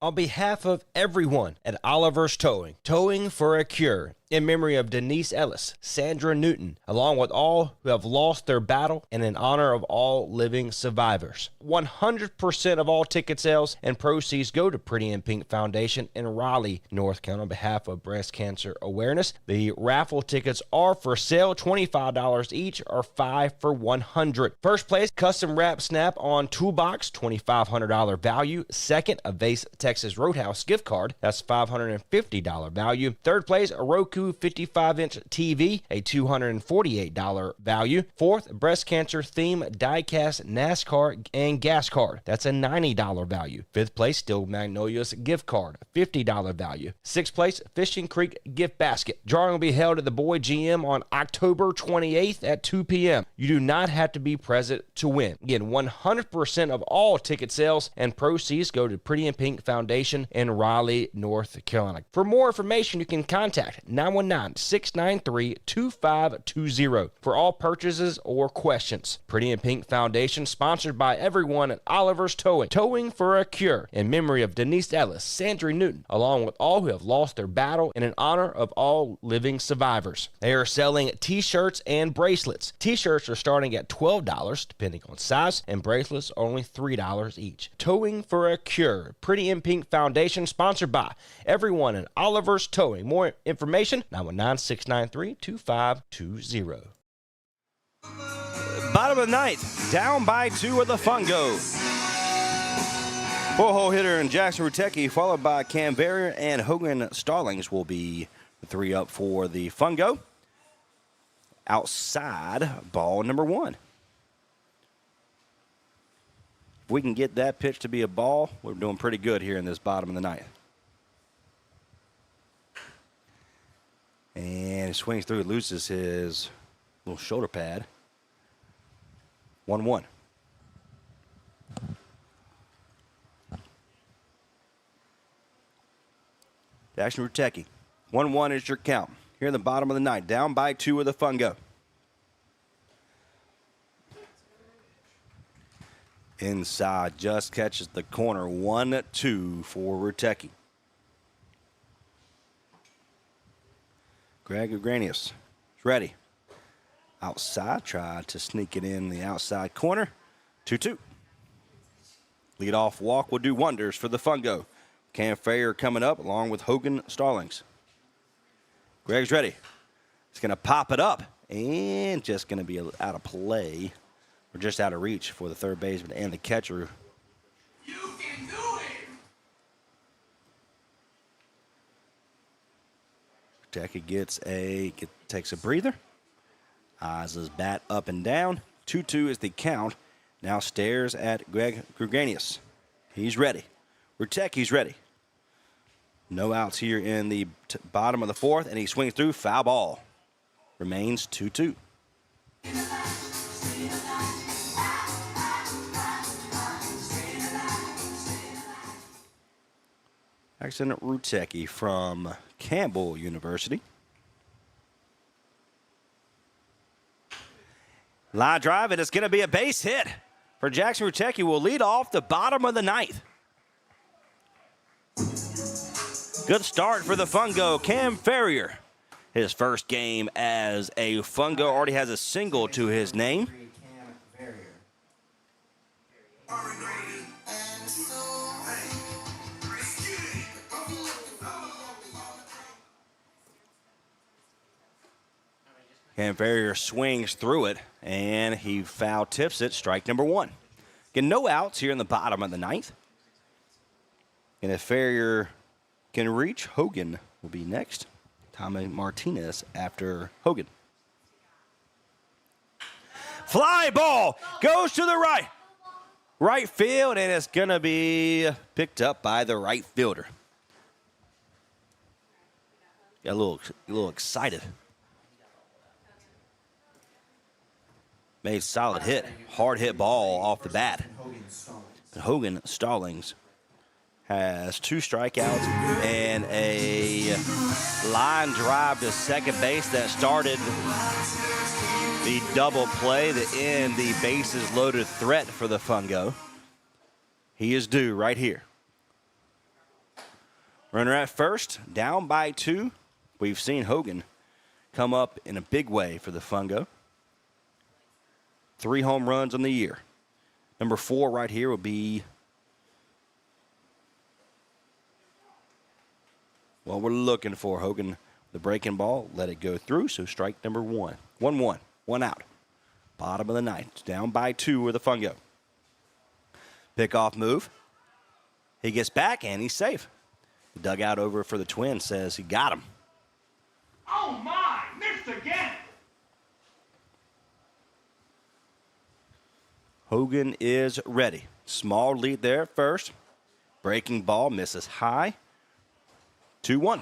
On behalf of everyone at Oliver's Towing, Towing for a Cure, in memory of Denise Ellis, Sandra Newton, along with all who have lost their battle, and in honor of all living survivors. 100% of all ticket sales and proceeds go to Pretty in Pink Foundation in Raleigh, North Carolina, on behalf of breast cancer awareness. The raffle tickets are for sale, $25 each, or 5 for $100. First place, custom wrap snap on toolbox, $2,500 value. Second, a Vase Texas Roadhouse gift card, that's $550 value. Third place, a Roku 55-inch TV, a $248 value. Fourth, breast cancer theme die-cast NASCAR and gas card, that's a $90 value. Fifth place, Steel Magnolias gift card, $50 value. Sixth place, Fishing Creek gift basket. Drawing will be held at the Boyd GM on October 28th at 2 p.m. You do not have to be present to win. Again, 100% of all ticket sales and proceeds go to Pretty in Pink Foundation in Raleigh, North Carolina. For more information, you can contact 919-693-2520 for all purchases or questions. Pretty in Pink Foundation, sponsored by everyone at Oliver's Towing. Towing for a Cure, in memory of Denise Ellis, Sandra Newton, along with all who have lost their battle, and in honor of all living survivors. They are selling t-shirts and bracelets. T-shirts are starting at $12, depending on size, and bracelets are only $3 each. Towing for a Cure, Pretty in Pink Foundation, sponsored by everyone at Oliver's Towing. More information, 919-693-2520. Bottom of the 9th, down by 2 of the Fungo. 4-hole hitter in Jackson Rutecki, followed by Cam Verrier and Hogan Stallings will be the 3 up for the Fungo. Outside, ball number 1. If we can get that pitch to be a ball, we're doing pretty good here in this bottom of the 9th. And he swings through, loses his little shoulder pad. 1-1. Jackson Rutecki. 1-1 is your count. Here in the bottom of the ninth. Down by 2 with the Fungo. Inside, just catches the corner. 1-2 for Rutecki. Greg Ugranius is ready. Outside, tried to sneak it in the outside corner. 2-2. Lead-off walk will do wonders for the Fungo. Cam Farrier coming up along with Hogan Stallings. Greg's ready. He's going to pop it up and just going to be out of play or just out of reach for the third baseman and the catcher. You can do Teki takes a breather. Eyes his bat up and down. 2-2 is the count. Now stares at Greg Gruganius. He's ready. Ruteki's ready. No outs here in the bottom of the fourth, and he swings through. Foul ball. Remains 2-2. Jackson Rutecki from Campbell University. Line drive, and it's going to be a base hit for Jackson Rutecki. Will lead off the bottom of the ninth. Good start for the Fungo. Cam Farrier, his first game as a Fungo, already has a single to his name. Cam Farrier swings through it, and he foul tips it. Strike number 1. Again, no outs here in the bottom of the ninth. And if Farrier can reach, Hogan will be next. Tommy Martinez after Hogan. Fly ball goes to the right. Right field, and it's going to be picked up by the right fielder. Got a little excited. Made solid hit. Hard hit ball off the bat. Hogan Stallings has 2 strikeouts and a line drive to second base that started the double play that end the bases loaded threat for the Fungo. He is due right here. Runner at first, down by 2. We've seen Hogan come up in a big way for the Fungo. 3 home runs on the year. Number 4 right here will be what we're looking for. Hogan, the breaking ball, let it go through, so strike number 1. 1-1, 1 out. Bottom of the ninth, down by 2 with the Fungo. Pickoff move. He gets back, and he's safe. The dugout over for the Twins says he got him. Oh my, missed again. Hogan is ready. Small lead there at first. Breaking ball misses high. 2-1.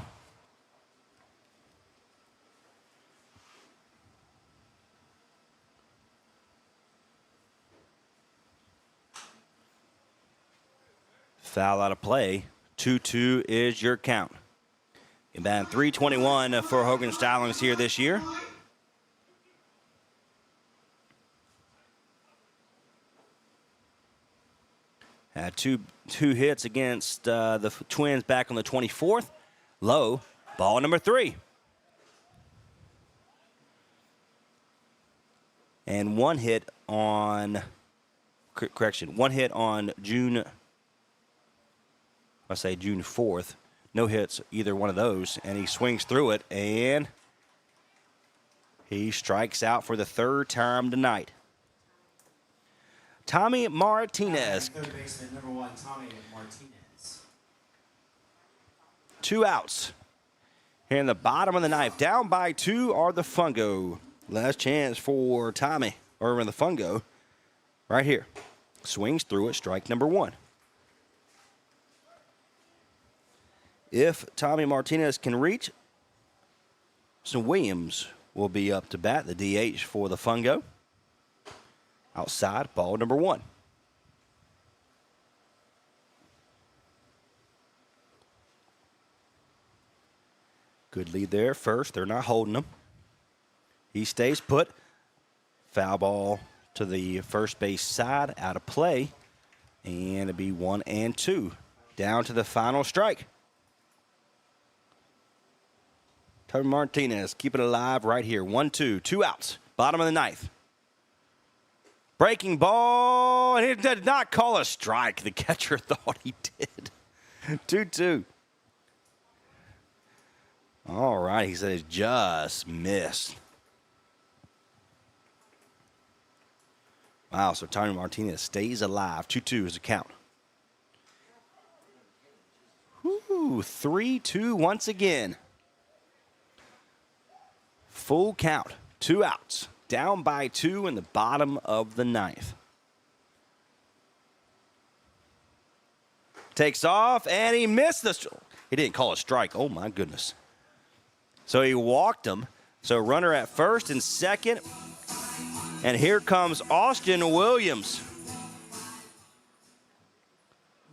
Foul out of play. 2-2 is your count. And batting .321 for Hogan Stallings here this year. Had two hits against the Twins back on the 24th. Low, ball number 3. And 1 hit on, correction, 1 hit on June 4th. No hits, either one of those. And he swings through it, and he strikes out for the 3rd time tonight. Tommy Martinez. Third baseman, number 1, Tommy Martinez. 2 outs. Here in the bottom of the ninth, down by 2 are the Fungo. Last chance for Tommy, or the Fungo, right here. Swings through it, strike number 1. If Tommy Martinez can reach, So Williams will be up to bat, the DH for the Fungo. Outside, ball number 1. Good lead there. First, they're not holding him. He stays put. Foul ball to the first base side, out of play. And it'll be 1-2. Down to the final strike. Tony Martinez, keep it alive right here. 1-2, 2 outs. Bottom of the 9th. Breaking ball, and he did not call a strike. The catcher thought he did. 2-2. All right, he said it just missed. Wow, so Tony Martinez stays alive. 2-2 is the count. 3-2 once again. Full count, 2 outs. Down by 2 in the bottom of the 9th. Takes off, and he missed the... He didn't call a strike. Oh, my goodness. So he walked him. So runner at first and second. And here comes Austin Williams.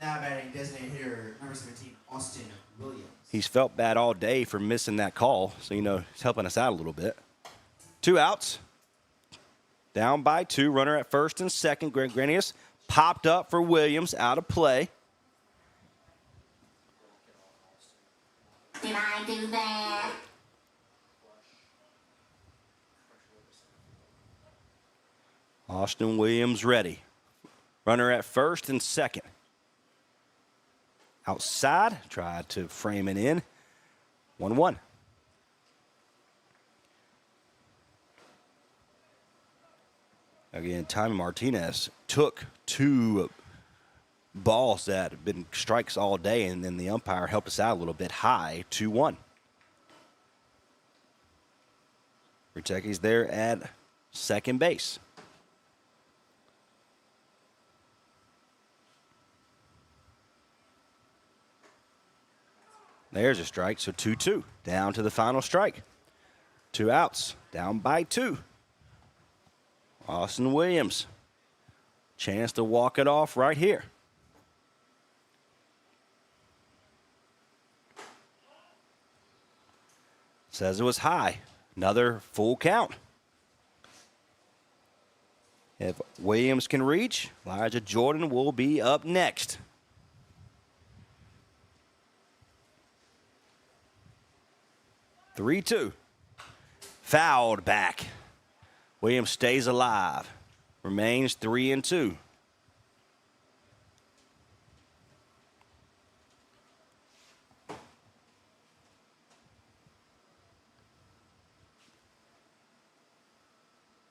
Now batting designated hitter, number 17, Austin Williams. He's felt bad all day for missing that call. So, he's helping us out a little bit. 2 outs. Down by 2. Runner at first and second. Greg Grenius popped up for Williams, out of play. Did I do that? Austin Williams ready. Runner at first and second. Outside, tried to frame it in. 1-1. Again, Tommy Martinez took 2 balls that have been strikes all day, and then the umpire helped us out a little bit high, 2-1. Ruteki's there at second base. There's a strike, so 2-2. Down to the final strike. 2 outs, down by 2. Austin Williams. Chance to walk it off right here. Says it was high. Another full count. If Williams can reach, Elijah Jordan will be up next. Three-2. Fouled back. Williams stays alive. Remains 3-2.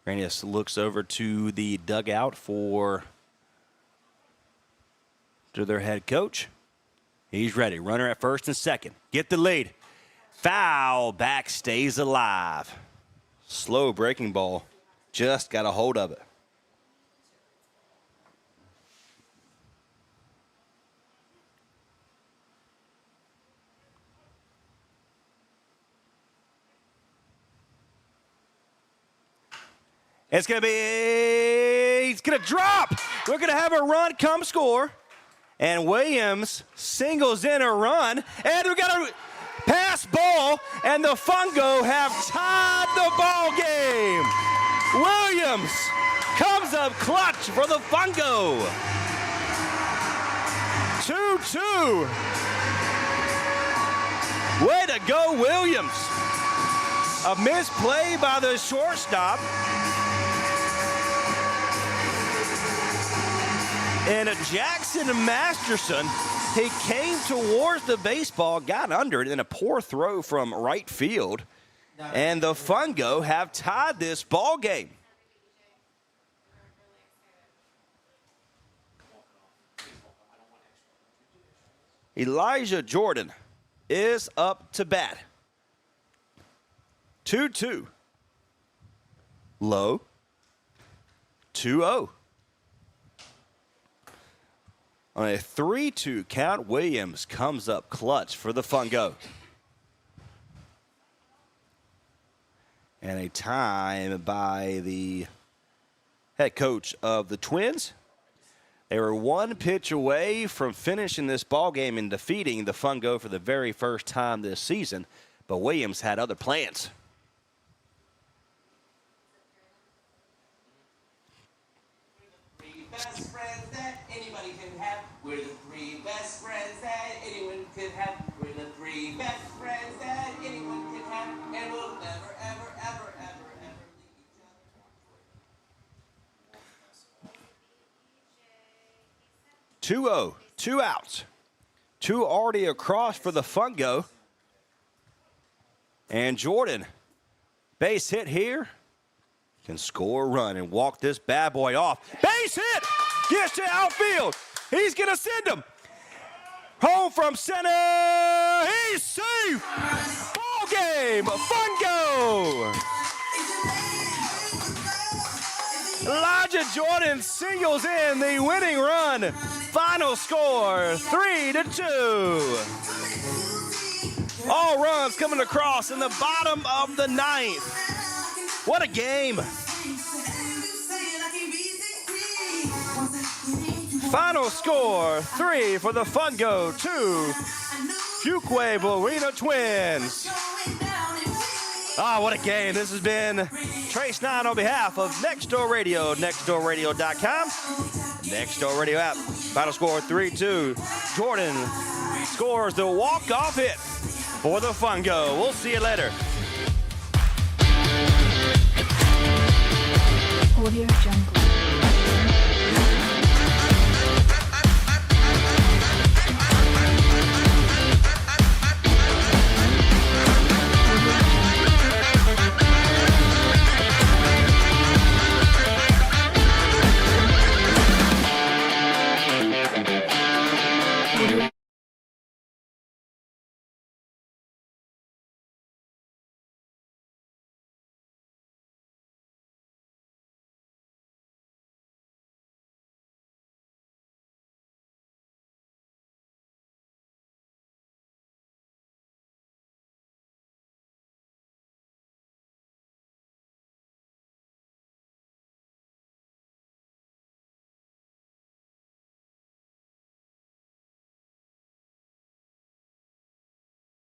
Grenius looks over to the dugout to their head coach. He's ready. Runner at first and second. Get the lead. Foul back, stays alive. Slow breaking ball. Just got a hold of it. It's going to be, he's going to drop. We're going to have a run come score. And Williams singles in a run. And we got a pass ball. And the Fungo have tied the ball game. Williams comes up clutch for the Fungo. 2-2. Way to go, Williams. A misplay by the shortstop. And Jackson Masterson, he came towards the baseball, got under it in a poor throw from right field. And the Fungo have tied this ball game. Elijah Jordan is up to bat. 2-2. Low. 2-0. On a 3-2 count, Williams comes up clutch for the Fungo. And a time by the head coach of the Twins. They were one pitch away from finishing this ball game and defeating the Fungo for the very first time this season, but Williams had other plans. Best friends that anybody can have. We're the three best friends that anyone could have. We're the three best friends that anyone can have. And we'll never, ever, ever, ever, ever leave each other. 2-0, 2 outs. 2 already across for the Fungo. And Jordan, base hit here. Can score a run and walk this bad boy off. Base hit! Gets to outfield. He's going to send him. Home from center. He's safe! Ball game, Fungo! Elijah Jordan singles in the winning run. Final score, 3-2. All runs coming across in the bottom of the 9th. What a game. Final score, 3 for the Fungo, 2 Fuquay-Varina Twins. Ah, what a game. This has been Trace 9 on behalf of Next Door Radio, nextdoorradio.com, Next Door Radio app. Final score, 3-2. Jordan scores the walk-off hit for the Fungo. We'll see you later. Audio Jungle.